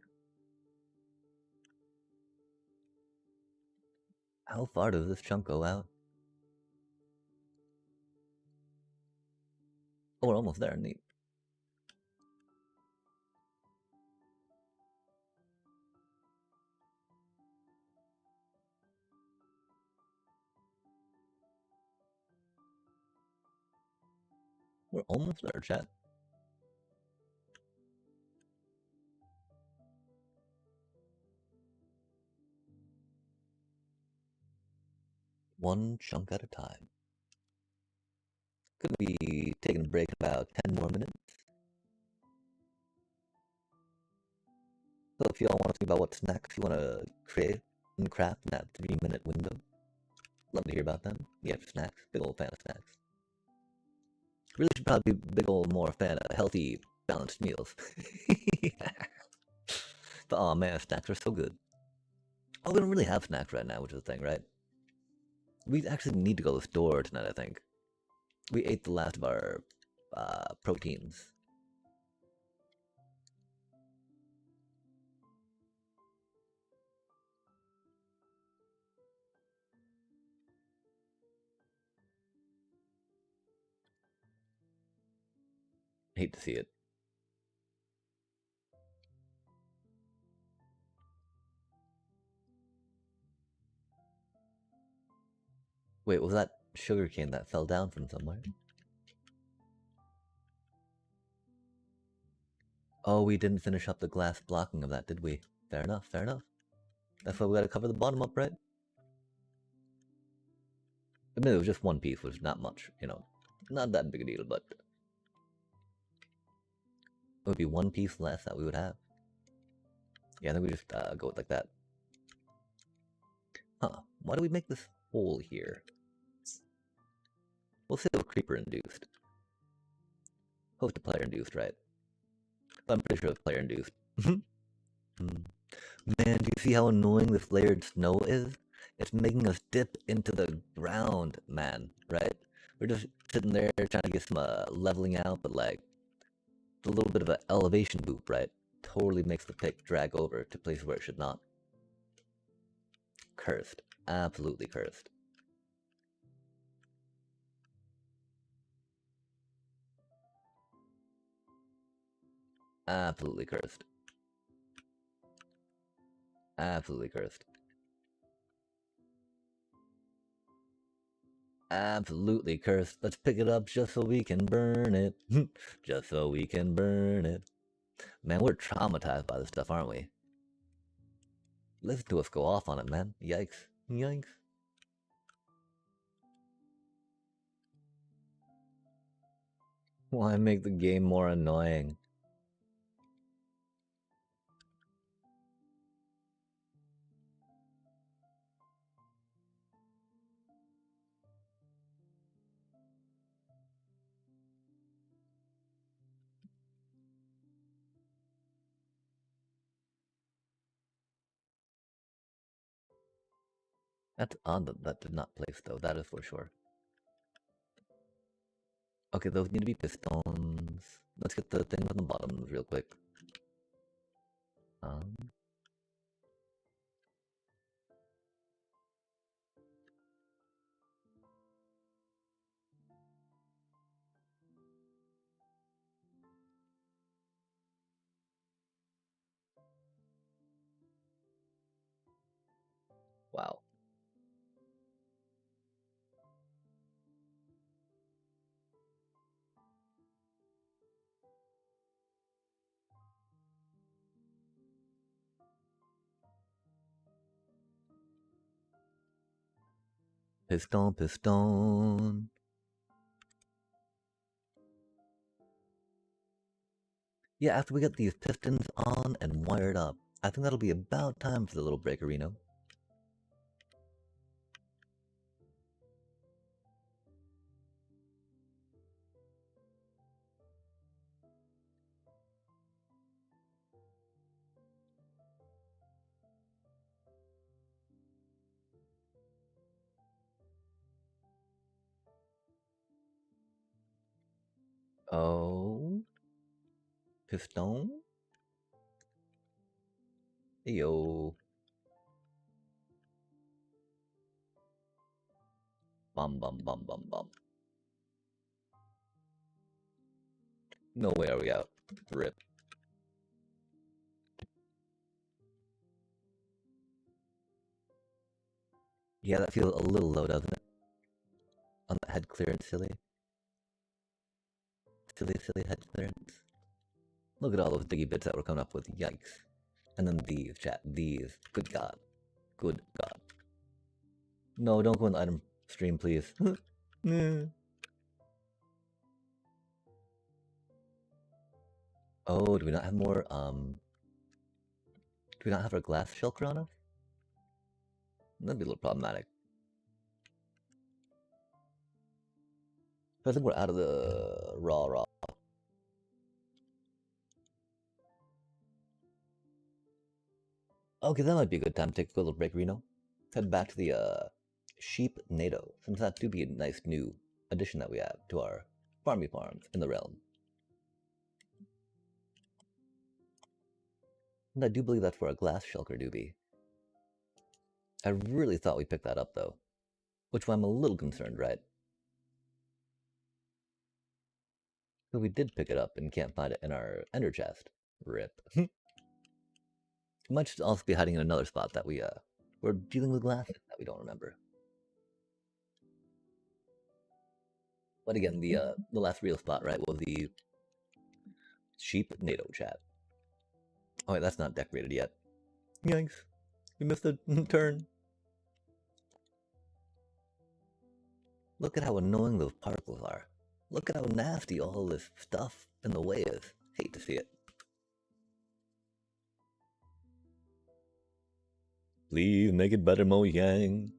How far does this chunk go out? Oh, we're almost there, neat. We're almost there, chat. One chunk at a time. Could be taking a break in about 10 more minutes. So if y'all want to think about what snacks you want to create and craft in that 3-minute window, love to hear about them. Yeah, snacks. Big old fan of snacks. Really should probably be big old more fan of healthy, balanced meals. But oh man, snacks are so good. Oh, we don't really have snacks right now, which is the thing, right? We actually need to go to the store tonight, I think. We ate the last of our proteins. Hate to see it. Wait, was that sugarcane that fell down from somewhere? Oh, we didn't finish up the glass blocking of that, did we? Fair enough, fair enough. That's why we gotta cover the bottom up, right? I mean, it was just one piece, which is not much, you know. Not that big a deal, but it would be one piece less that we would have. Yeah, I think we just go with like that. Huh, why do we make this hole here? We'll say it was creeper induced. Hope to player induced, right? But I'm pretty sure it's player induced. Man, do you see how annoying this layered snow is? It's making us dip into the ground, man, right? We're just sitting there trying to get some leveling out, but like a little bit of an elevation boop, right? Totally makes the pick drag over to places where it should not. Cursed. Absolutely cursed. Absolutely cursed. Absolutely cursed. Absolutely cursed. Let's pick it up just so we can burn it. Just so we can burn it. Man, we're traumatized by this stuff, aren't we? Listen to us go off on it, man. Yikes. Yikes. Why make the game more annoying? That's odd that that did not place, though. That is for sure. Okay, those need to be pistons. Let's get the thing on the bottom real quick. Um, wow. Piston, piston. Yeah, after we get these pistons on and wired up, I think that'll be about time for the little breakerino. Oh, piston. Yo, bum bum bum bum bum. No way are we out. Rip. Yeah, that feels a little low, doesn't it? On the head clearance, silly. Silly, silly head clearance. Look at all those diggy bits that we're coming up with. Yikes. And then these, chat. These. Good God. Good God. No, don't go in the item stream, please. Oh, do we not have more, do we not have our glass shulker on us? That'd be a little problematic. I think we're out of the raw. Okay, that might be a good time to take a little break, Reno. Head back to the sheep NATO, since that do be a nice new addition that we have to our farmy farms in the realm. And I do believe that's where a glass shulker do be. I really thought we picked that up though, which I'm a little concerned, right? But we did pick it up and can't find it in our ender chest. Rip. It might just also be hiding in another spot that we're dealing with glass that we don't remember. But again, the last real spot, right, was the sheep NATO chat. Oh wait, that's not decorated yet. Yikes. We missed a turn. Look at how annoying those particles are. Look at how nasty all this stuff in the way is. Hate to see it. Please make it better, Mo Yang.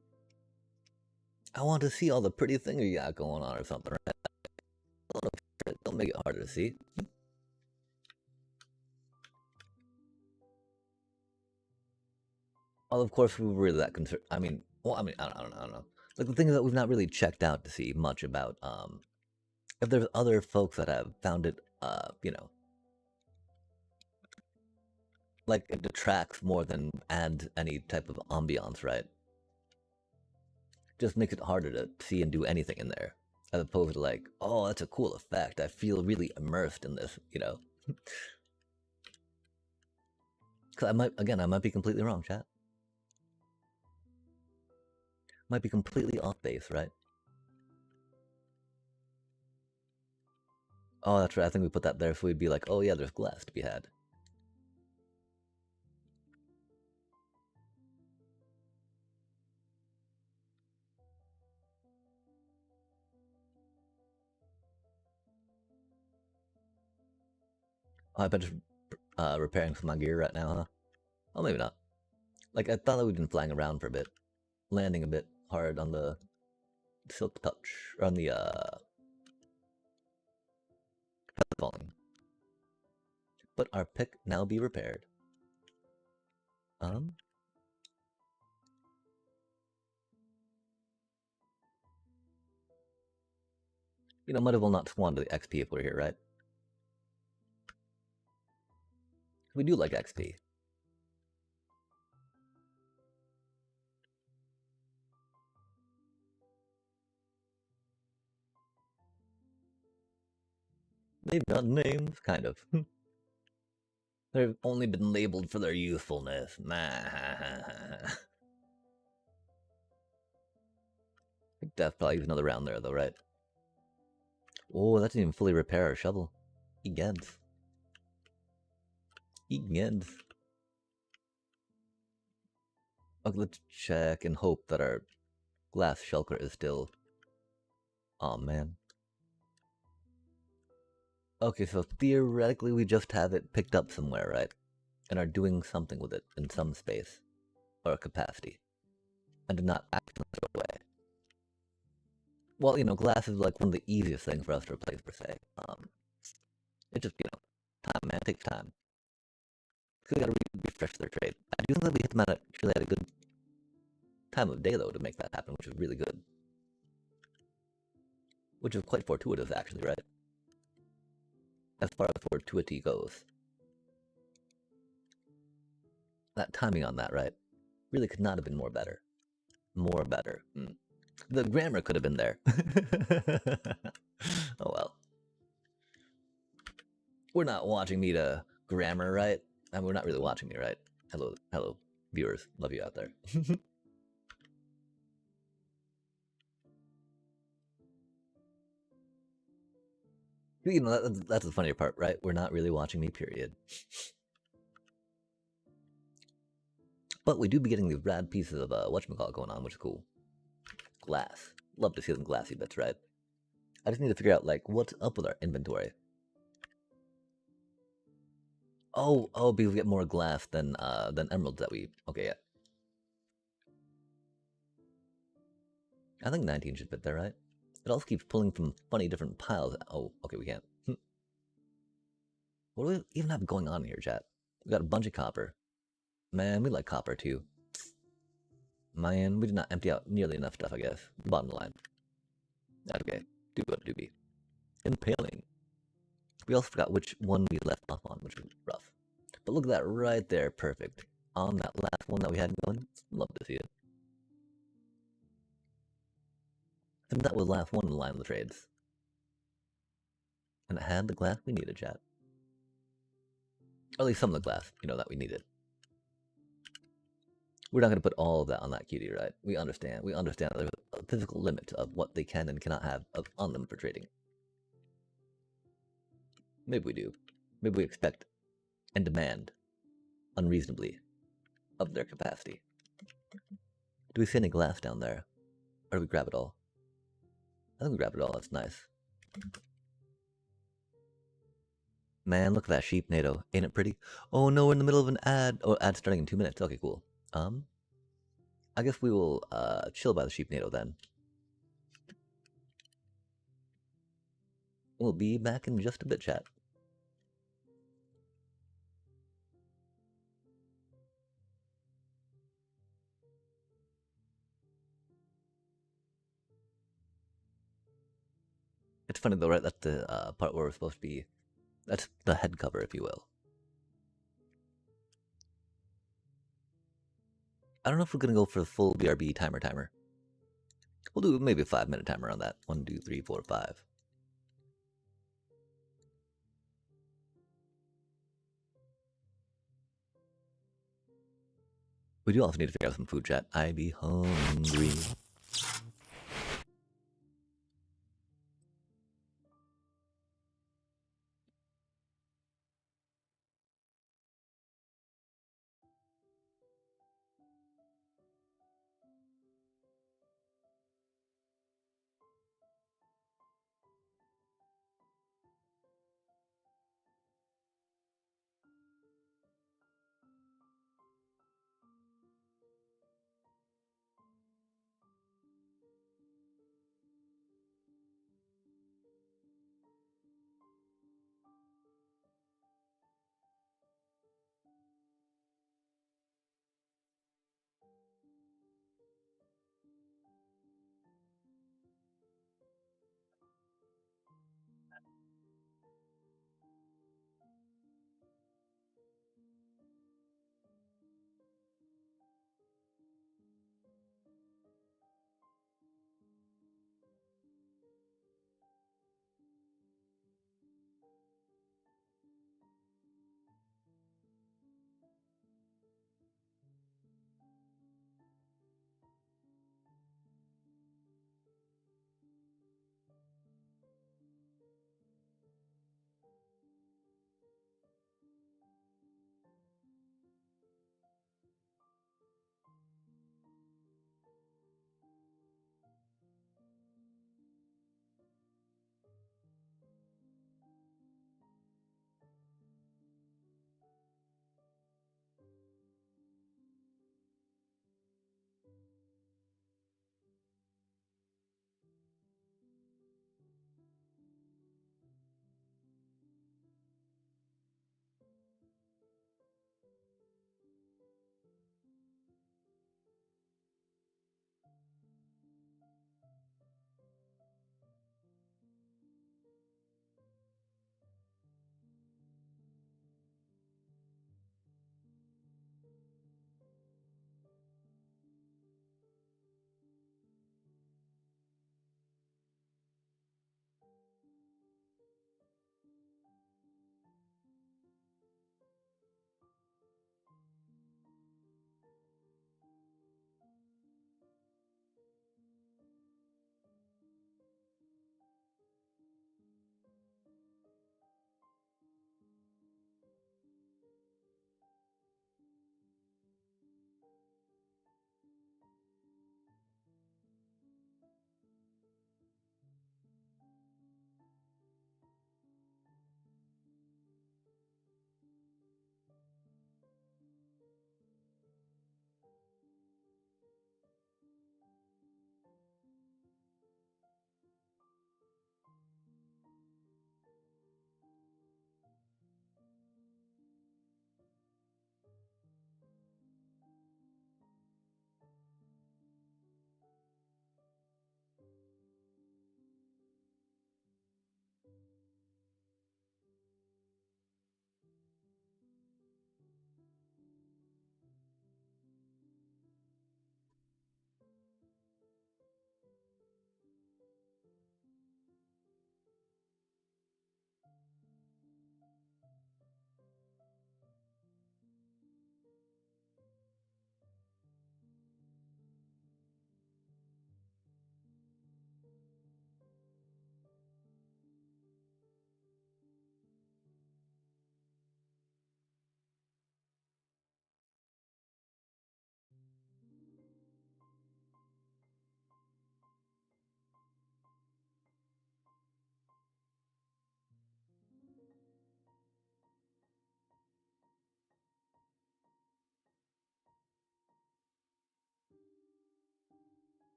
I want to see all the pretty things you got going on or something, right? Don't make it harder to see. Well, of course, we were really that concerned. I mean, well, I don't know. Like the thing is that we've not really checked out to see much about if there's other folks that have found it, like it detracts more than adds any type of ambiance, right? Just makes it harder to see and do anything in there, as opposed to like, oh, that's a cool effect. I feel really immersed in this, you know. Because I might be completely wrong, chat. Might be completely off base, right? Oh, that's right. I think we put that there so we'd be like, oh yeah, there's glass to be had. Oh, I bet just repairing some of my gear right now, huh? Oh, maybe not. Like I thought that we'd been flying around for a bit, landing a bit hard on the silk touch or on the falling. But our pick now be repaired. Um, might as well not squander the XP if we're here, right? We do like XP. They've got names, kind of. They've only been labeled for their youthfulness. I think Death probably has another round there, though, right? Oh, that didn't even fully repair our shovel. Egads. Egads. Okay, let's check and hope that our glass shulker is still... Oh, man. Okay, so theoretically we just have it picked up somewhere, right? And are doing something with it in some space or capacity. And did not accidentally throw it away. Well, glass is like one of the easiest things for us to replace, per se. It just, time, man. It takes time. So we gotta refresh their trade. I do think that we hit them actually at a good time of day, though, to make that happen, which is really good. Which is quite fortuitous, actually, right? As far as fortuity goes. That timing on that, right? Really could not have been more better. More better. The grammar could have been there. Oh well. We're not watching me to grammar, right? I mean, we're not really watching me, right? Hello, viewers. Love you out there. That's the funnier part, right? We're not really watching me, period. But we do be getting these rad pieces of whatchamacallit going on, which is cool. Glass. Love to see them glassy bits, right? I just need to figure out, like, what's up with our inventory. Oh, because we get more glass than emeralds that we... Okay, yeah. I think 19 should fit there, right? It also keeps pulling from funny different piles. Oh, okay, we can't. What do we even have going on here, chat? We got a bunch of copper. Man, we like copper too. Man, we did not empty out nearly enough stuff, I guess. Bottom line. That's okay. Do what do be. Impaling. We also forgot which one we left off on, which was rough. But look at that right there, perfect. On that last one that we had going. Love to see it. I think that was the last one in the line of the trades. And it had the glass we needed, chat. Or at least some of the glass, that we needed. We're not going to put all of that on that cutie, right? We understand. We understand there's a physical limit of what they can and cannot have on them for trading. Maybe we do. Maybe we expect and demand unreasonably of their capacity. Do we see any glass down there? Or do we grab it all? I think we grab it all. That's nice. Man, look at that sheep, NATO. Ain't it pretty? Oh no, we're in the middle of an ad. Oh, ad starting in 2 minutes. Okay, cool. I guess we will chill by the sheep NATO then. We'll be back in just a bit, chat. It's funny though, right? That's the part where we're supposed to be. That's the head cover, if you will. I don't know if we're gonna go for the full BRB timer. We'll do maybe a 5-minute timer on that. 1, 2, 3, 4, 5. We do also need to figure out some food, chat. I be hungry.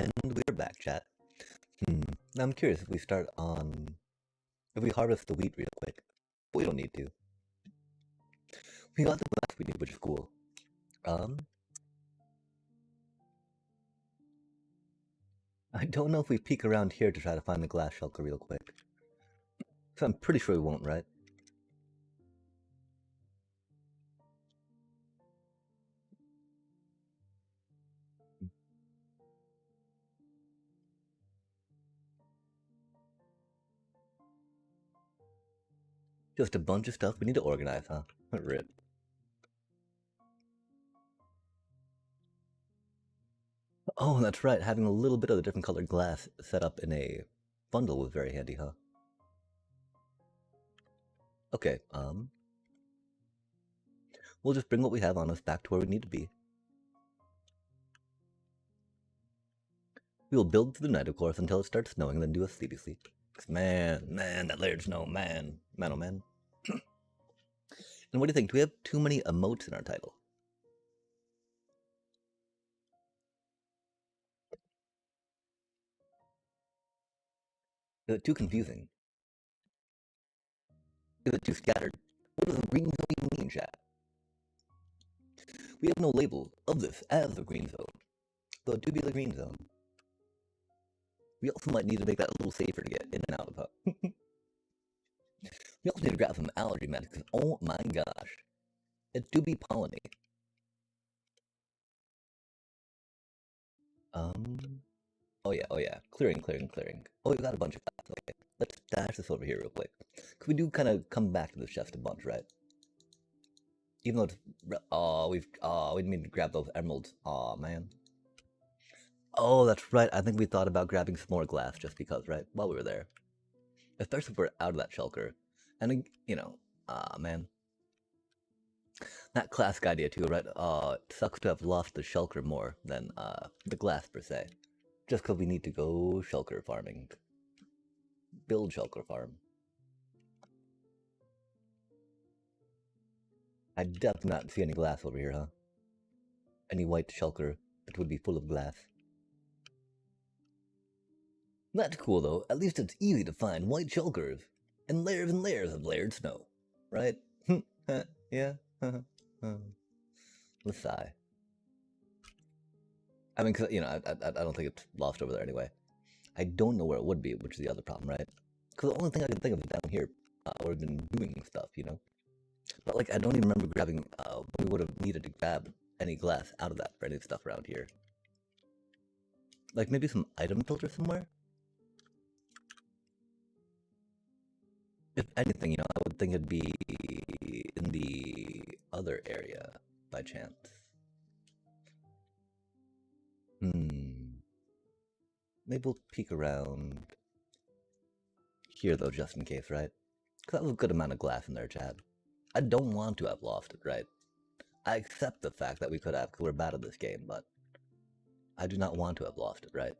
And we're back, chat. Now I'm curious if we start on... If we harvest the wheat real quick. We don't need to. We got the glass we need, which is cool. I don't know if we peek around here to try to find the glass shulker real quick. So I'm pretty sure we won't, right? Just a bunch of stuff we need to organize, huh? Rip. Oh, that's right. Having a little bit of the different colored glass set up in a bundle was very handy, huh? Okay, we'll just bring what we have on us back to where we need to be. We will build through the night, of course, until it starts snowing, then do a sleepy sleep. Man, that layered snow, man. Man, oh man. And what do you think? Do we have too many emotes in our title? Is it too confusing? Is it too scattered? What does the green zone even mean, chat? We have no label of this as the green zone, though it do be the green zone. We also might need to make that a little safer to get in and out of, huh? We also need to grab some allergy meds, because oh my gosh, it do be pollinate. Oh yeah. Clearing. Oh, we got a bunch of glass. Okay, let's dash this over here real quick. Cause we do kind of come back to this chest a bunch, right? Even though it's, we didn't mean to grab those emeralds. Aw, man. Oh, that's right. I think we thought about grabbing some more glass just because, right? While we were there. Especially if we're out of that shulker. And, you know, man. That classic idea too, right? It sucks to have lost the shulker more than, the glass per se. Just because we need to go shulker farming. Build shulker farm. I definitely not see any glass over here, huh? Any white shulker that would be full of glass. That's cool though, at least it's easy to find white shulkers. And layers of layered snow. Right? Yeah? Let's sigh. I mean, cause, you know, I don't think it's lost over there anyway. I don't know where it would be, which is the other problem, right? Because the only thing I can think of is down here, where we've been doing stuff, you know? But, like, I don't even remember grabbing, we would have needed to grab any glass out of that for any stuff around here. Like, maybe some item filter somewhere? If anything, you know, I would think it'd be in the other area, by chance. Maybe we'll peek around here, though, just in case, right? Because that was a good amount of glass in there, Chad. I don't want to have lost it, right? I accept the fact that we could have, because we're bad at this game, but I do not want to have lost it, right?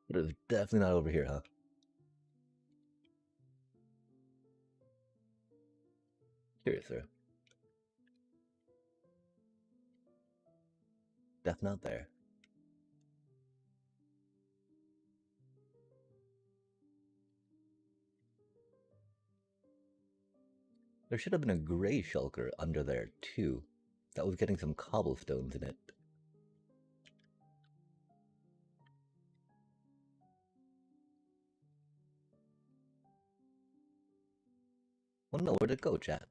But it's definitely not over here, huh? Curious, sir. Definitely not there. There should have been a gray shulker under there, too. That was getting some cobblestones in it. Well, no, where'd it go, chat?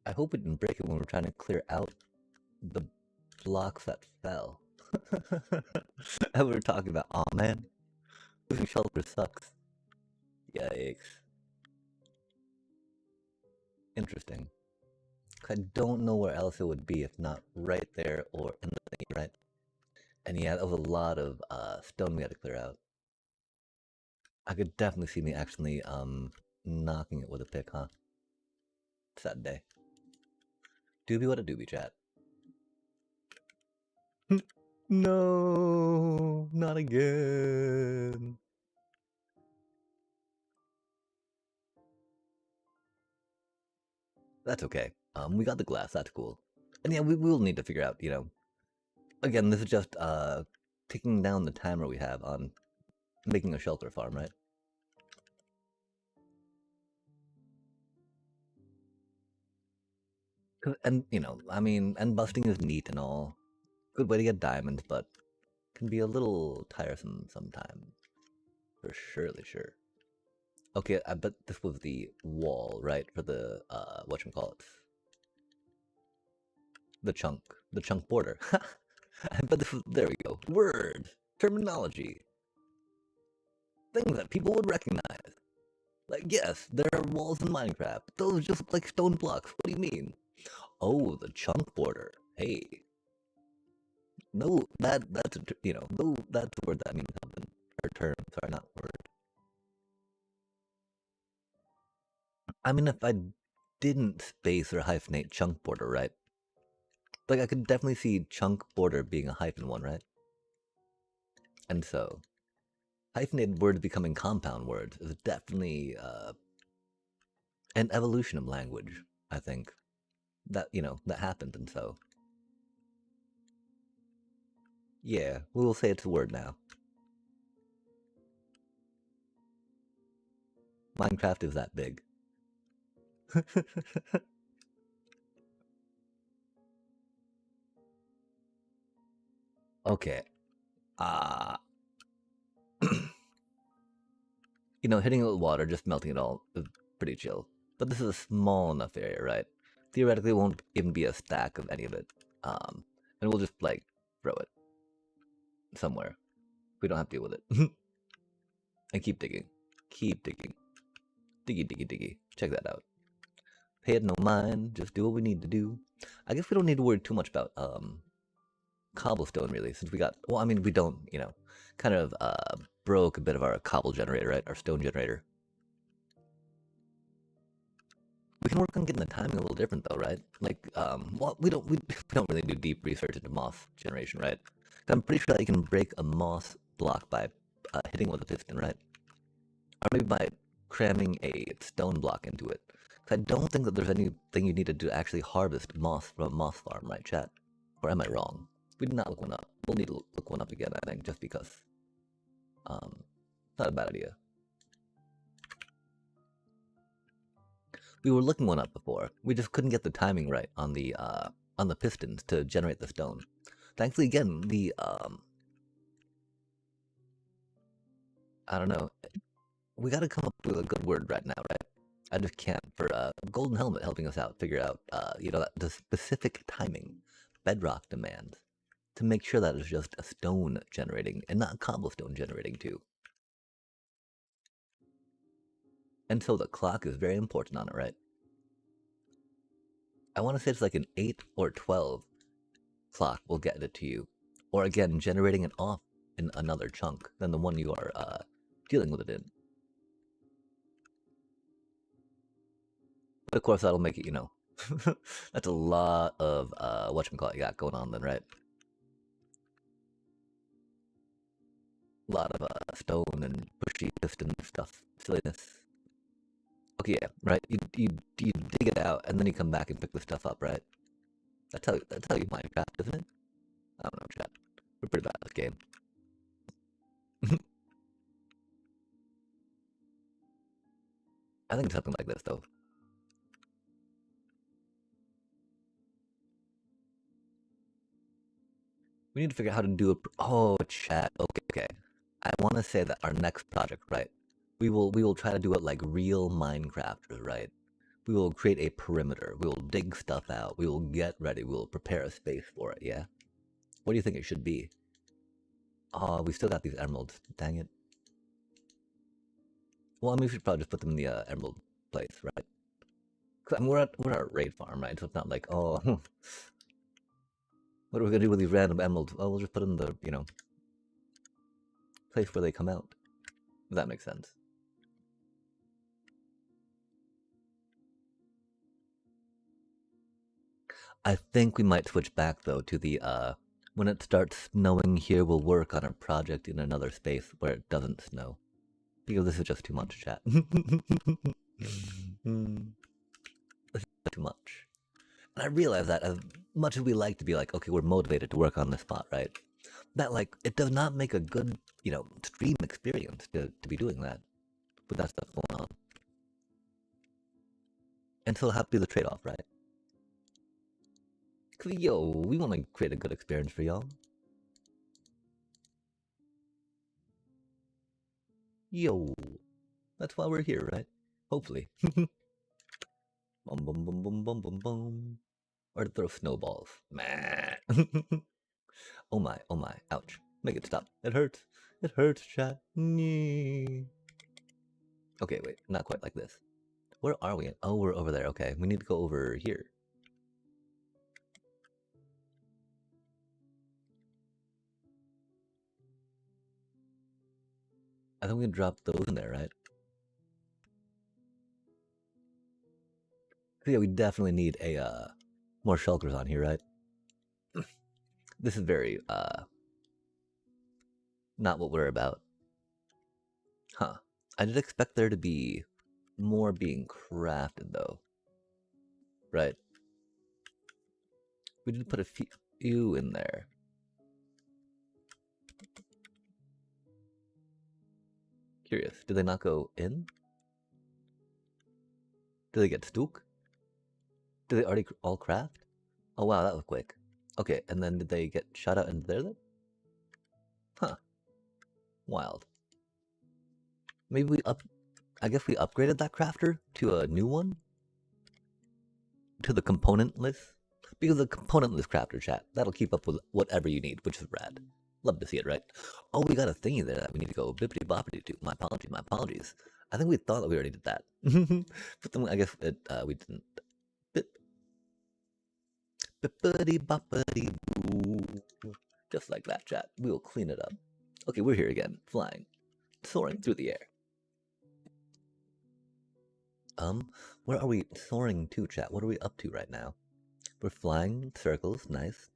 I hope we didn't break it when we're trying to clear out the blocks that fell. And we were talking about, aw man, losing shelter sucks. Yikes. Interesting. I don't know where else it would be if not right there or in the thing, right? And yeah, that was a lot of stone we had to clear out. I could definitely see me actually knocking it with a pick, huh? Sad day. Doobie what a doobie, chat. No, not again. That's okay. We got the glass. That's cool. And yeah, we will need to figure out. Again, this is just taking down the timer we have on making a shelter farm, right? And I mean, and busting is neat and all. Good way to get diamonds, but can be a little tiresome sometimes. For surely sure. Okay, I bet this was the wall, right? For the whatchamacallit. The chunk border. I bet this was, there we go. Words, terminology, things that people would recognize. Like, yes, there are walls in Minecraft. Those just look like stone blocks. What do you mean? Oh, the chunk border. Hey, no, that's no, that's the word that means something. Or term, sorry, not word. I mean, if I didn't space or hyphenate chunk border, right? Like, I could definitely see chunk border being a hyphen one, right? And so, hyphenated words becoming compound words is definitely an evolution of language, I think. That happened, and so, yeah, we will say it's a word now. Minecraft is that big. Okay. Uh, hitting it with water, just melting it all is pretty chill. But this is a small enough area, right? Theoretically, it won't even be a stack of any of it. And we'll just, like, throw it somewhere. We don't have to deal with it. And keep digging. Keep digging. Diggy, diggy, diggy. Check that out. Pay it no mind. Just do what we need to do. I guess we don't need to worry too much about, cobblestone, really, since we got... Well, I mean, we don't, kind of, broke a bit of our cobble generator, right? Our stone generator. We can work on getting the timing a little different, though, right? Like, well, we don't really do deep research into moss generation, right? I'm pretty sure that you can break a moss block by hitting it with a piston, right? Or maybe by cramming a stone block into it. 'Cause I don't think that there's anything you need to do to actually harvest moss from a moss farm, right, chat? Or am I wrong? We did not look one up. We'll need to look one up again, I think, just because. Not a bad idea. We were looking one up before. We just couldn't get the timing right on the pistons to generate the stone. Thankfully, again, I don't know. We got to come up with a good word right now, right? I just can't. For Golden Helmet helping us out, figure out, the specific timing Bedrock demands to make sure that it's just a stone generating and not cobblestone generating too. And so the clock is very important on it, right? I want to say it's like an 8 or 12 clock will get it to you. Or again, generating it off in another chunk than the one you are dealing with it in. But of course, that'll make it, that's a lot of whatchamacallit you got going on then, right? A lot of stone and pushy piston stuff, silliness. Okay, yeah, right. You dig it out and then you come back and pick the stuff up, right? That's how you Minecraft, isn't it? I don't know, chat. We're pretty bad at this game. I think it's something like this though. We need to figure out how to do it. Oh, chat. Okay, okay. I want to say that our next project, right? We will try to do it like real Minecrafters, right? We will create a perimeter. We will dig stuff out. We will get ready. We will prepare a space for it. Yeah. What do you think it should be? Oh, we still got these emeralds. Dang it. Well, I mean, we should probably just put them in the emerald place, right? 'Cause, I mean, we're at a raid farm, right? So it's not like, oh, what are we gonna do with these random emeralds? Well, we'll just put them in the place where they come out. If that makes sense. I think we might switch back though to the When it starts snowing here, we'll work on a project in another space where it doesn't snow. Because this is just too much, chat. This is too much. And I realize that as much as we like to be like, okay, we're motivated to work on this spot, right? That, like, it does not make a good, stream experience to be doing that with that stuff going on. And so it'll have to be the trade-off, right? Because, we want to create a good experience for y'all. Yo, that's why we're here, right? Hopefully. Bum bum bum bum bum bum bum. Or to throw snowballs. Meh. Oh my, ouch. Make it stop. It hurts, chat. Okay, wait, not quite like this. Where are we? Oh, we're over there. Okay, we need to go over here. I think we can drop those in there, right? So yeah, we definitely need a more shulkers on here, right? This is very not what we're about. Huh. I did expect there to be more being crafted though. Right. We did put a few in there. Curious. Did they not go in? Did they get stuck? Did they already all craft? Oh wow, that was quick. Okay, and then did they get shot out into there then? Huh. Wild. Maybe I guess we upgraded that crafter to a new one? To the componentless? Because the componentless crafter, chat, that'll keep up with whatever you need, which is rad. Love to see it, right? Oh, we got a thingy there that we need to go bippity boppity to. My apologies. I think we thought that we already did that. But then I guess we didn't. Bip. Bippity boppity boo. Just like that, chat. We will clean it up. Okay, we're here again, flying, soaring through the air. Where are we soaring to, chat? What are we up to right now? We're flying circles, nice.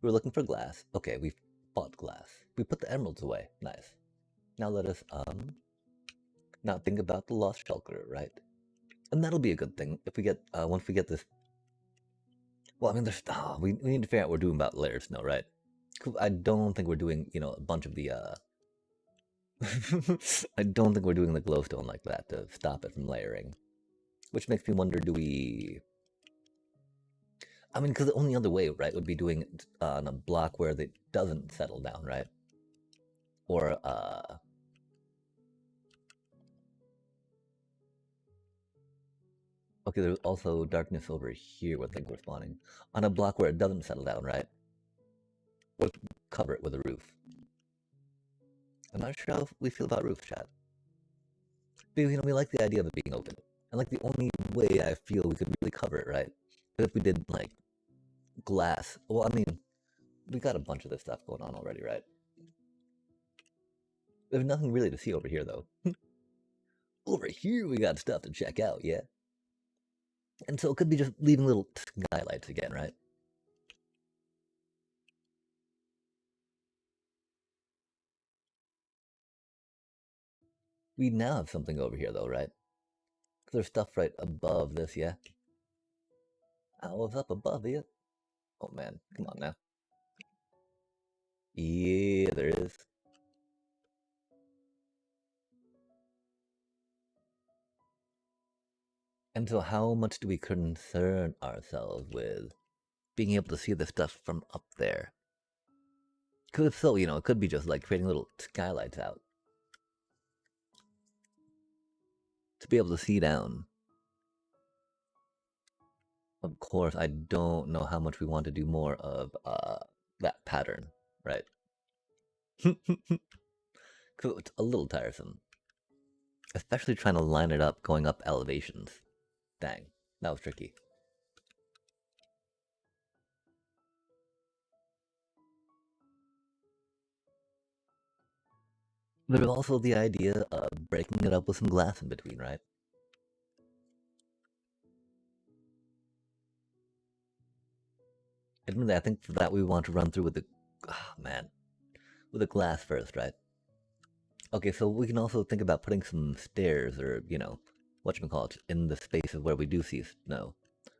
We're looking for glass. Okay, we've bought glass. We put the emeralds away, nice. Now let us, not think about the lost shulker, right? And that'll be a good thing if we get, once we get this. Well, I mean, we need to figure out what we're doing about layer snow, right? I don't think we're doing, a bunch of the, I don't think we're doing the glowstone like that to stop it from layering. Which makes me wonder, do we... I mean, because the only other way, right, would be doing it on a block where it doesn't settle down, right? Or, okay, there's also darkness over here where things were spawning. On a block where it doesn't settle down, right? Or cover it with a roof. I'm not sure how we feel about roof, chat. Because, we like the idea of it being open. And, like, the only way I feel we could really cover it, right? If we did, like, glass. Well, I mean, we got a bunch of this stuff going on already, right? There's nothing really to see over here, though. Over here, we got stuff to check out, yeah? And so it could be just leaving little skylights again, right? We now have something over here, though, right? There's stuff right above this, yeah? Oh, what's up above it? Oh, man, come on now. Yeah, there is. And so how much do we concern ourselves with being able to see the stuff from up there? Because if so, it could be just like creating little skylights out. To be able to see down. Of course, I don't know how much we want to do more of that pattern, right? Because it's a little tiresome. Especially trying to line it up going up elevations. Dang, that was tricky. There's also the idea of breaking it up with some glass in between, right? Admittedly, I think for that we want to run through with the Oh, man. With a glass first, right? Okay, so we can also think about putting some stairs or, whatchamacallit, in the spaces where we do see snow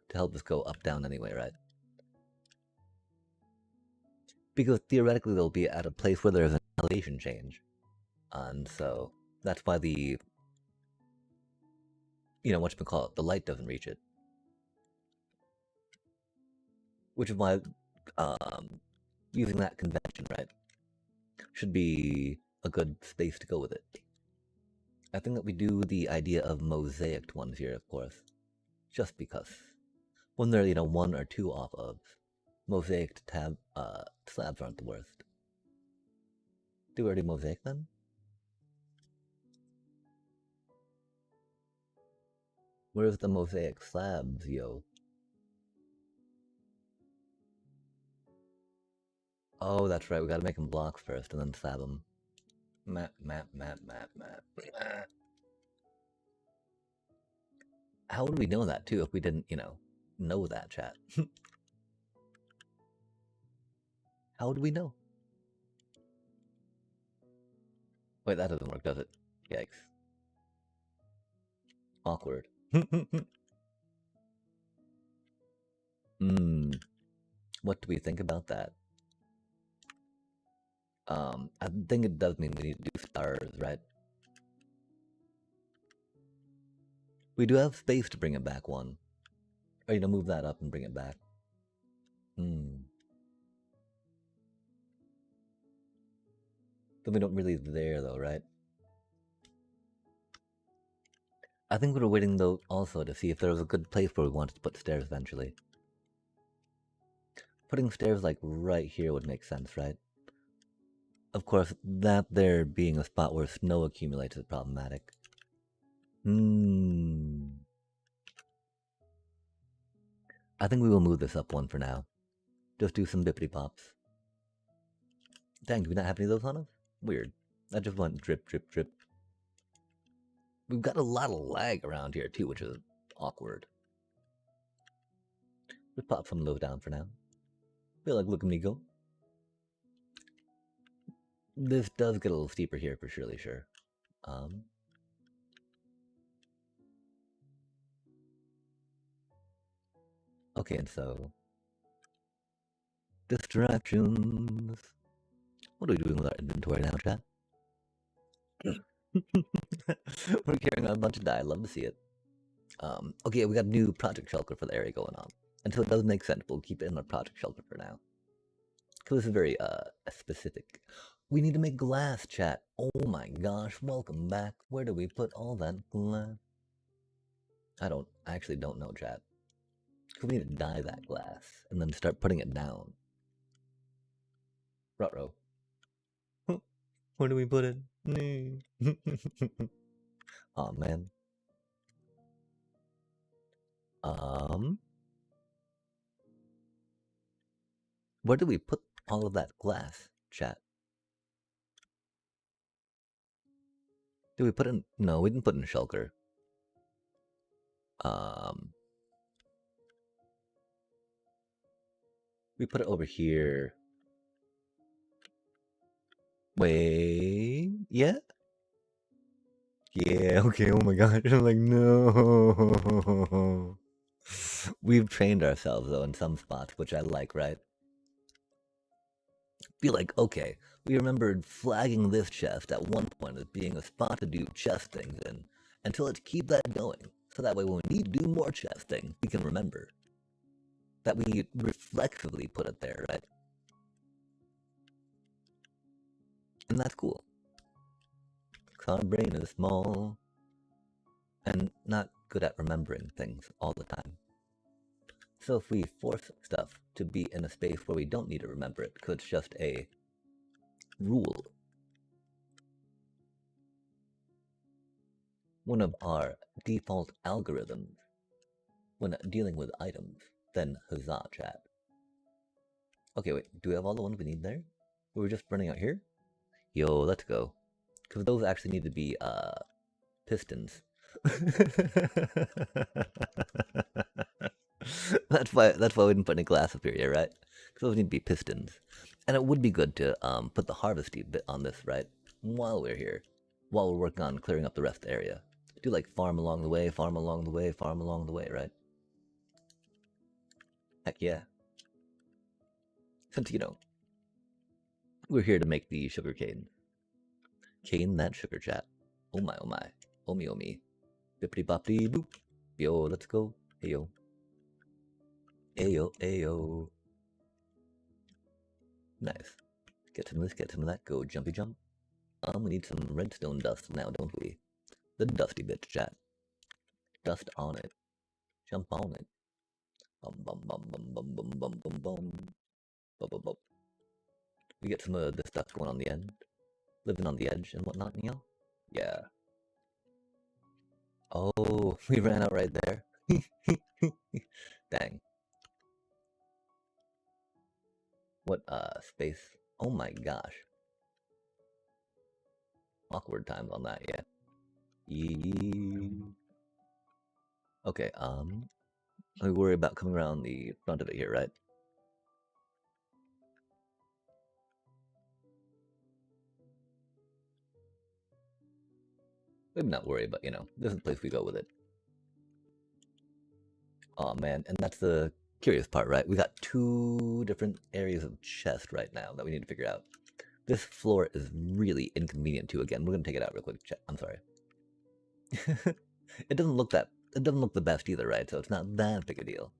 to help us go up, down anyway, right? Because theoretically they'll be at a place where there's an elevation change. And so that's why whatchamacallit, the light doesn't reach it. Which is why using that convention, right, should be a good space to go with it. I think that we do the idea of mosaicked ones here, of course, just because. When they're, one or two off of, mosaicked slabs aren't the worst. Do we already mosaic then? Where's the mosaic slabs, yo? Oh, that's right, we gotta make them blocks first and then slab them. Map. How would we know that, too, if we didn't, know that, chat? How would we know? Wait, that doesn't work, does it? Yikes. Awkward. What do we think about that? I think it does mean we need to do stars, right? We do have space to bring it back one. Or, move that up and bring it back. Then we don't really there, though, right? I think we were waiting, though, also to see if there was a good place where we wanted to put stairs eventually. Putting stairs, like, right here would make sense, right? Of course, that there being a spot where snow accumulates is problematic. I think we will move this up one for now. Just do some bippity pops. Dang, do we not have any of those on us? Weird. I just went drip, drip, drip. We've got a lot of lag around here too, which is awkward. Just pop some of those down for now. Feel like look at me go. This does get a little steeper here for surely sure. Okay, and so distractions. What are we doing with our inventory now, chat? We're carrying on a bunch of dye. Love to see it. Okay, we got a new project shelter for the area going on. And so it does make sense. We'll keep it in the project shelter for now. Because this is very specific. We need to make glass, chat. Oh my gosh, welcome back. Where do we put all that glass? I actually don't know, chat. Because we need to dye that glass and then start putting it down. Ruh-roh. Where do we put it? Oh man. Where do we put all of that glass, chat? Did we put in? No, we didn't put in a shulker. We put it over here. Wait, yeah? Yeah, okay, oh my god. I'm like, no. We've trained ourselves, though, in some spots, which I like, right? Be like, okay, we remembered flagging this chest at one point as being a spot to do chest things in, and so let's keep that going, so that way when we need to do more chesting, we can remember that we reflexively put it there, right? And that's cool. Our brain is small and not good at remembering things all the time. So if we force stuff to be in a space where we don't need to remember it, because it's just a rule, one of our default algorithms when dealing with items, then huzzah, chat. Okay, wait, do we have all the ones we need there? We were just running out here? Yo, let's go. Because those actually need to be, pistons. That's why we didn't put any glass up here yet, right? Because those need to be pistons. And it would be good to put the harvesty bit on this, right? While we're here. While we're working on clearing up the rest of the area. Do like farm along the way, farm along the way, farm along the way, right? Heck yeah. Since, we're here to make the sugar cane. Cane that sugar, chat. Oh my, oh my. Oh me, oh me. Bippity boppity boop. Yo, let's go. Ayo. Ayo, ayo. Nice. Get some of this, get some of that. Go jumpy jump. We need some redstone dust now, don't we? The dusty bit, chat. Dust on it. Jump on it. Bum bum bum bum bum bum bum bum bum. Bum bum bum. We get some of this stuff going on the end. Living on the edge and whatnot, Yeah. Oh, we ran out right there. Dang. What, space? Oh my gosh. Awkward times on that, yeah. Okay, we worry about coming around the front of it here, right? Maybe not worry, but this is the place we go with it. Oh man, and that's the curious part, right? We got 2 different areas of chest right now that we need to figure out. This floor is really inconvenient too. Again, we're gonna take it out real quick. I'm sorry. It doesn't look the best either, right? So it's not that big a deal.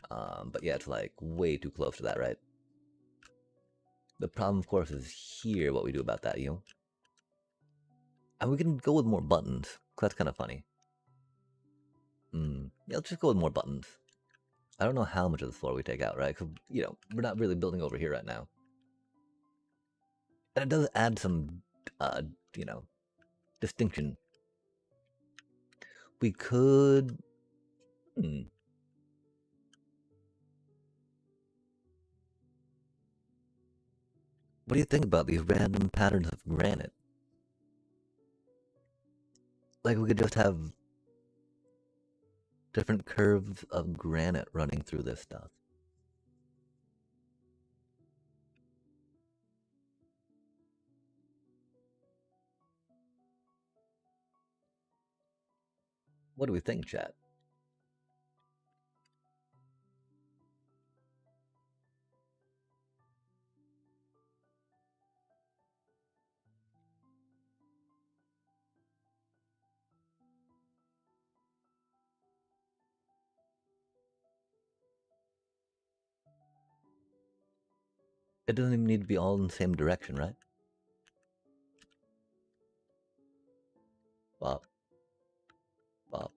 But yeah, it's like way too close to that, right? The problem, of course, is here. What we do about that, and we can go with more buttons. Cause that's kind of funny. Yeah, let's just go with more buttons. I don't know how much of the floor we take out, right? Because we're not really building over here right now, and it does add some, distinction. We could. What do you think about these random patterns of granite? Like we could just have different curves of granite running through this stuff. What do we think, chat? It doesn't even need to be all in the same direction, right? Bop. Bop.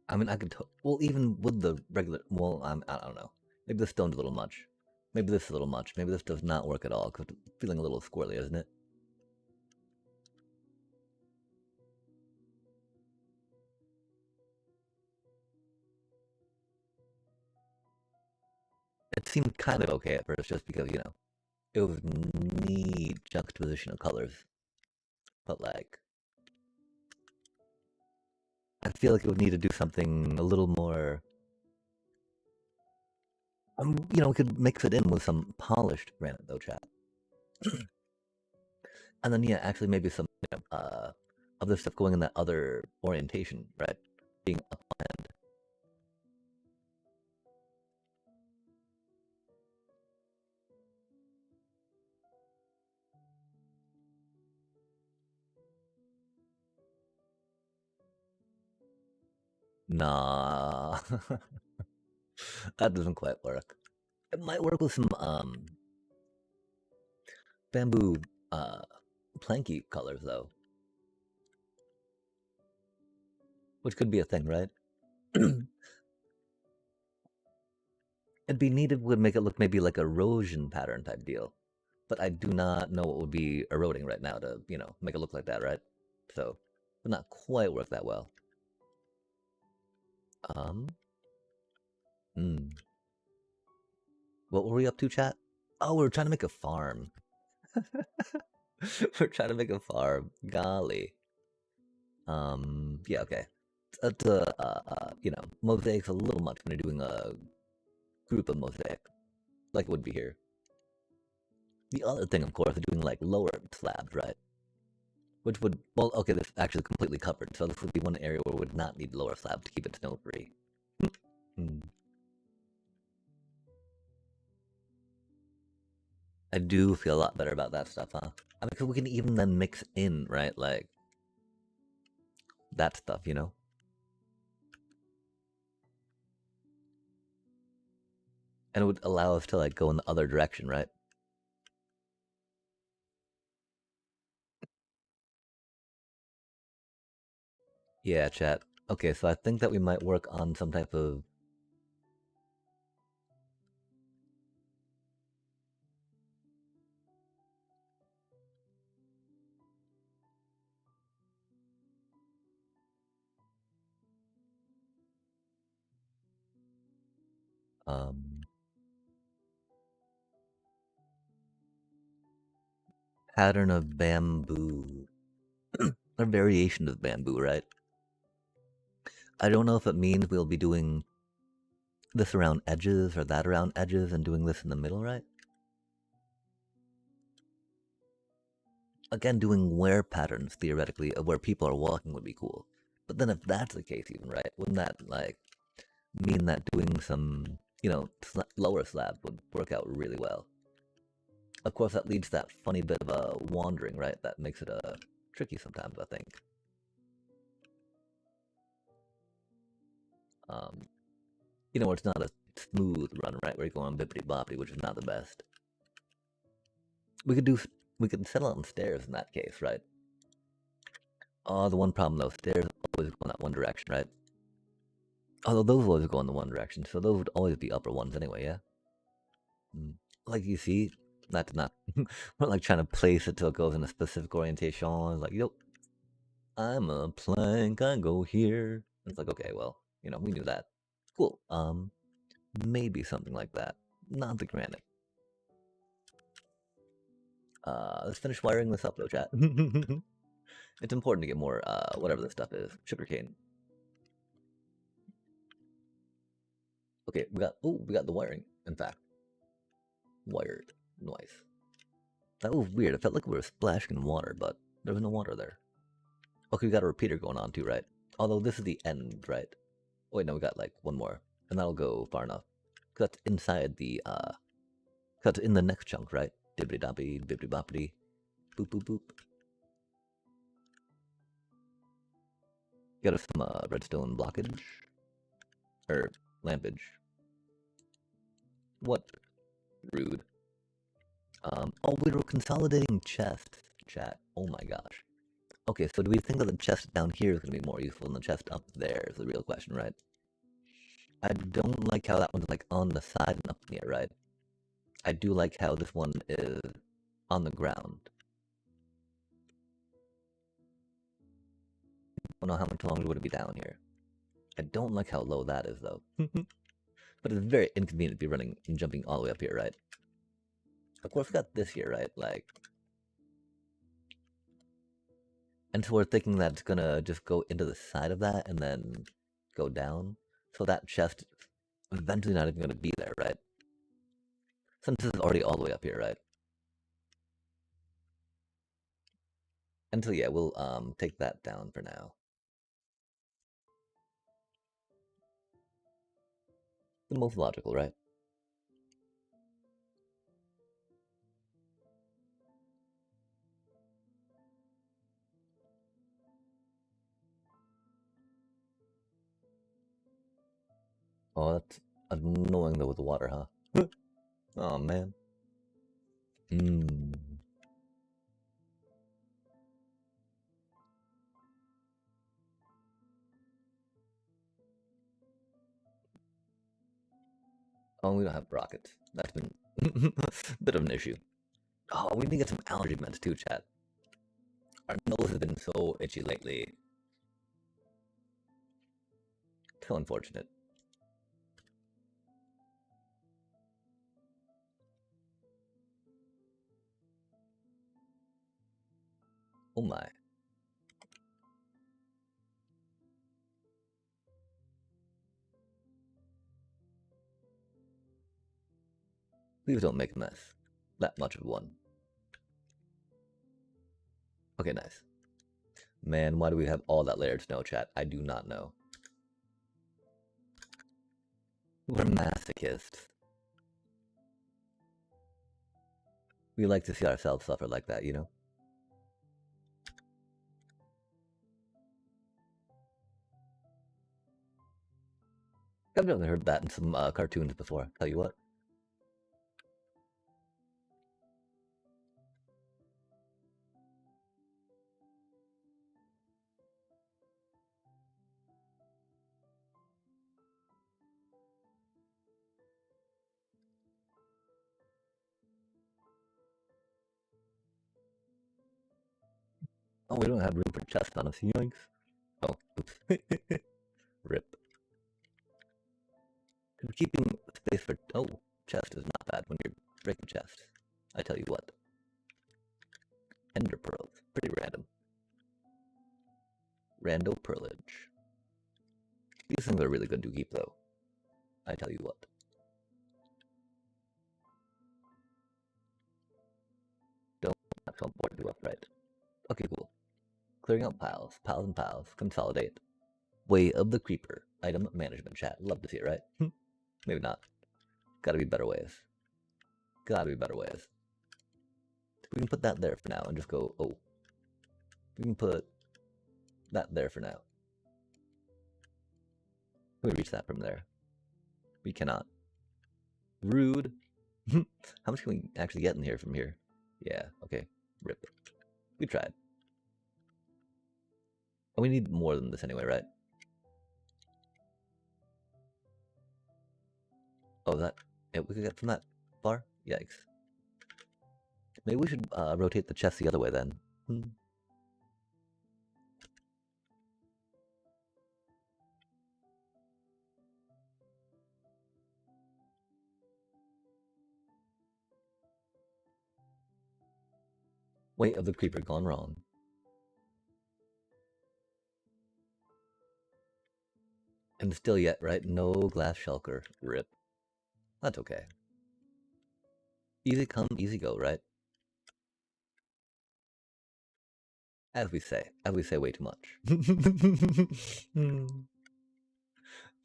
I mean, I could. Well, even with the regular. Well, I don't know. Maybe this stone's a little much. Maybe this is a little much. Maybe this does not work at all. Cause it's feeling a little squirrely, isn't it? It seemed kind of okay at first, just because it was neat juxtaposition of colors. But like, I feel like it would need to do something a little more. We could mix it in with some polished granite, though, chat. And then, yeah, actually, maybe some of this stuff going in that other orientation, right? Being upland. Nah, that doesn't quite work. It might work with some bamboo planky colors, though, which could be a thing, right? It'd be neat if it would make it look maybe like erosion pattern type deal, but I do not know what would be eroding right now to make it look like that, right? So it would not quite work that well. What were we up to, chat? Oh, we were trying to make a farm. We're trying to make a farm. Golly. Yeah, okay. You know, mosaic's a little much when you're doing a group of mosaic, like it would be here. The other thing, of course, is doing like lower slabs, right? Which would, well, okay, this is actually completely covered, so this would be one area where we would not need lower slab to keep it snow free. Hmm. I do feel a lot better about that stuff, huh? I mean, because we can even then mix in, right? Like, that stuff, you know? And it would allow us to, like, go in the other direction, right? Yeah, chat. Okay, so I think that we might work on some type of um pattern of bamboo. A variation of bamboo, right? I don't know if it means we'll be doing this around edges or that around edges and doing this in the middle, right? Again, doing where patterns theoretically of where people are walking would be cool. But then if that's the case, even right, wouldn't that like mean that doing some, you know, lower slabs would work out really well? Of course, that leads to that funny bit of a wandering, right? That makes it tricky sometimes, I think. Um, you know, where it's not a smooth run, right? Where you're going bippity boppity, which is not the best. We could do, we could settle on stairs in that case, right? Oh, the one problem though, stairs always go in that one direction, right? Although those always go in the one direction, so those would always be upper ones anyway, yeah? Mm. Like you see, that's not, we're not like trying to place it till it goes in a specific orientation. Like, yo, I'm a plank, I go here. It's like, okay, well, you know, we knew that. Cool. Maybe something like that. Not the granite. Let's finish wiring this up though, chat. It's important to get more, whatever this stuff is. Sugarcane. Okay, we got the wiring, in fact. Wired. Nice. That was weird. It felt like we were splashing in water, but there was no water there. Okay, we got a repeater going on too, right? Although this is the end, right? Oh, wait, no, we got like one more. And that'll go far enough. Cause that's inside the, that's in the next chunk, right? Dibbity doppity, bibbity boppity. Boop, boop, boop. Got us some, redstone blockage. Or lampage. What? Rude. Oh, we were consolidating chests, chat. Oh my gosh. Okay, so do we think that the chest down here is going to be more useful than the chest up there is the real question, right? I don't like how that one's like on the side and up in the air, right? I do like how this one is on the ground. I don't know how much longer would it be down here. I don't like how low that is though. But it's very inconvenient to be running and jumping all the way up here, right? Of course we got this here, right? Like, and so we're thinking that it's gonna just go into the side of that and then go down. So that chest eventually not even gonna be there, right? Since this is already all the way up here, right? And so yeah, we'll take that down for now. The most logical, right? Oh, that's annoying though with the water, huh? Oh man. Hmm. Oh, we don't have rockets. That's been a bit of an issue. Oh, we need to get some allergy meds too, chat. Our nose has been so itchy lately. So unfortunate. Oh my. Please don't make a mess. That much of one. Okay, nice. Man, why do we have all that layered snow, chat? I do not know. We're masochists. We like to see ourselves suffer like that, you know? I've never heard that in some cartoons before, tell you what. Oh, we don't have room for chest on us, yoinks. Oh, oops. Rip. Keeping space for... Oh, chest is not bad when you're breaking chests. I tell you what. Ender pearls. Pretty random. Rando pearlage. These things are really good to keep, though. I tell you what. Don't have so important to us, right? Okay, cool. Clearing out piles. Piles and piles. Consolidate. Way of the Creeper. Item management chat. Love to see it, right? Maybe not. Gotta be better ways. Gotta be better ways. We can put that there for now and just go, oh. We can put that there for now. Can we reach that from there? We cannot. Rude. How much can we actually get in here from here? Yeah, okay. Rip. We tried. Oh, we need more than this anyway, right? Oh, that... Yeah, we could get from that far? Yikes. Maybe we should rotate the chest the other way then. Weight of the Creeper gone wrong. And still yet, right? No glass shulker. Rip. That's okay. Easy come, easy go, right? As we say way too much.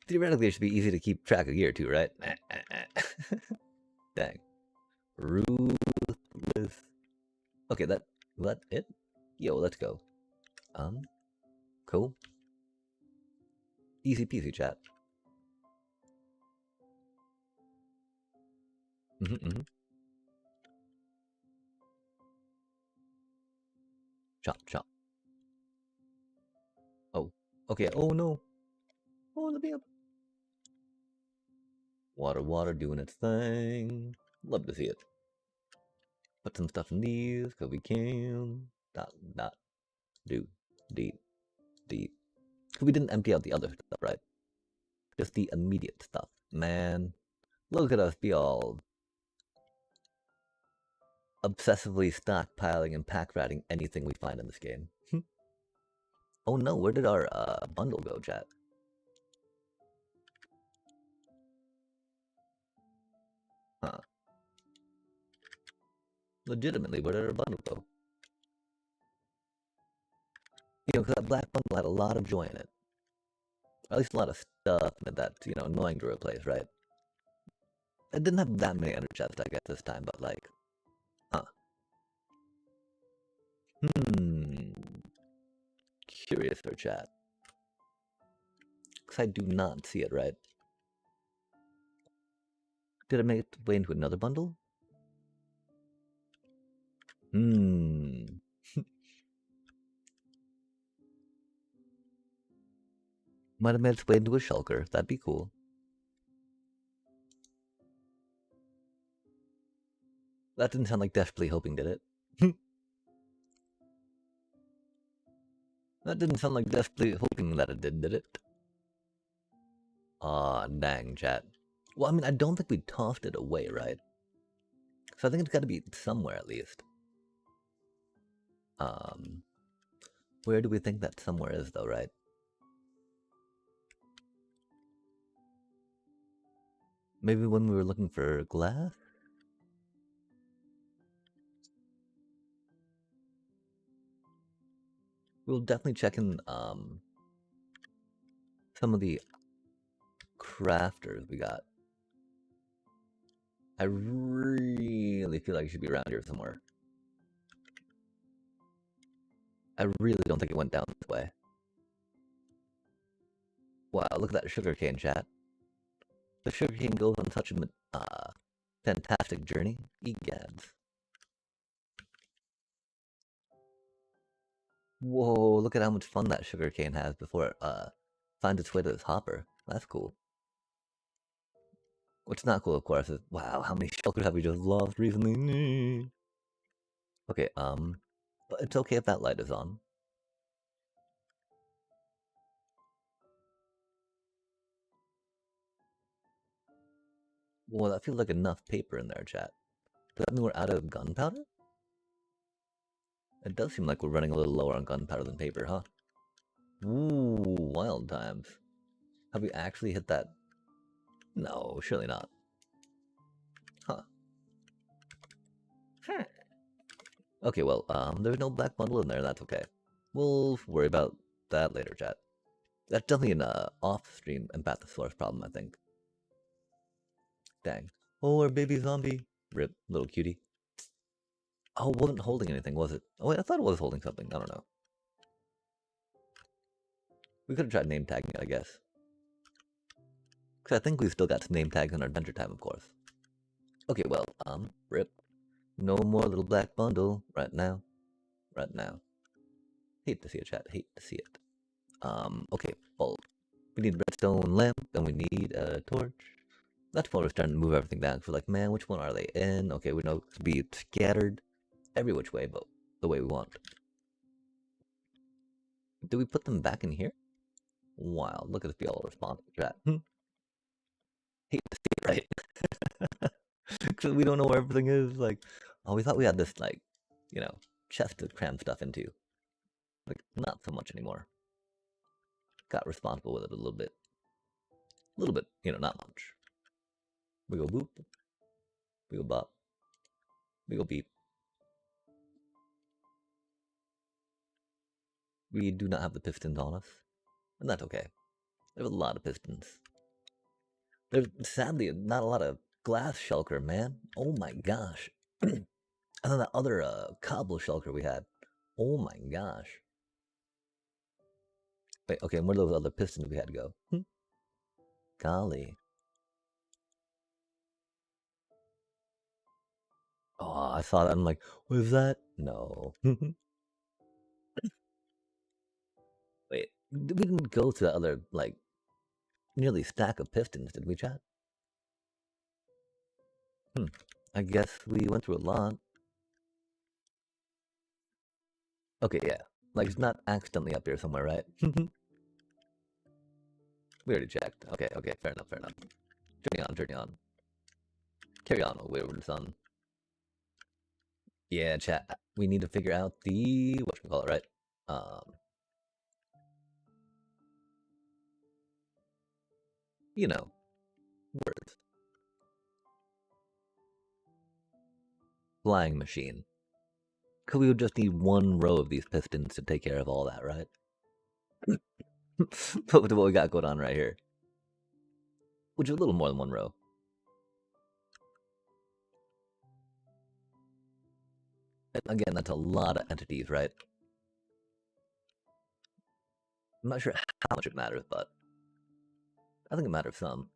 Theoretically, it should be easy to keep track of gear too, right? Dang. Ruthless. Okay, that it? Yo, let's go. Cool. Easy peasy, chat. Chop, chop. Oh, okay. Oh no. Oh, let me up. Water, water doing its thing. Love to see it. Put some stuff in these, cause we can. Dot, do, deep. Cause we didn't empty out the other stuff, right? Just the immediate stuff. Man, look at us be all obsessively stockpiling and pack ratting anything we find in this game. Oh no, where did our bundle go, chat? Huh. Legitimately, where did our bundle go? You know, because that black bundle had a lot of joy in it. Or at least a lot of stuff in it that's, you know, annoying to replace, right? It didn't have that many ender chests, I guess, this time, but like... Huh. Curious for chat. Because I do not see it, right? Did it make its way into another bundle? Might have made its way into a shulker. That'd be cool. That didn't sound like desperately hoping, did it? That didn't sound like desperately hoping that it did it? Aw, dang, chat. Well, I mean, I don't think we tossed it away, right? So I think it's got to be somewhere at least. Where do we think that somewhere is, though, right? Maybe when we were looking for glass? We'll definitely check in some of the crafters we got. I really feel like it should be around here somewhere. I really don't think it went down this way. Wow, look at that sugarcane, chat. The sugarcane goes on such a fantastic journey. Egads. Whoa, look at how much fun that sugarcane has before it finds its way to this hopper. That's cool. What's not cool, of course, is wow, how many shulkers have we just lost recently? Okay, but it's okay if that light is on. Well, that feels like enough paper in there, chat. Does that mean we're out of gunpowder? It does seem like we're running a little lower on gunpowder than paper, huh? Ooh, wild times. Have we actually hit that? No, surely not. Huh. Okay, well, there's no black bundle in there, that's okay. We'll worry about that later, chat. That's definitely an off-stream Empathosaurus problem, I think. Dang. Oh, our baby zombie. Rip, little cutie. Oh, it wasn't holding anything, was it? Oh, wait, I thought it was holding something. I don't know. We could have tried name tagging it, I guess. Because I think we've still got some name tags in our Adventure Time, of course. Okay, well, rip. No more little black bundle right now. Right now. Hate to see it, chat. Hate to see it. Okay, bulb. We need a redstone lamp, and we need a torch. That's why we're starting to move everything down. We're like, man, which one are they in? Okay, we know it could be scattered every which way, but the way we want. Do we put them back in here? Wow, look at us be all responsive, chat. Hate to see it, right? Because we don't know where everything is. Like, oh, we thought we had this, like, you know, chest to cram stuff into. Like, not so much anymore. Got responsible with it a little bit. A little bit, you know, not much. We go boop. We go bop. We go beep. We do not have the pistons on us. And that's okay. There's a lot of pistons. There's sadly not a lot of glass shulker, man. Oh my gosh. And then that other cobble shulker we had. Oh my gosh. Wait, okay, and where those other pistons we had to go? Golly. Oh, I saw that. I'm like, what is that? No. Wait, we didn't go to that other, like, nearly stack of pistons, did we, chat? I guess we went through a lot. Okay, yeah. Like, it's not accidentally up here somewhere, right? We already checked. Okay, okay, fair enough, fair enough. Journey on, journey on. Carry on, wayward son. Yeah, chat. We need to figure out the whatchamacallit, right? You know, words. Flying machine. Because we would just need one row of these pistons to take care of all that, right? But with what we got going on right here, which is a little more than one row. And again, that's a lot of entities, right? I'm not sure how much it matters, but I think it matters some.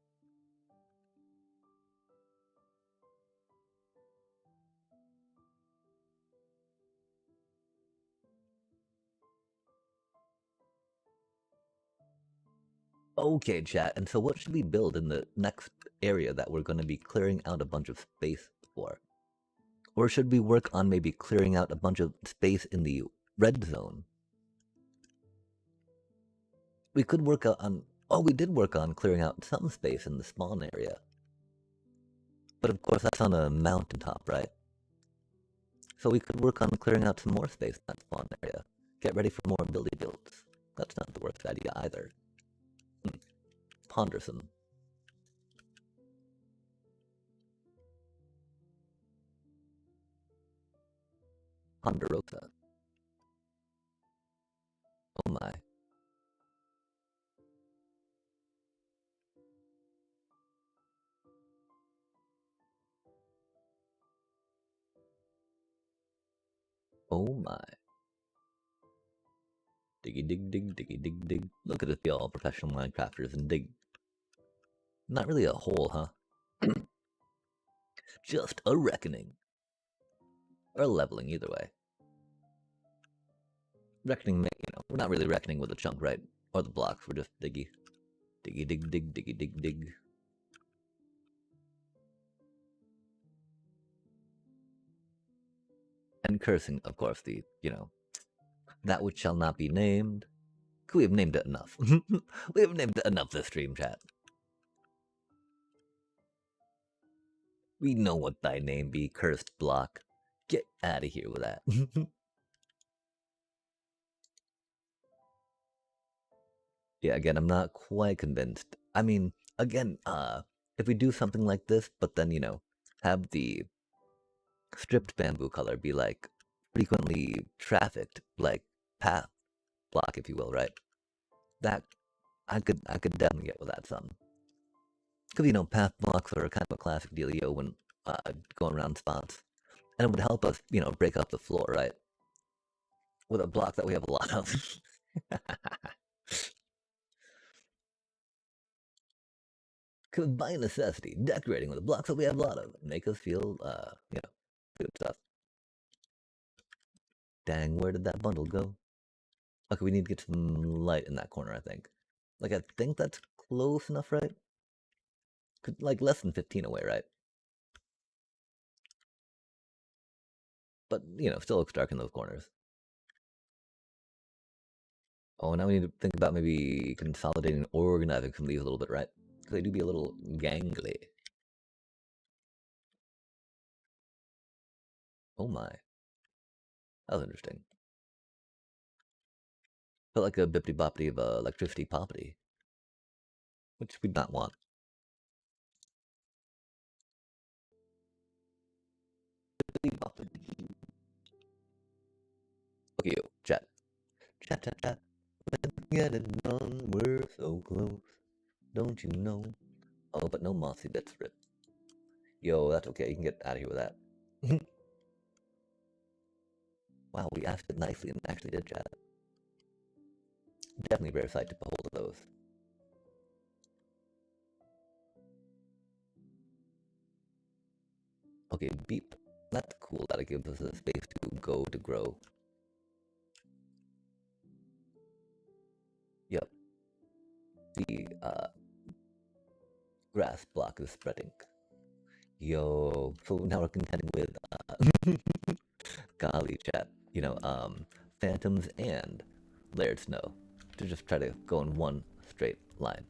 Okay, chat. And so what should we build in the next area that we're going to be clearing out a bunch of space for? Or should we work on maybe clearing out a bunch of space in the red zone? We could work on... Oh, we did work on clearing out some space in the spawn area. But of course, that's on a mountaintop, right? So we could work on clearing out some more space in that spawn area. Get ready for more ability builds. That's not the worst idea either. Pondersome. Ponderosa. Oh my. Oh my. Diggy dig dig diggy dig dig. Look at us, y'all, professional Minecrafters, and dig. Not really a hole, huh? Just a reckoning. Or leveling, either way. Reckoning, we're not really reckoning with the chunk, right? Or the blocks, we're just diggy. Diggy dig dig diggy dig dig. And cursing, of course, that which shall not be named. We have named it enough. We have named it enough this stream, chat. We know what thy name be, cursed block. Get out of here with that. Yeah, again, I'm not quite convinced. I mean, again, if we do something like this, but then, have the stripped bamboo color be like frequently trafficked, like path block, if you will, right? That I could definitely get with that some. Because path blocks are kind of a classic dealio when going around spots, and it would help us, break up the floor, right? With a block that we have a lot of. Because by necessity, decorating with the blocks that we have a lot of make us feel, good stuff. Dang, where did that bundle go? Okay, we need to get some light in that corner, I think. Like, I think that's close enough, right? Like, less than 15 away, right? But, still looks dark in those corners. Oh, now we need to think about maybe consolidating and organizing some of these a little bit, right? Because they do be a little gangly. Oh my. That was interesting. Felt like a bippity boppity of electricity poppity, which we'd not want. Okay, yo, chat. Chat, chat, chat. Get it done, we're so close. Don't you know? Oh, but no mossy bits for it. Yo, that's okay. You can get out of here with that. Wow, we asked it nicely and actually did chat. Definitely rare sight to behold of those. Okay, beep. That's cool that it gives us a space to go to grow. Yep. The grass block is spreading. Yo, so now we're contending with golly chat, phantoms and layered snow to just try to go in one straight line.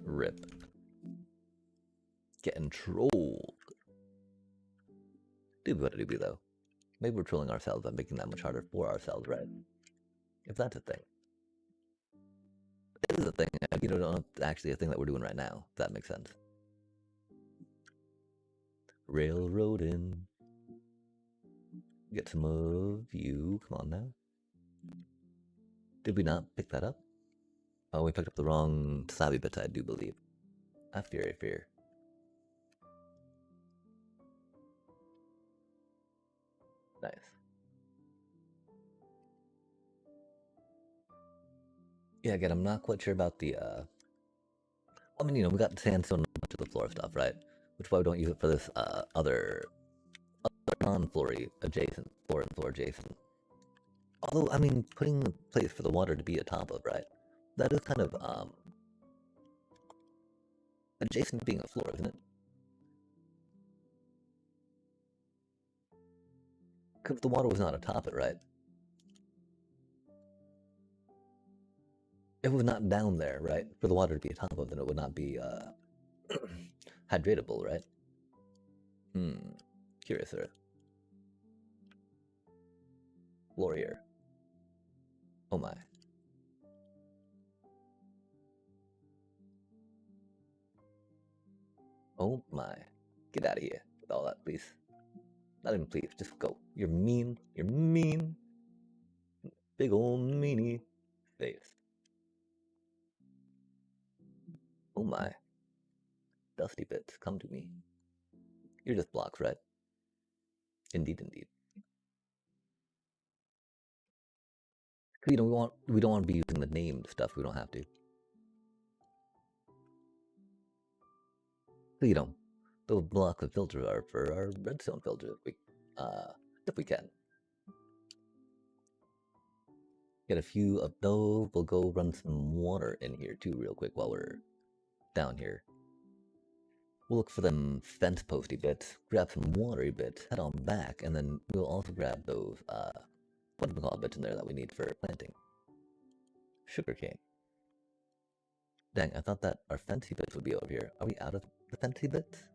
Rip. Getting trolled. Doobie what a doobie though. Maybe we're trolling ourselves by making that much harder for ourselves, right? If that's a thing. It is a thing, not actually a thing that we're doing right now, if that makes sense. Railroading. Get some of you. Come on now. Did we not pick that up? Oh, we picked up the wrong Sabi bits, I do believe. I fear. Nice. Yeah, again, I'm not quite sure about the, I mean, we got sandstone on much of the floor stuff, right? Which is why we don't use it for this, other non-floory adjacent, floor and floor adjacent. Although, I mean, putting a place for the water to be atop of, right? That is kind of, adjacent to being a floor, isn't it? Because the water was not atop it, right? If it was not down there, right? For the water to be atop of, then it would not be, hydratable, right? Curious there. Laurier. Oh my. Oh my. Get out of here with all that, please. Not even please, just go. You're mean. You're mean. Big ol' meanie face. Oh my. Dusty bits, come to me. You're just blocks, right? Indeed, indeed. You know, we don't want to be using the named stuff. We don't have to. So, you know, those blocks of filter are for our redstone filter if we can. Get a few of those. We'll go run some water in here too, real quick while we're down here. We'll look for them fence posty bits, grab some watery bits, head on back, and then we'll also grab those what do we call bits in there that we need for planting? Sugarcane. Dang, I thought that our fancy bits would be over here. Are we out of the fancy bits?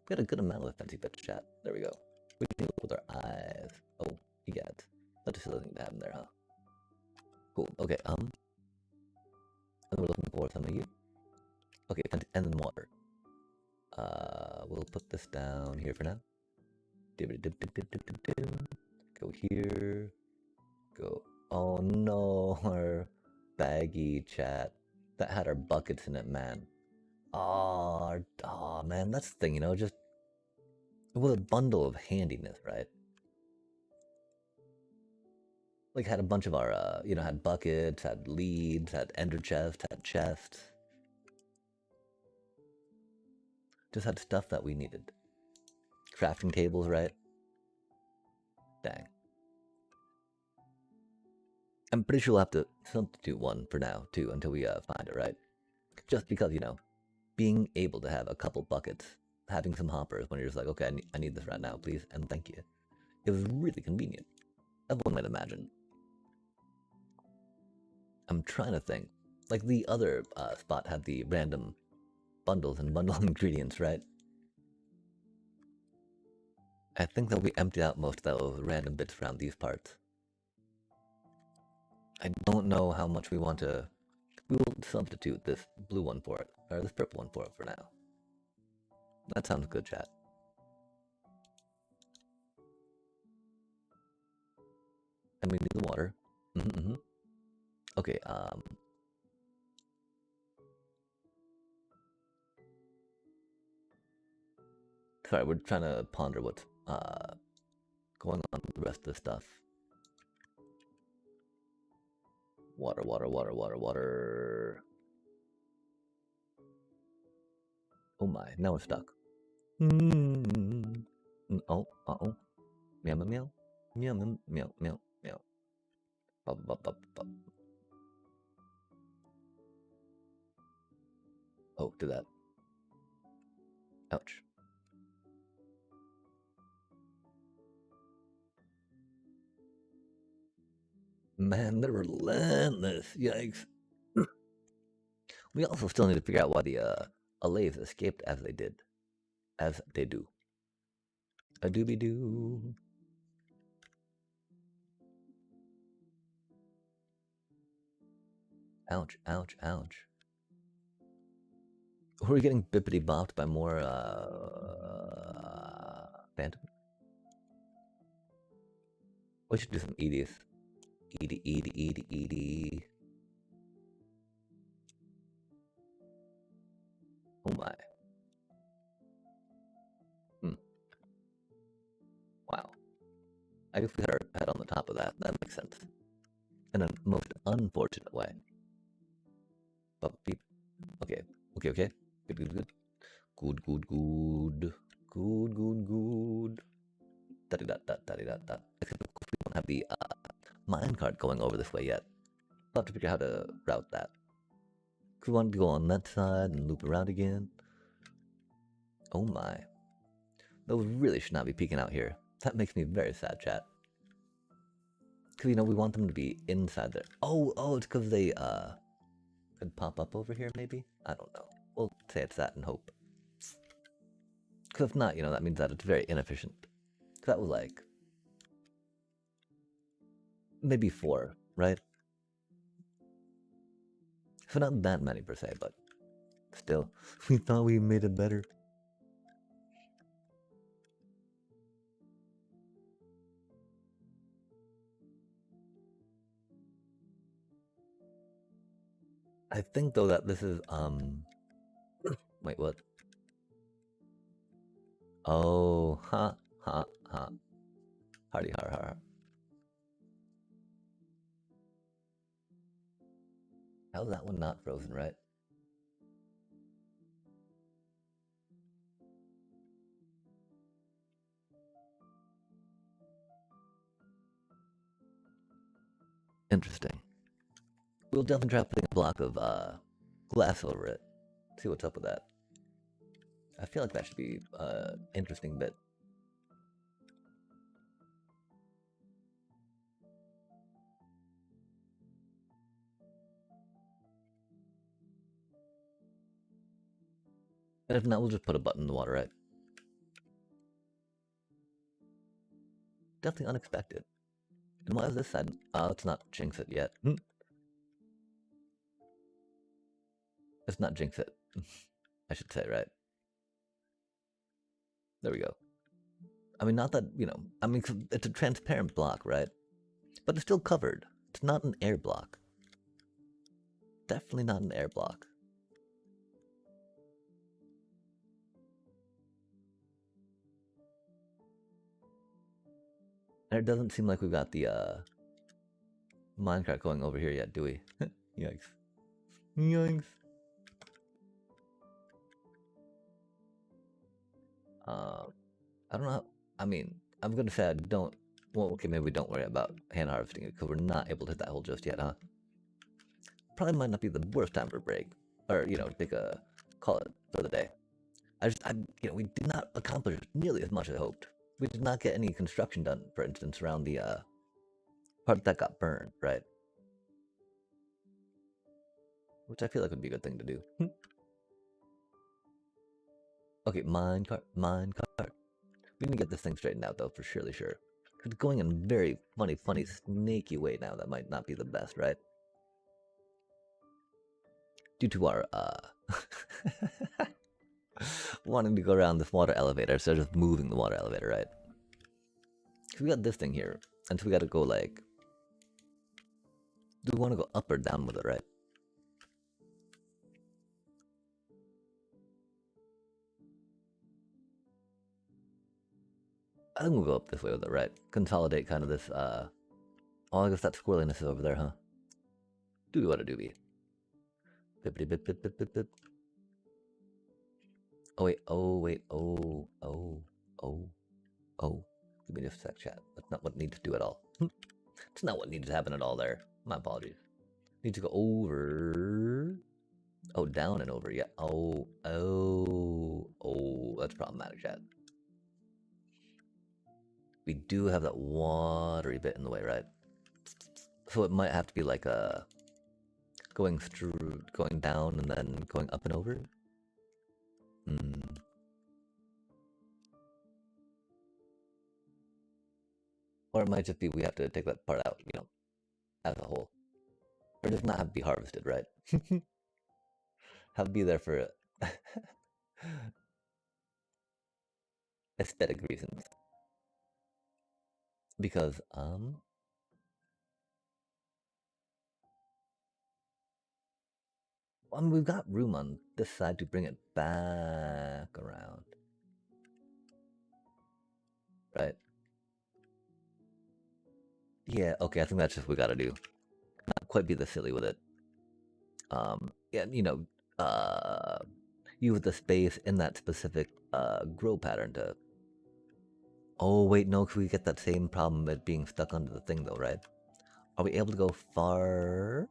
We had a good amount of the fancy bits, chat. There we go. We can look with our eyes. Oh, you got it. That just doesn't need to have them there, huh? Cool. Okay, and we're looking for some of you. Okay, and then water. We'll put this down here for now. Go here. Go. Oh no, our baggy chat. That had our buckets in it, man. Oh, man, that's the thing, you know, just with a bundle of handiness, right? Like had a bunch of our, you know, had buckets, had leads, had ender chests, had chests. Just had stuff that we needed. Crafting tables, right? Dang. I'm pretty sure we'll have to substitute one for now, too, until we find it, right? Just because, you know, being able to have a couple buckets, having some hoppers when you're just like, okay, I need this right now, please, and thank you. It was really convenient. As one might imagine. I'm trying to think. Like the other spot had the random bundles and bundle ingredients, right? I think that we emptied out most of those random bits around these parts. I don't know how much we want to... We will substitute this blue one for it, or this purple one for it for now. That sounds good, chat. And we need the water. Okay, sorry, we're trying to ponder what's going on with the rest of the stuff. Water, water, water, water, water. Oh my, now we're stuck. Oh, uh-oh. Meow, meow, meow. Meow, meow, meow, meow, meow. Bop, bop, bop, bop. Oh, do that. Ouch. Man, they're relentless. Yikes. We also still need to figure out why the Allays escaped as they did. As they do. A doobie doo. Ouch, ouch, ouch. Were we getting bippity bopped by more phantom? We should do some Edie's. Edie, Edie, Edie, Edie. Oh my. Wow. I guess we had our head on the top of that. That makes sense. In a most unfortunate way. But beep. Okay. Okay, okay. Good, good, good. Good, good, good. Good, good, good. Da-di-da-da-da-di-da-da. Except of course we don't have the minecart going over this way yet. We'll have to figure out how to route that. Because we wanted to go on that side and loop around again. Oh my. Those really should not be peeking out here. That makes me very sad, chat. Because, you know, we want them to be inside there. Oh, it's because they, could pop up over here, maybe? I don't know. We'll say it's that and hope. Because if not, you know, that means that it's very inefficient. Because that was like... maybe 4, right? So not that many per se, but... still, we thought we made it better. I think though that this is wait, what? Oh, ha. Hardy har. How's that one not frozen, right? Interesting. We'll definitely try putting a block of glass over it. See what's up with that. I feel like that should be interesting bit. And if not, we'll just put a button in the water, right? Definitely unexpected. And why is this side? Let's not jinx it yet. Let's not jinx it. I should say, right? There we go. I mean, not that, I mean, it's a transparent block, right? But it's still covered. It's not an air block. Definitely not an air block. And it doesn't seem like we've got the minecart going over here yet, do we? Yikes. Yikes. I don't know how, I mean, I'm gonna say I don't, well, okay, maybe we don't worry about hand harvesting it because we're not able to hit that hole just yet, huh? Probably might not be the worst time for a break, or, take a, call it for the day. We did not accomplish nearly as much as I hoped. We did not get any construction done, for instance, around the part that got burned, right? Which I feel like would be a good thing to do. Okay, minecart. We need to get this thing straightened out, though, for surely sure. It's going in a very funny, snaky way now that might not be the best, right? Due to our, wanting to go around this water elevator instead of just moving the water elevator, right? We got this thing here, and so we gotta go, like... Do we want to go up or down with it, right? I think we'll go up this way with it, right? Consolidate kind of this, oh, I guess that squirreliness is over there, huh? Doobie what a doobie. Bippity bip bip bip bip bip. Oh wait, oh. Give me just a sec, chat. That's not what needs to do at all. It's not what needs to happen at all there. My apologies. Need to go over. Oh, down and over, yeah. Oh, that's problematic, chat. We do have that watery bit in the way, right? So it might have to be like a going down and then going up and over. Or it might just be we have to take that part out, as a whole. Or just not have to be harvested, right? Have to be there for aesthetic reasons. Because, I mean, we've got room on this side to bring it back around. Right? Yeah, okay, I think that's just what we gotta do. Not quite be the silly with it. Yeah, use the space in that specific grow pattern to... Oh, wait, no, because we get that same problem as being stuck under the thing, though, right? Are we able to go far?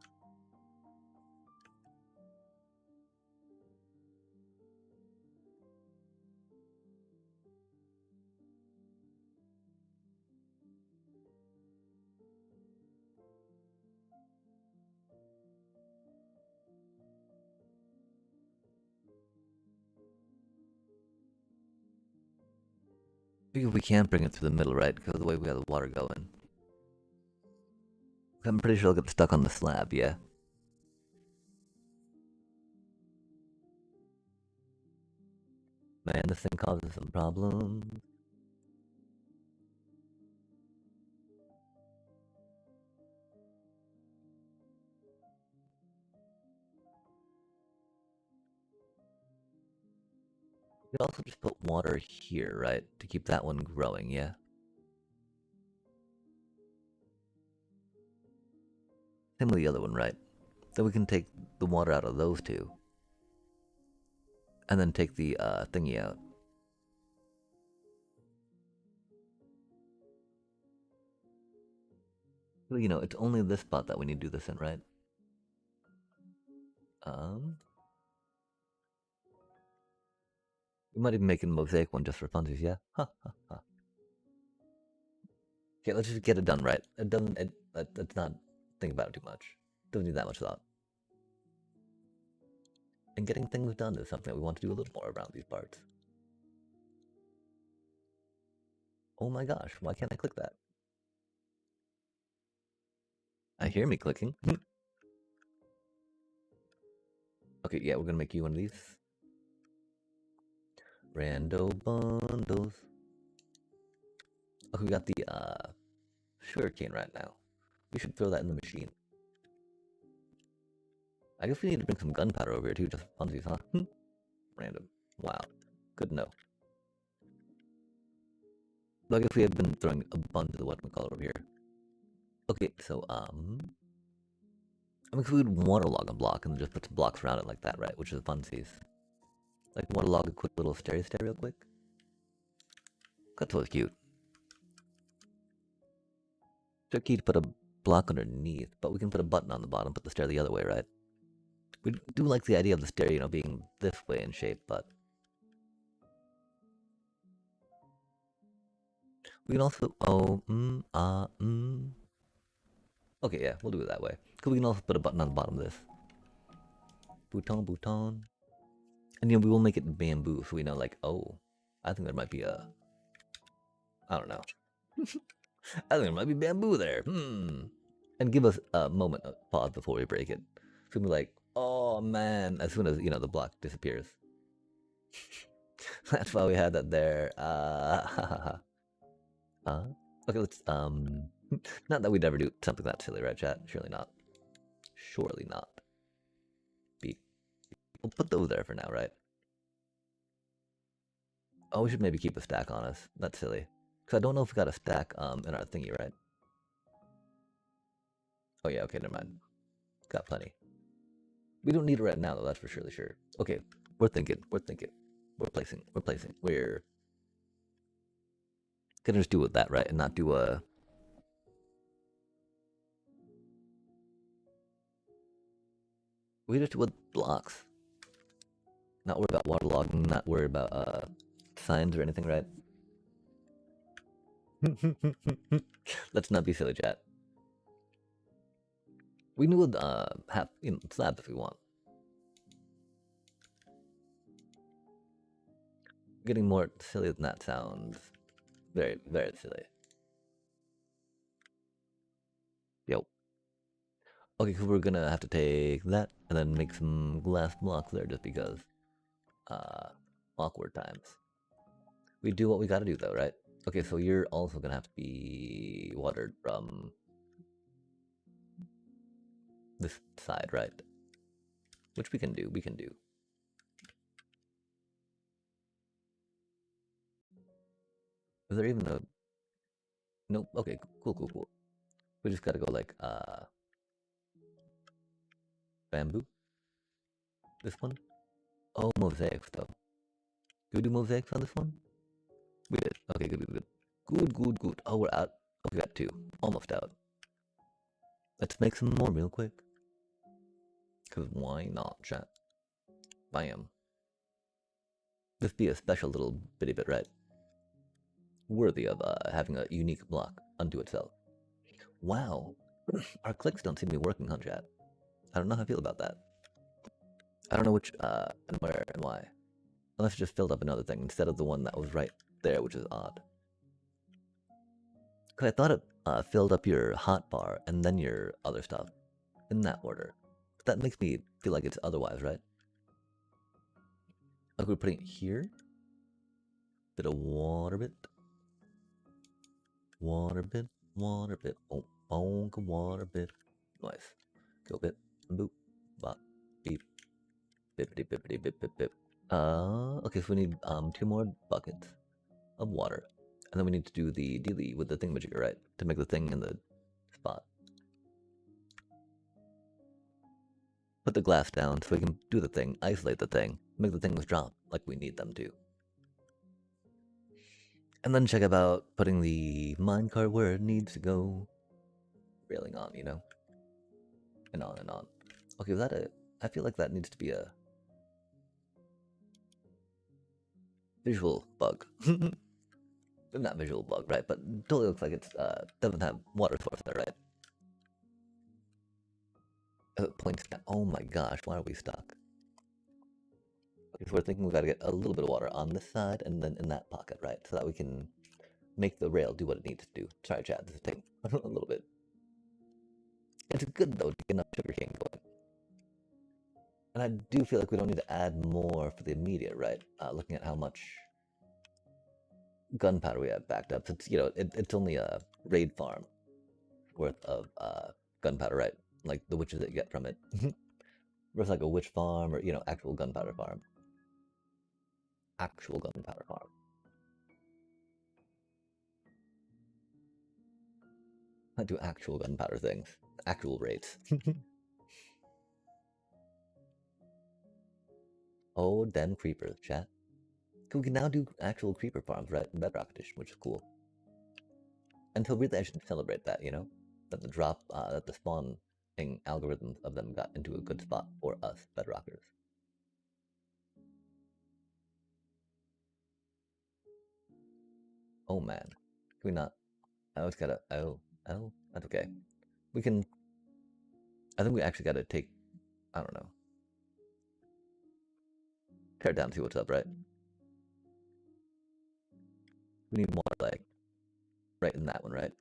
Because we can't bring it through the middle, right? Because of the way we have the water going. I'm pretty sure it'll get stuck on the slab, yeah. Man, this thing causes some problems. We also just put water here, right? To keep that one growing, yeah? Same with the other one, right? Then we can take the water out of those two. And then take the thingy out. Well, you know, it's only this spot that we need to do this in, right? Um, we might even make a mosaic one just for funsies, yeah? Ha ha ha. Okay, let's just get it done right. It doesn't, let's not think about it too much. Doesn't need that much thought. And getting things done is something that we want to do a little more around these parts. Oh my gosh, why can't I click that? I hear me clicking. Okay, yeah, we're gonna make you one of these. Rando bundles. Okay, we got the sugar cane right now. We should throw that in the machine. I guess we need to bring some gunpowder over here too, just for funsies, huh? Random. Wow. Good to know. So I guess we have been throwing a bunch of the whatchamacallit over here. Okay, so I'm include waterlog a block and just put some blocks around it like that, right? Which is funsies. Like waterlog a quick little stair real quick. That's what's cute. Tricky to put a block underneath, but we can put a button on the bottom, put the stair the other way, right? We do like the idea of the stair, you know, being this way in shape, but we can also Okay, yeah, we'll do it that way. Cause we can also put a button on the bottom of this. Bouton. And you know, we will make it bamboo, so we know like, oh, I think there might be a I don't know. I think there might be bamboo there. And give us a moment of pause before we break it. So we'll be like, oh man, as soon as you know the block disappears. That's why we had that there. Okay, let's not that we'd ever do something that silly, right, chat? Surely not. Surely not. Beep. We'll put those there for now, right? Oh, we should maybe keep a stack on us. That's silly. Because I don't know if we got a stack in our thingy, right? Oh yeah, okay, never mind. Got plenty. We don't need it right now, though, that's for surely sure. Okay, we're thinking. We're placing. We're gonna just do with that, right? And not do a... We just do with blocks. Not worry about waterlogging, not worry about signs or anything, right? Let's not be silly, chat. We knew would have slabs if we want. Getting more silly than that sounds very, very silly. Yo. Okay, because we're gonna have to take that and then make some glass blocks there just because awkward times. We do what we gotta do though, right? Okay, so you're also gonna have to be watered from this side, right? Which we can do, Is there even a... Nope, okay, cool. We just gotta go like, bamboo? This one? Oh, mosaics though. Do we do mosaics on this one? We did. Okay, good. Oh, we're out. Oh, we got two. Almost out. Let's make some more real quick. Because why not, chat? Bam. This be a special little bitty bit, right? Worthy of having a unique block unto itself. Wow. Our clicks don't seem to be working, huh, chat? I don't know how I feel about that. I don't know which, and where, and why. Unless it just filled up another thing instead of the one that was right there, which is odd. Because I thought it filled up your hotbar and then your other stuff in that order. But that makes me feel like it's otherwise, right? Like we're putting it here. Bit of water bit. Water bit. Oh, bonk, water bit. Nice. Go bit. Boop. Bop. Beep. Bippity bippity bip bip bip. Okay, so we need two more buckets of water. And then we need to do the daily with the thingamajigger, right? To make the thing in the spot. Put the glass down so we can do the thing, isolate the thing, make the things drop like we need them to. And then check about putting the minecart where it needs to go. Railing on, you know? And on and on. Okay, was that a... I feel like that needs to be a visual bug. Not visual bug, right? But totally looks like it's doesn't have water source there, right? Points down. Oh my gosh, why are we stuck? Okay, so we're thinking we gotta get a little bit of water on this side and then in that pocket, right? So that we can make the rail do what it needs to do. Sorry, chat, this is taking a little bit. It's good though to get enough sugarcane going. And I do feel like we don't need to add more for the immediate, right? Looking at how much gunpowder we have backed up. It's, you know, it's only a raid farm worth of gunpowder, right? Like the witches that you get from it. Versus like a witch farm or, you know, actual gunpowder farm. Actual gunpowder farm. I do actual gunpowder things. Actual raids. Oh, them creepers, chat. We can now do actual creeper farms, right? In Bedrock Edition, which is cool. And so really I should celebrate that, you know? That the that the spawning algorithms of them got into a good spot for us, Bedrockers. Oh man. Can we not? I always gotta, oh, that's okay. We can, I think we actually gotta take, I don't know, tear it down, see what's up, right? We need more, like, right in that one, right?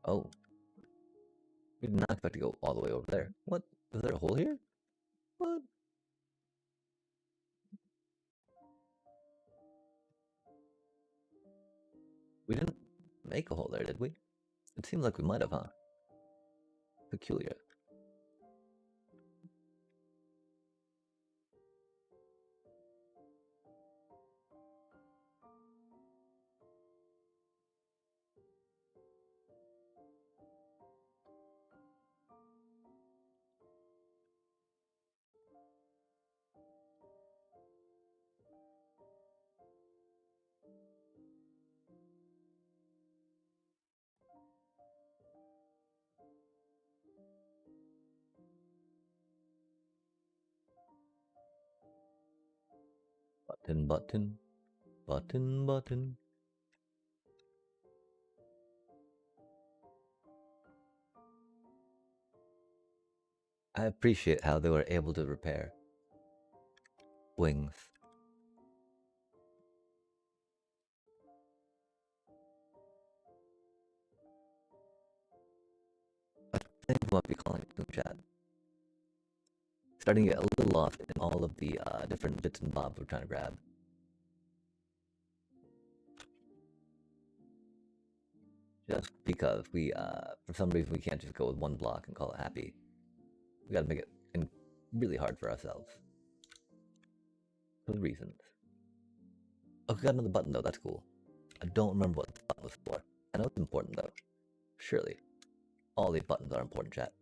Oh, we did not expect to go all the way over there. What? Is there a hole here? What? We didn't make a hole there, did we? It seems like we might have, huh? Peculiar. Button, button, button, button. I appreciate how they were able to repair wings. I think we might be calling it Snoop Chat. Starting to get a little lost in all of the different bits and bobs we're trying to grab. Just because we, for some reason, we can't just go with one block and call it happy. We gotta make it really hard for ourselves. For reasons. Oh, we got another button though, that's cool. I don't remember what the button was for. I know it's important though. Surely. All these buttons are important, chat.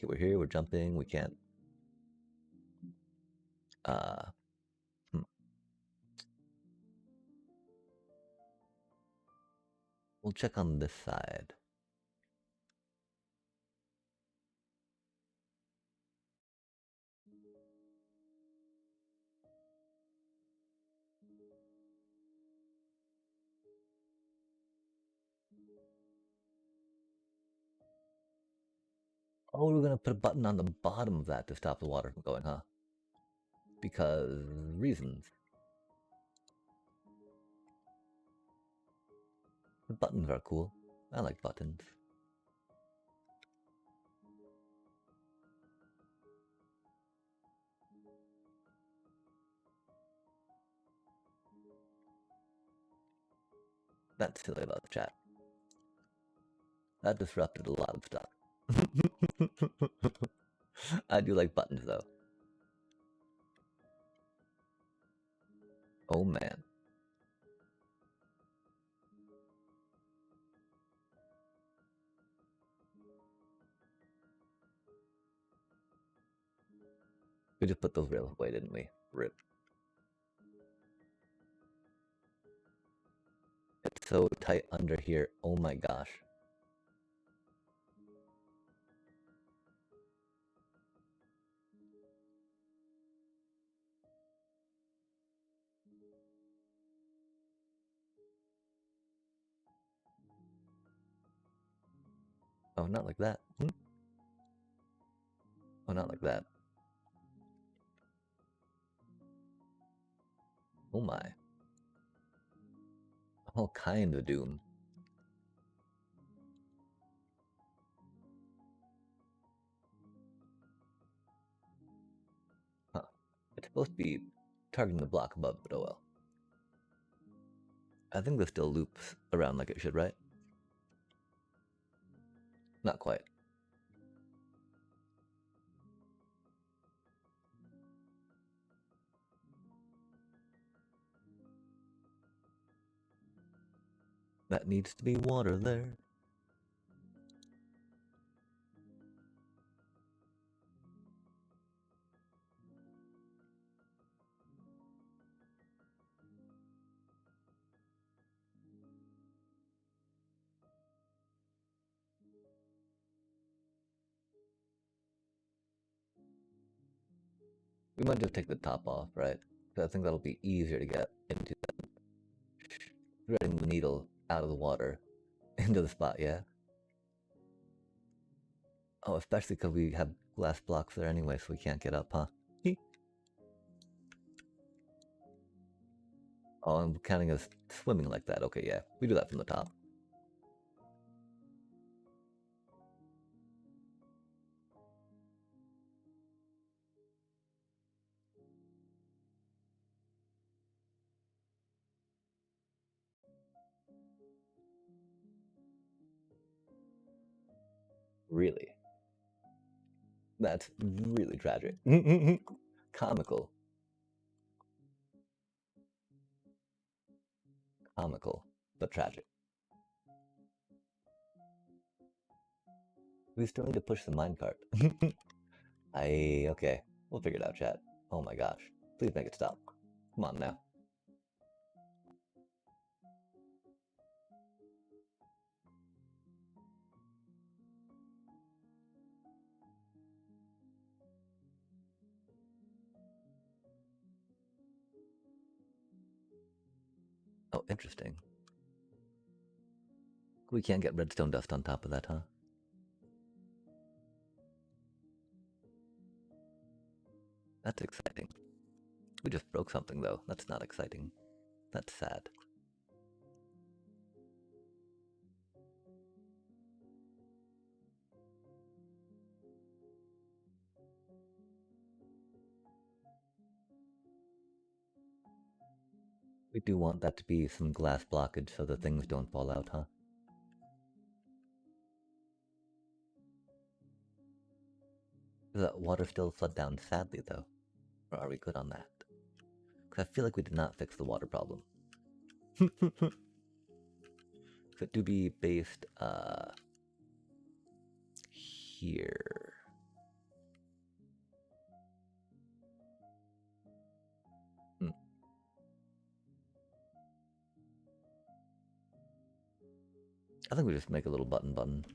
Okay, we're here, we're jumping, we can't. Uh, hmm. We'll check on this side. Oh, we're gonna put a button on the bottom of that to stop the water from going, huh? Because reasons. The buttons are cool. I like buttons. That's silly about the chat. That disrupted a lot of stuff. I do like buttons though. Oh man. We just put those rails away, didn't we? Rip. It's so tight under here. Oh my gosh. Oh, not like that. Oh, not like that. Oh my. All kind of doom. Huh. It's supposed to be targeting the block above, but oh well. I think this still loops around like it should, right? Not quite. That needs to be water there. We might just take the top off, right? Because I think that'll be easier to get into than threading the needle out of the water into the spot, yeah? Oh, especially because we have glass blocks there anyway, so we can't get up, huh? Oh, I'm counting as swimming like that. Okay, yeah. We do that from the top. Really? That's really tragic. Comical. Comical, but tragic. We still need to push the minecart. Okay. We'll figure it out, chat. Oh my gosh. Please make it stop. Come on now. Oh, interesting. We can't get redstone dust on top of that, huh? That's exciting. We just broke something, though. That's not exciting. That's sad. We do want that to be some glass blockage so the things don't fall out, huh? Does that water still flood down sadly, though? Or are we good on that? Because I feel like we did not fix the water problem. Could do be based, here. Hmm. I think we just make a little button.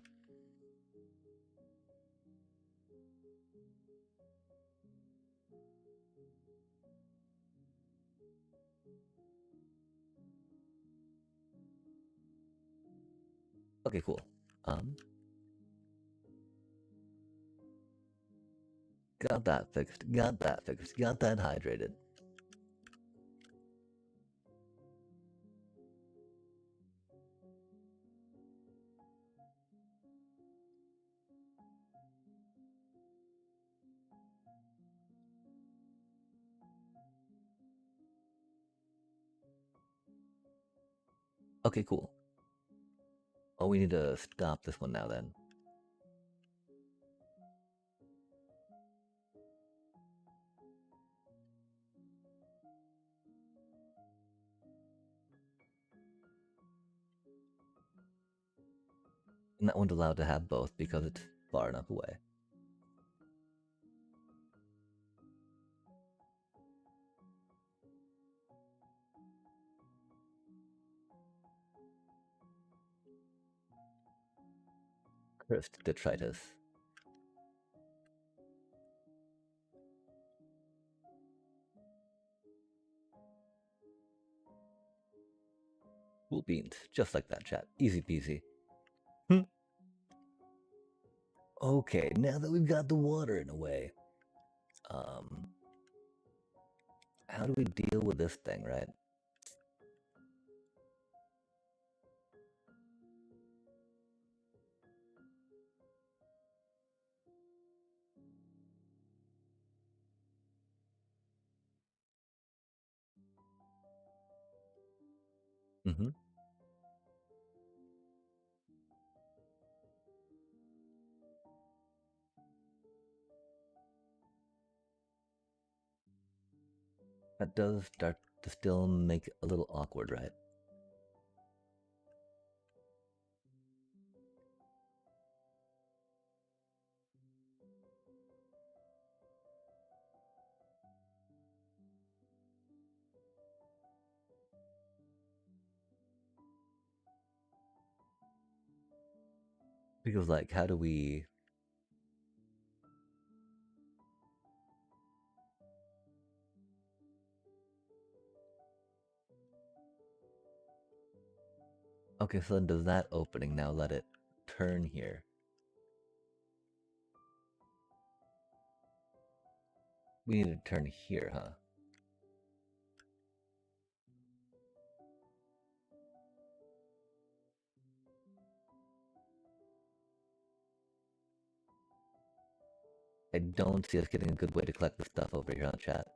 Okay, cool. Got that fixed, got that fixed, got that hydrated. Okay, cool. Oh, we need to stop this one now then. And that one's allowed to have both because it's far enough away. Cursed detritus. Cool beans. Just like that, chat. Easy peasy. Okay, now that we've got the water in a way, um, how do we deal with this thing, right? Mm-hmm. That does start to still make it a little awkward, right? Because, like, how do we... Okay, so then does that opening now let it turn here? We need to turn here, huh? I don't see us getting a good way to collect the stuff over here on chat.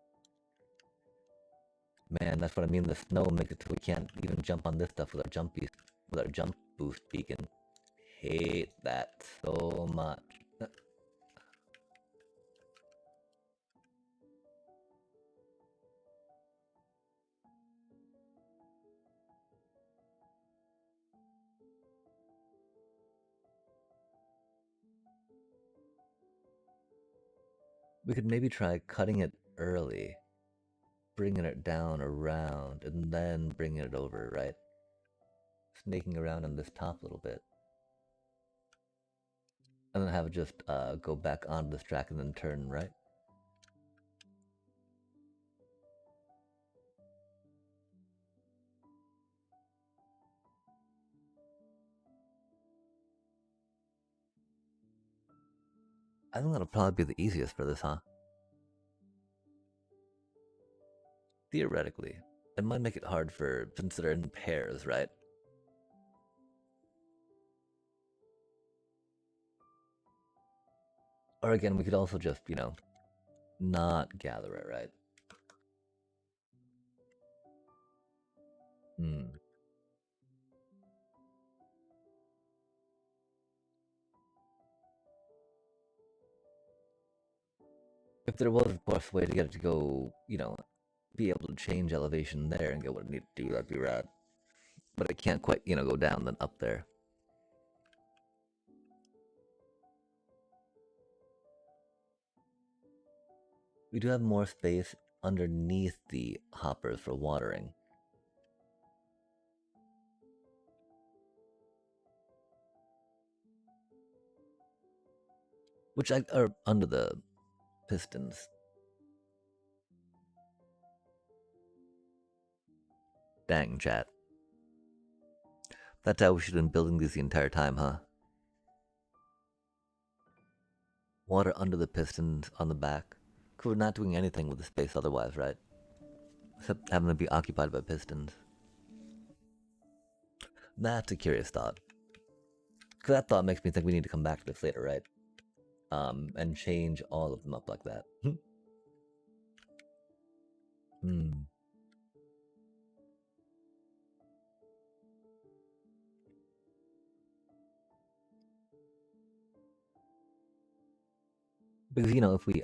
Man, that's what I mean. The snow makes it so we can't even jump on this stuff with our jump boost beacon. Hate that so much. We could maybe try cutting it early, bringing it down around, and then bringing it over, right? Snaking around on this top a little bit. And then have it just go back onto this track and then turn right. I think that'll probably be the easiest for this, huh? Theoretically. It might make it hard for, since they're in pairs, right? Or again, we could also just, not gather it, right? Hmm. If there was, of course, a way to get it to go, be able to change elevation there and get what it needs to do, that'd be rad. But it can't quite, go down then up there. We do have more space underneath the hoppers for watering. Which are under the pistons. Dang, chat. That's how we should have been building these the entire time, huh? Water under the pistons on the back. Because we're not doing anything with the space otherwise, right? Except having to be occupied by pistons. That's a curious thought. Because that thought makes me think we need to come back to this later, right? And change all of them up like that. Hmm. Because, you know, if we,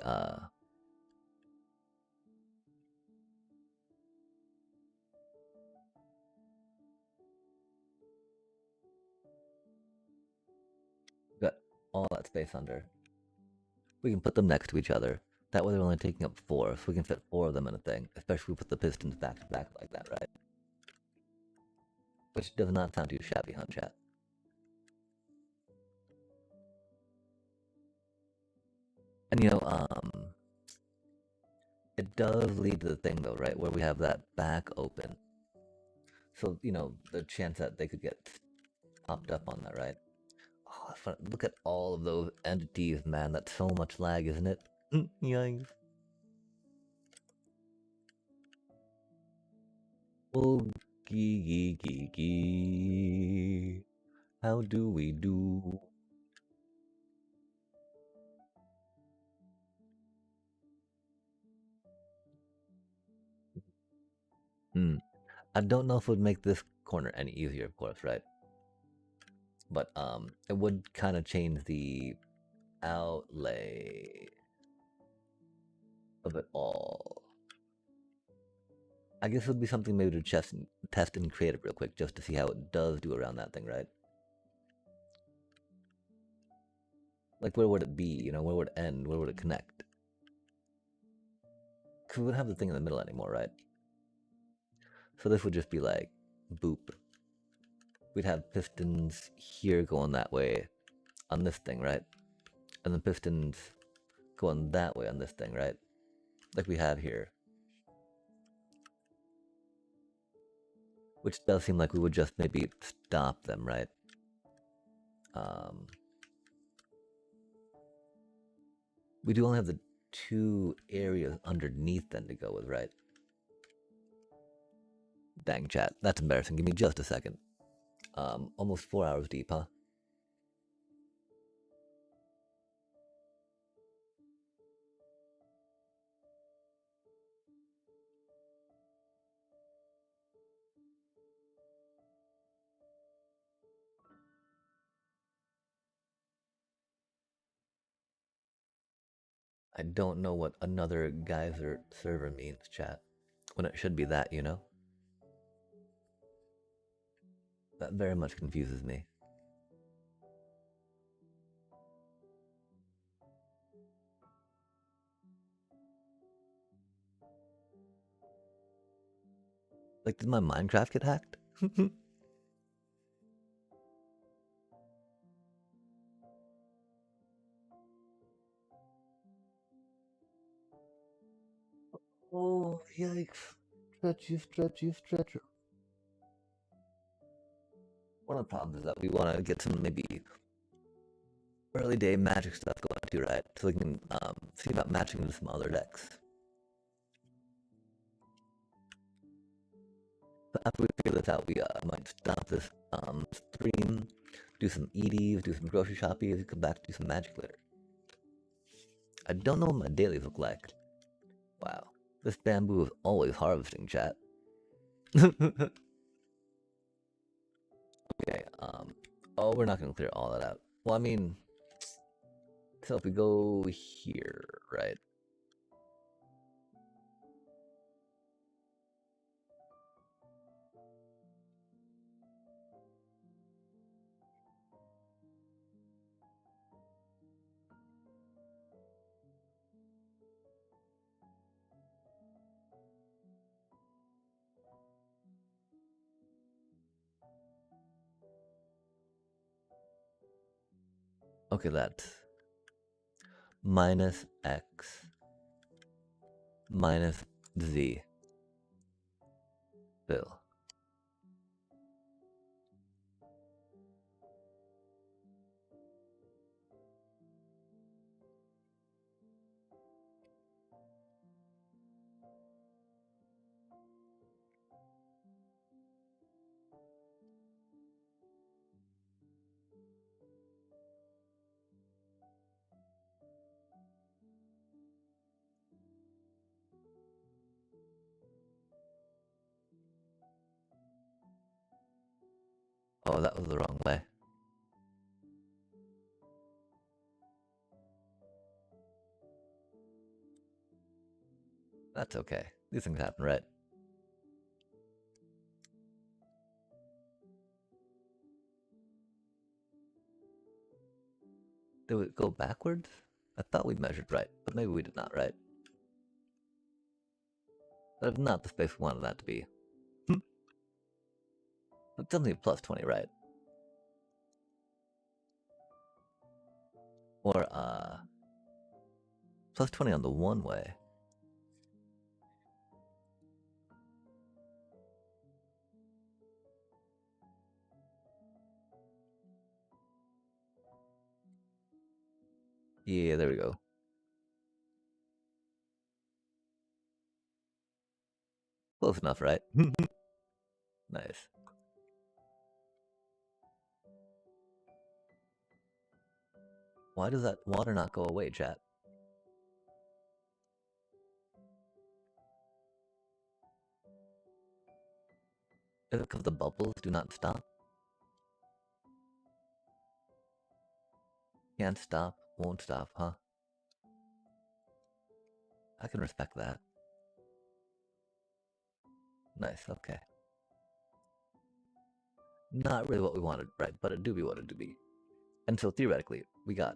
got all that space under, we can put them next to each other. That way they're only taking up 4, so we can fit 4 of them in a thing, especially if we put the pistons back to back like that, right? Which does not sound too shabby, huh, chat? And you know, it does lead to the thing though, right? Where we have that back open. So, you know, the chance that they could get popped up on that, right? Oh, look at all of those entities, man. That's so much lag, isn't it? Yikes. Oh, gee. How do we do? I don't know if it would make this corner any easier, of course, right? But it would kind of change the outlay of it all. I guess it would be something maybe to test and create it real quick just to see how it does do around that thing, right? Like, where would it be? You know, where would it end? Where would it connect? Because we wouldn't have the thing in the middle anymore, right? So this would just be like, boop. We'd have pistons here going that way on this thing, right? And then pistons going that way on this thing, right? Like we have here. Which does seem like we would just maybe stop them, right? We do only have the 2 areas underneath then to go with, right? Dang, chat. That's embarrassing. Give me just a second. Almost 4 hours deep, huh? I don't know what another geyser server means, chat. When it should be that, you know? That very much confuses me. Like, did my Minecraft get hacked? Oh, yikes. Stretchy. One of the problems is that we want to get some maybe early day magic stuff going too, right? So we can see about matching with some other decks. But after we figure this out, we might stop this stream, do some EDs, do some grocery shopping, come back to do some magic later. I don't know what my dailies look like. Wow. This bamboo is always harvesting, chat. Okay, oh, we're not gonna clear all that out. Well, I mean, so if we go here, right? Okay, that's minus x minus z. Bill. Oh, that was the wrong way. That's okay. These things happen, right? Did we go backwards? I thought we measured right, but maybe we did not, right? That's not the space we wanted that to be. It's definitely plus 20, right? Or, plus 20 on the one way. Yeah, there we go. Close enough, right? Nice. Why does that water not go away, chat? Is it because the bubbles do not stop? Can't stop, won't stop, huh? I can respect that. Nice, okay. Not really what we wanted, right? But it do be what it do be. And so theoretically, we got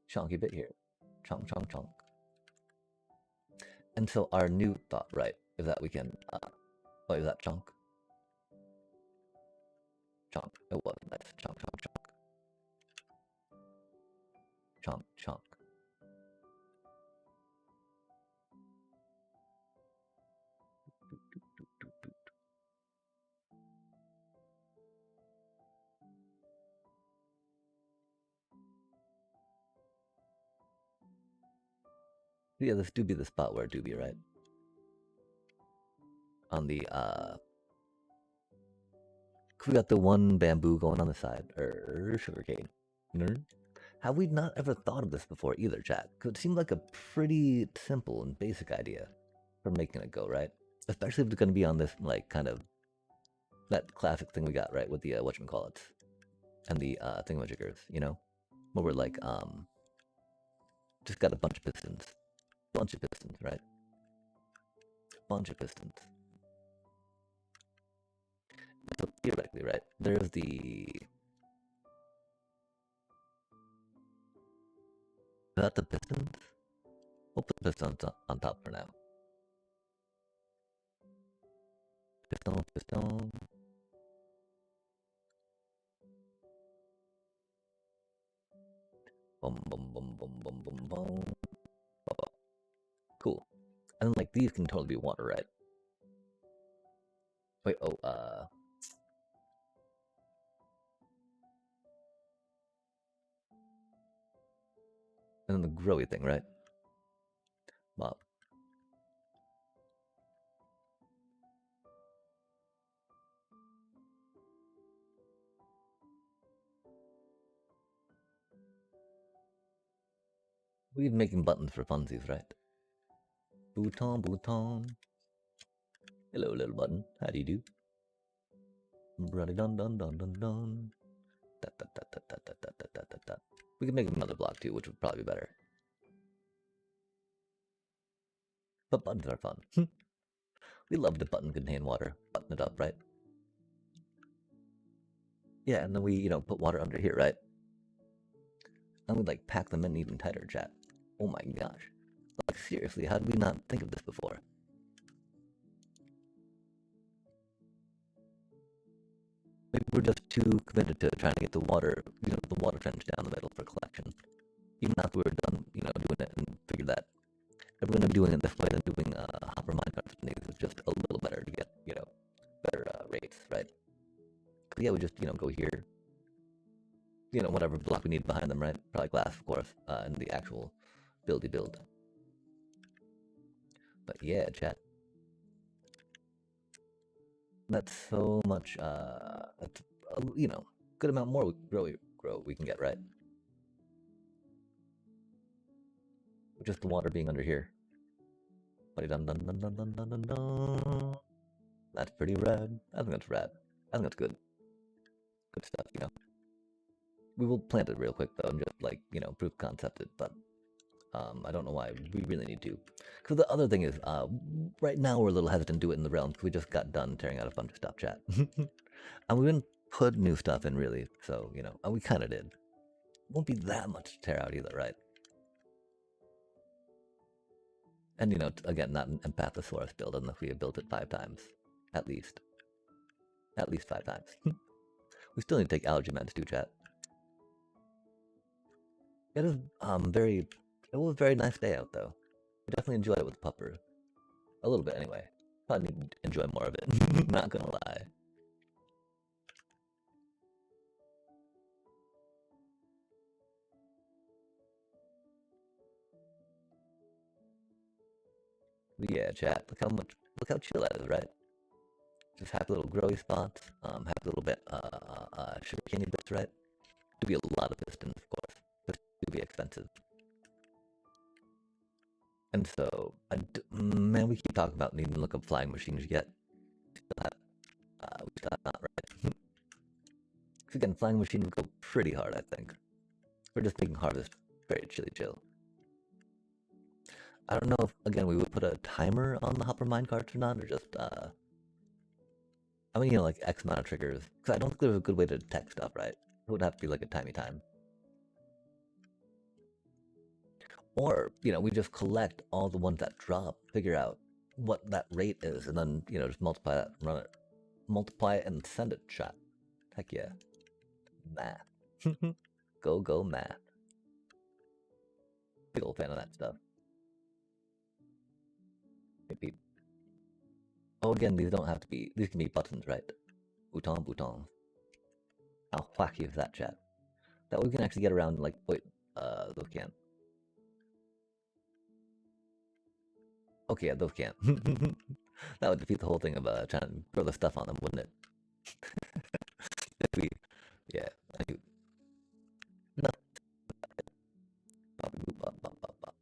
chunky bit here. Chunk, chunk, chunk. And so our new thought, right, is that we can oh, is that chunk? Chunk. It was nice. Chunk, chunk, chunk. Chunk, chunk. Yeah, this do be the spot where it do be, right? On the we got the one bamboo going on the side, or sugarcane. Have we not ever thought of this before either, chat? Because it seemed like a pretty simple and basic idea for making it go, right? Especially if it's going to be on this, like, kind of, that classic thing we got, right? With the, whatchamacallits, and the, thingamajiggers, you know? Where we're like, just got a bunch of pistons. Bunch of pistons, right? Bunch of pistons. So theoretically, right? There's the... Is that the pistons? We'll put the pistons on top for now. Piston, piston. Boom, boom, boom, boom, boom, boom, boom. Cool. And like these can totally be water, right? Wait, oh, and then the growy thing, right? Mop. We've been making buttons for funsies, right? Bouton, bouton. Hello, little button. How do you do? Bruddy dun dun dun dun dun. Da, da, da, da, da, da, da, da, da, da. We could make another block too, which would probably be better. But buttons are fun. We love the button contain water. Button it up, right? Yeah, and then we, put water under here, right? And we like pack them in even tighter, chat. Oh my gosh. Like seriously, how did we not think of this before? Maybe we're just too committed to trying to get the water, the water trench down the middle for collection. Even after we were done, doing it and figured that if we're going to be doing it this way, then doing hopper minecarts and these is just a little better to get, better rates, right? Yeah, we just, go here, whatever block we need behind them, right? Probably glass, of course, and the actual buildy build. But yeah, chat. That's so much, that's, good amount more grow we can get, right? With just the water being under here. Dun, dun, dun, dun, dun, dun, dun, dun. That's pretty rad. I think that's rad. I think that's good. Good stuff. We will plant it real quick though and just like, proof concept it, but I don't know why. We really need to. Because the other thing is, right now we're a little hesitant to do it in the realm because we just got done tearing out a bunch of stuff, chat. And we didn't put new stuff in really, so, you know, we kind of did. Won't be that much to tear out either, right? And, you know, again, not an Empathosaurus build unless we have built it 5 times. At least. At least 5 times. We still need to take allergy meds too, chat. It is it was a very nice day out though. We definitely enjoyed it with the pupper. A little bit anyway. Probably need to enjoy more of it. Not gonna lie. But yeah, chat. Look how chill that is, right? Just happy little growy spots. Happy little bit sugar candy bits, right? To be a lot of pistons, of course. But to be expensive. And so, man, we keep talking about needing to look up flying machines yet. We still have not, right? Because again, flying machines would go pretty hard, I think. We're just making harvest very chill. I don't know if, again, we would put a timer on the hopper minecarts or not, or just, I mean, you know, like X amount of triggers. Because I don't think there's a good way to detect stuff, right? It would have to be like a timey time. Or, you know, we just collect all the ones that drop, figure out what that rate is, and then, you know, just multiply that, run it. Multiply it and send it, chat. Heck yeah. Math. Go math. Big old fan of that stuff. Hey, peep. Oh, again, these don't have to be, these can be buttons, right? Bouton. How wacky is that, chat? That we can actually get around, like, wait, those can't. Okay, yeah, those can't. That would defeat the whole thing of trying to throw the stuff on them, wouldn't it? Yeah.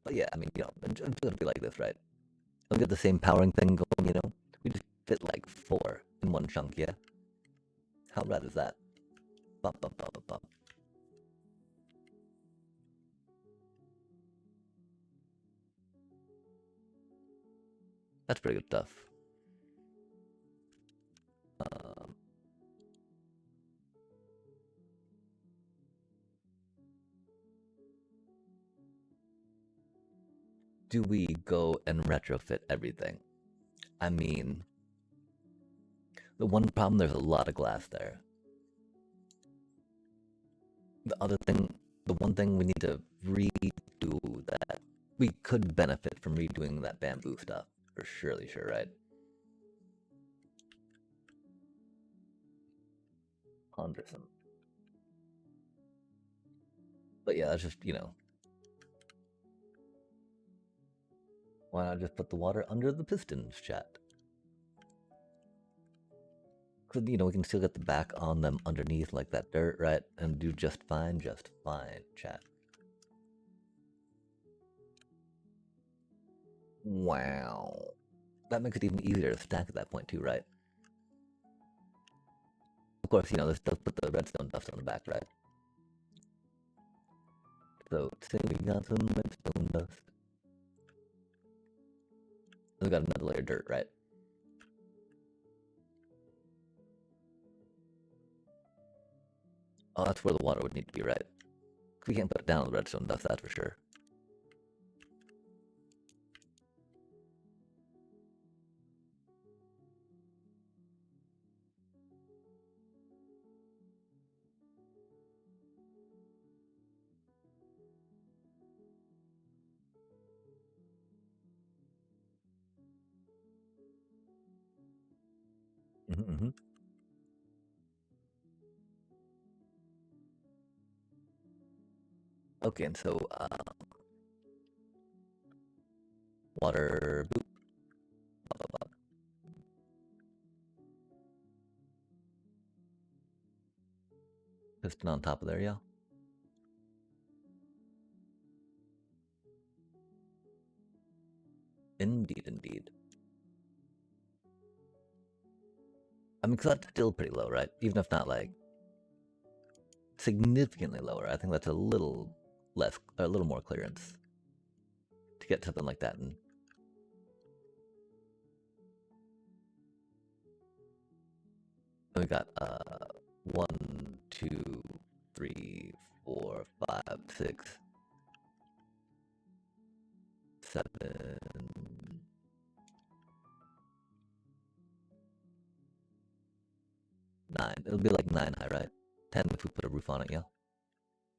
But yeah, I mean, you know, it's gonna be like this, right? We'll get the same powering thing going, you know? We just fit like 4 in one chunk, yeah? How rad is that? Bum. That's pretty good stuff. Do we go and retrofit everything? I mean, the one problem, there's a lot of glass there. The other thing, the one thing we need to redo that we could benefit from redoing that bamboo stuff, for surely sure, right? 100%. But yeah, that's just, you know, why not just put the water under the pistons, chat? Because, you know, we can still get the back on them underneath like that dirt, right? And do just fine, chat. Wow. That makes it even easier to stack at that point too, right? Of course, you know, this does put the redstone dust on the back, right? So, say we got some redstone dust. We got another layer of dirt, right? Oh, that's where the water would need to be, right? We can't put it down on the redstone dust, that's for sure. Mm-hmm. Okay, and so, water, boop, blah. Piston on top of there, yeah? Indeed. I mean, because that's still pretty low, right? Even if not, like, significantly lower. I think that's a little less, a little more clearance. to get something like that. And we got 1, 2, 3, 4, 5, 6, 7, 9. It'll be like 9 high, right? 10 if we put a roof on it, yeah.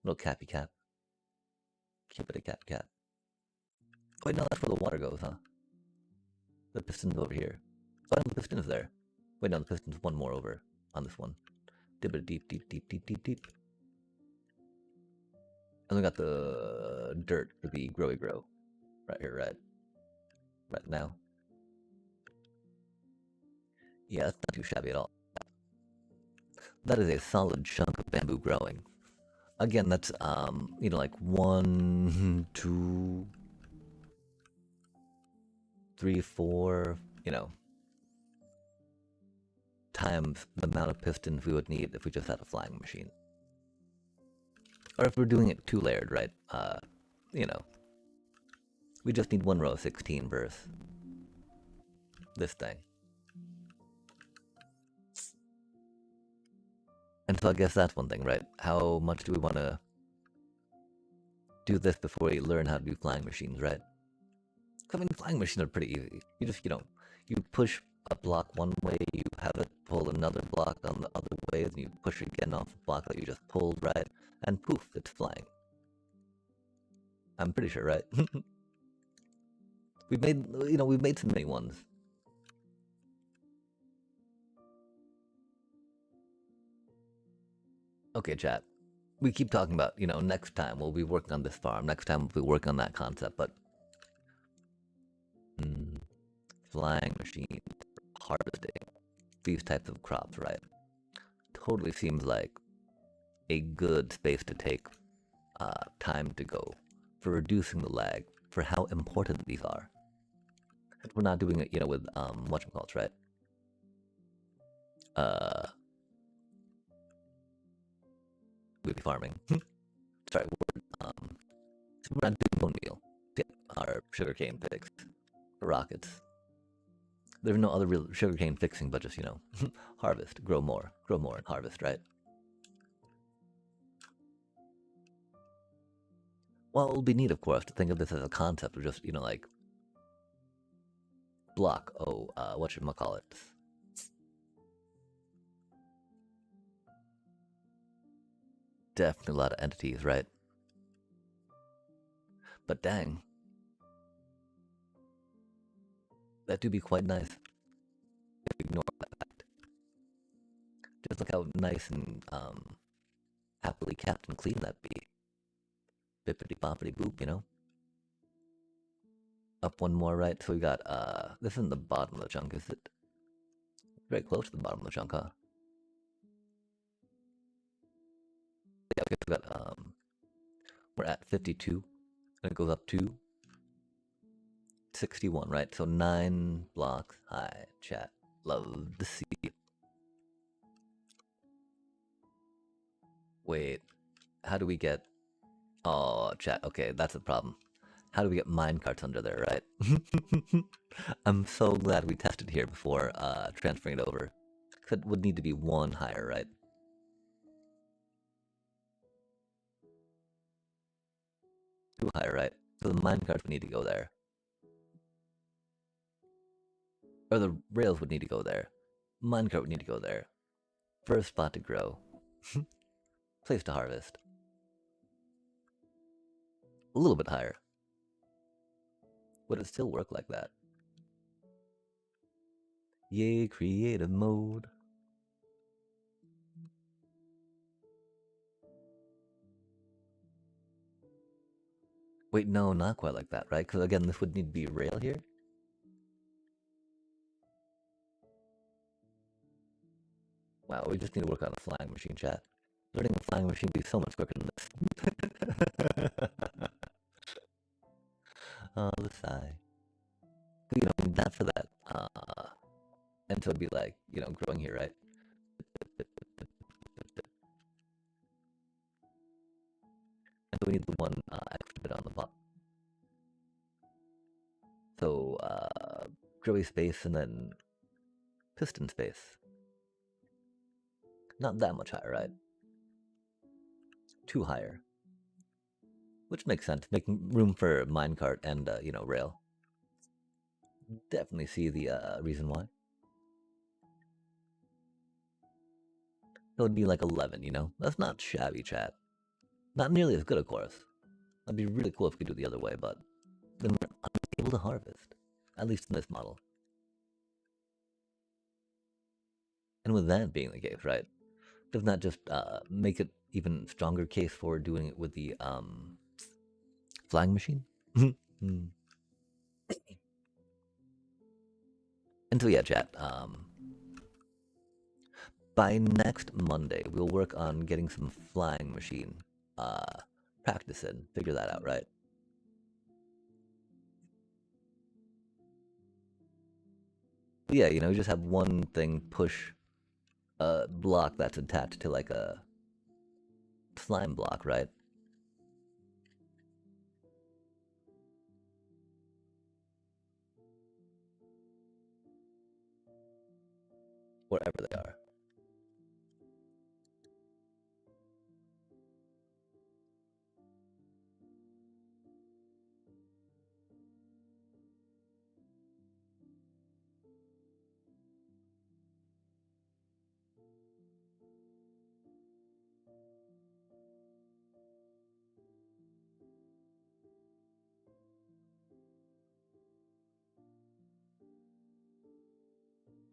Little cappy cap. Keep it a cap cap. Wait, no, that's where the water goes, huh? The piston's over here. Oh, no, the piston is there. Wait, no, the piston's one more over on this one. Dip it deep, deep, deep, deep, deep, deep. And we got the dirt for the growy grow. Right here, right now. Yeah, that's not too shabby at all. That is a solid chunk of bamboo growing. Again, that's, you know, like 1, 2, 3, 4, you know, times the amount of pistons we would need if we just had a flying machine. Or if we're doing it 2-layered, right? You know, we just need 1 row of 16 versus this thing. And so I guess that's one thing, right? How much do we want to do this before we learn how to do flying machines, right? I mean, flying machines are pretty easy. You just, you know, you push a block one way, you have it pull another block on the other way, and you push it again off the block that you just pulled, right? And poof, it's flying. I'm pretty sure, right? We've made so many ones. Okay, chat. We keep talking about, you know, next time we'll be working on this farm, next time we'll be working on that concept, but flying machine, harvesting, these types of crops, right? Totally seems like a good space to take time to go for reducing the lag, for how important these are. We're not doing it, you know, with whatchamacallits, right? We'd be farming. Sorry, so we're not doing bone meal. Yeah, our sugarcane fix, rockets. There's no other real sugarcane fixing, but just, you know, harvest, grow more, and harvest, right? Well, it would be neat, of course, to think of this as a concept of just, you know, like, block, whatchamacallit. Definitely a lot of entities, right? But dang, that do be quite nice. Ignore that fact. Just look how nice and happily kept and clean that be. Bippity boppity boop, you know? Up one more, right? So we got, this isn't the bottom of the chunk, is it? Very close to the bottom of the chunk, huh? Yeah, okay, so we got, we're at 52, and it goes up to 61, right? So 9 blocks high, chat. Love to see it. Wait, how do we get... Oh, chat, okay, that's the problem. How do we get minecarts under there, right? I'm so glad we tested here before transferring it over. Because it would need to be 1 higher, right? Too higher, right? So the minecarts would need to go there. Or the rails would need to go there. Minecart would need to go there. First spot to grow. Place to harvest. A little bit higher. Would it still work like that? Yay, creative mode. Wait, no, not quite like that, right? Because again, this would need to be rail here. Wow, we just need to work on a flying machine, chat. Learning a flying machine would be so much quicker than this. Oh, the sigh. You know, not for that. And so it'd be like, you know, growing here, right? And so we need the one extra bit on the bottom. growy space and then piston space. Not that much higher, right? Two higher. Which makes sense, making room for minecart and, rail. Definitely see the reason why. That would be like 11, That's not shabby, chat. Not nearly as good, of course. That'd be really cool if we could do it the other way, but then we're unable to harvest. At least in this model. And with that being the case, right? Doesn't that just make it even stronger case for doing it with the flying machine? And so yeah, chat. By next Monday, we'll work on getting some flying machine practice in. Figure that out, right? But yeah, you just have one thing push a block that's attached to like a slime block, right? Wherever they are.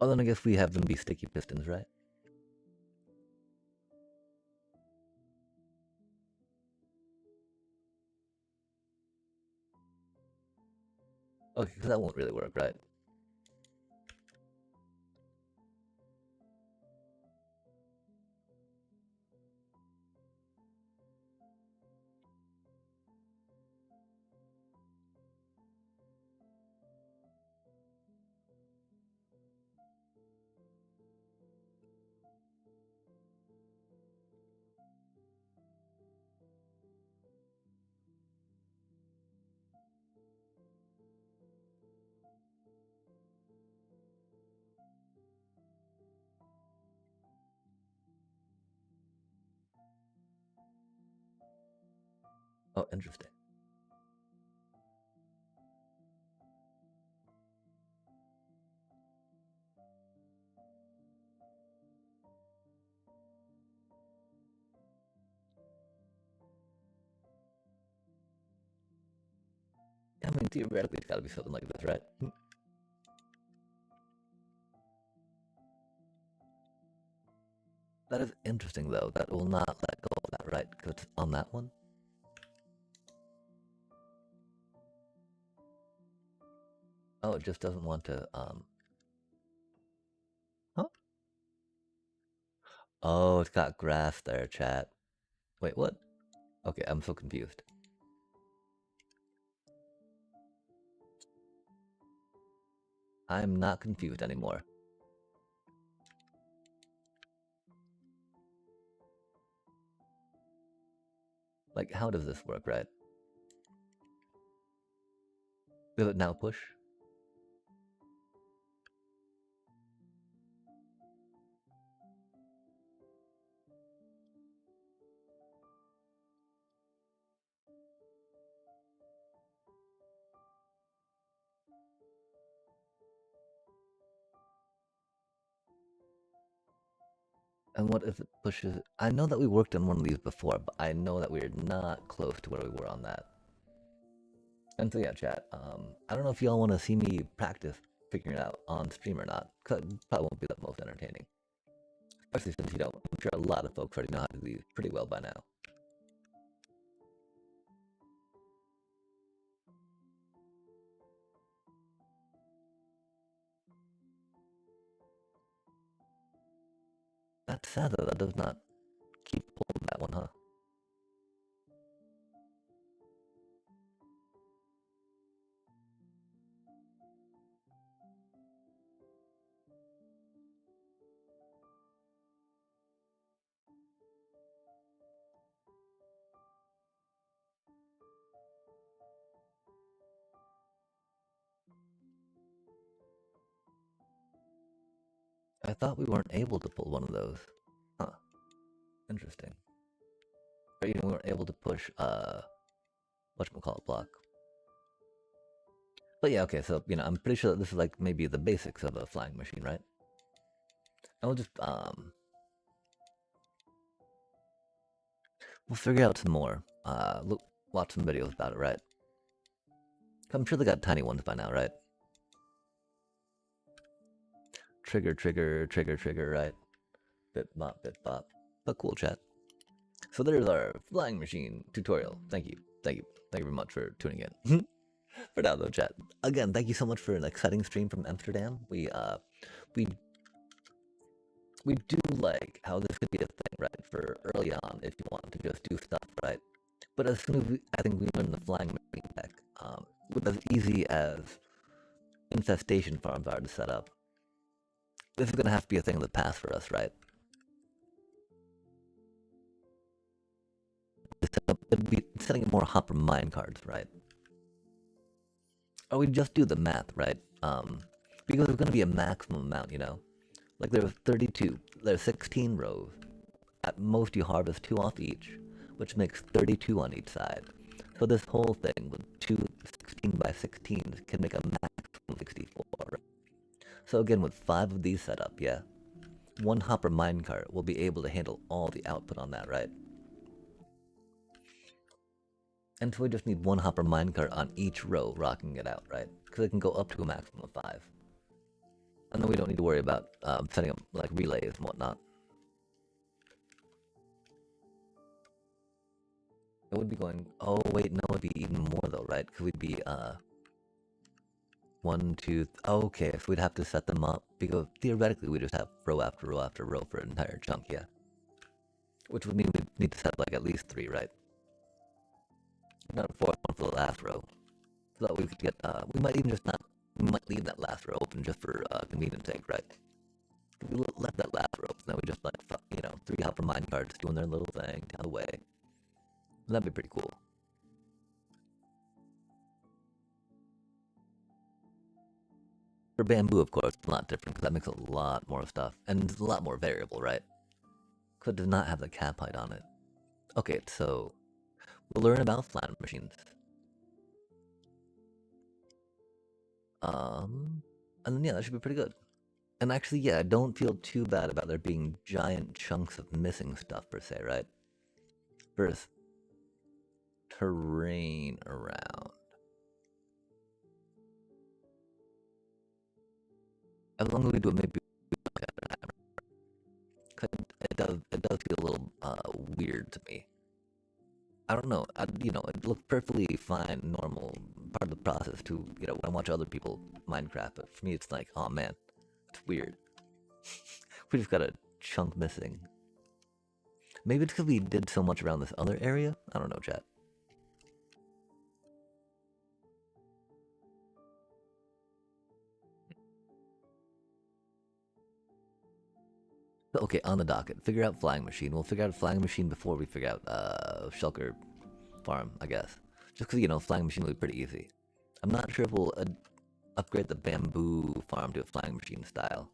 Oh, then I guess we have them be sticky pistons, right? Okay, because that won't really work, right? Oh, interesting. I mean, theoretically, it's got to be something like this, right? That is interesting, though. That will not let go of that, right? Because it's on that one. Oh, it just doesn't want to, Huh? Oh, it's got grass there, chat. Wait, what? Okay, I'm so confused. I'm not confused anymore. Like, how does this work, right? Will it now push? And what if it pushes? I know that we worked on one of these before, but I know that we're not close to where we were on that. And so yeah, chat. I don't know if y'all want to see me practice figuring it out on stream or not. Cause it probably won't be the most entertaining. Especially since I'm sure a lot of folks already know how to do these pretty well by now. That's sad though. That does not keep pulling that one, huh? I thought we weren't able to pull one of those. Huh. Interesting. Or even we weren't able to push, whatchamacallit block. But yeah, okay, so, I'm pretty sure that this is like maybe the basics of a flying machine, right? And we'll just, we'll figure out some more. Look, watch some videos about it, right? I'm sure they got tiny ones by now, right? Trigger, trigger, trigger, trigger, right? Bit bop, bit bop. But cool, chat. So there's our flying machine tutorial. Thank you. Thank you. Thank you very much for tuning in. For now, though, chat. Again, thank you so much for an exciting stream from Amsterdam. We we do like how this could be a thing, right? For early on, if you want to just do stuff, right? But as soon as I think we learn the flying machine tech, with as easy as infestation farms are to set up, this is gonna have to be a thing of the past for us, right? It'd be setting up more hopper mine cards, right? Or we just do the math, right? Because there's gonna be a maximum amount, Like there's 32, there's 16 rows. At most you harvest 2 off each, which makes 32 on each side. So this whole thing with 2 16 by 16s can make a maximum 64, right? So again, with 5 of these set up, yeah, one hopper minecart will be able to handle all the output on that, right? And so we just need one hopper minecart on each row rocking it out, right? Because it can go up to a maximum of 5. And then we don't need to worry about setting up like relays and whatnot. It would be going, oh wait, no, it'd be even more though, right? Because we'd be, 1, 2, okay, so we'd have to set them up, because theoretically we just have row after row after row for an entire chunk, yeah. Which would mean we'd need to set like at least 3, right? Not a 4th one for the last row. So that we could get, we might even just not, we might leave that last row open just for convenience sake, right? If we left that last row, then we just like, 3 hopper mine cards doing their little thing down the way. That'd be pretty cool. For bamboo, of course, it's a lot different because that makes a lot more stuff, and it's a lot more variable, right? Because it does not have the cap height on it. Okay, so we'll learn about flat machines. And then yeah, that should be pretty good. And actually, yeah, I don't feel too bad about there being giant chunks of missing stuff per se, right? First, terrain around. As long as we do it, maybe it does feel a little weird to me. I don't know. It looked perfectly fine, normal, part of the process to, when I watch other people Minecraft. But for me, it's like, oh man, it's weird. We just got a chunk missing. Maybe it's because we did so much around this other area? I don't know, chat. Okay, on the docket, figure out flying machine. We'll figure out flying machine before we figure out shulker farm, I guess. Just because, flying machine will be pretty easy. I'm not sure if we'll upgrade the bamboo farm to a flying machine style.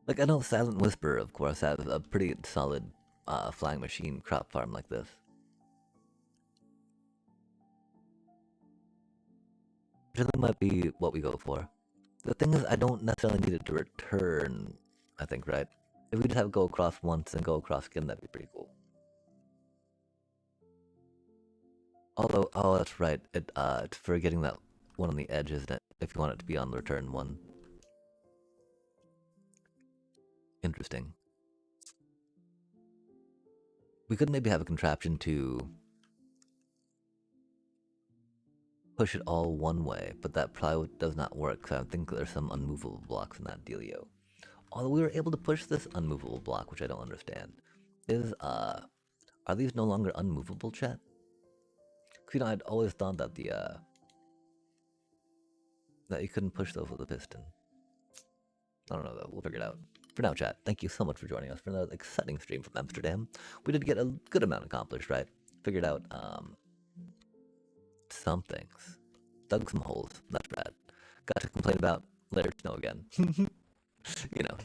Like, I know Silent Whisper, of course, has a pretty solid flying machine crop farm like this. Which I think might be what we go for. The thing is, I don't necessarily need it to return, I think, right? If we just have it go across once and go across again, that'd be pretty cool. Although, oh, that's right, it's for getting that one on the edge, isn't it? If you want it to be on the return one. Interesting. We could maybe have a contraption to push it all one way, but that probably does not work, because I think there's some unmovable blocks in that dealio. Although we were able to push this unmovable block, which I don't understand. Are these no longer unmovable, chat? Because, I'd always thought that that you couldn't push those with a piston. I don't know, though. We'll figure it out. For now, chat, thank you so much for joining us for another exciting stream from Amsterdam. We did get a good amount accomplished, right? figured out some things. Dug some holes. That's rad. Got to complain about layered snow again. You know,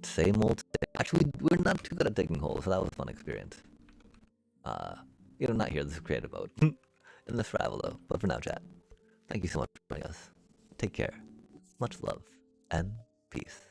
same old thing. Actually, we're not too good at digging holes, so that was a fun experience. Not here. This is creative mode. In the survival though. But for now, chat. Thank you so much for joining us. Take care. Much love and peace.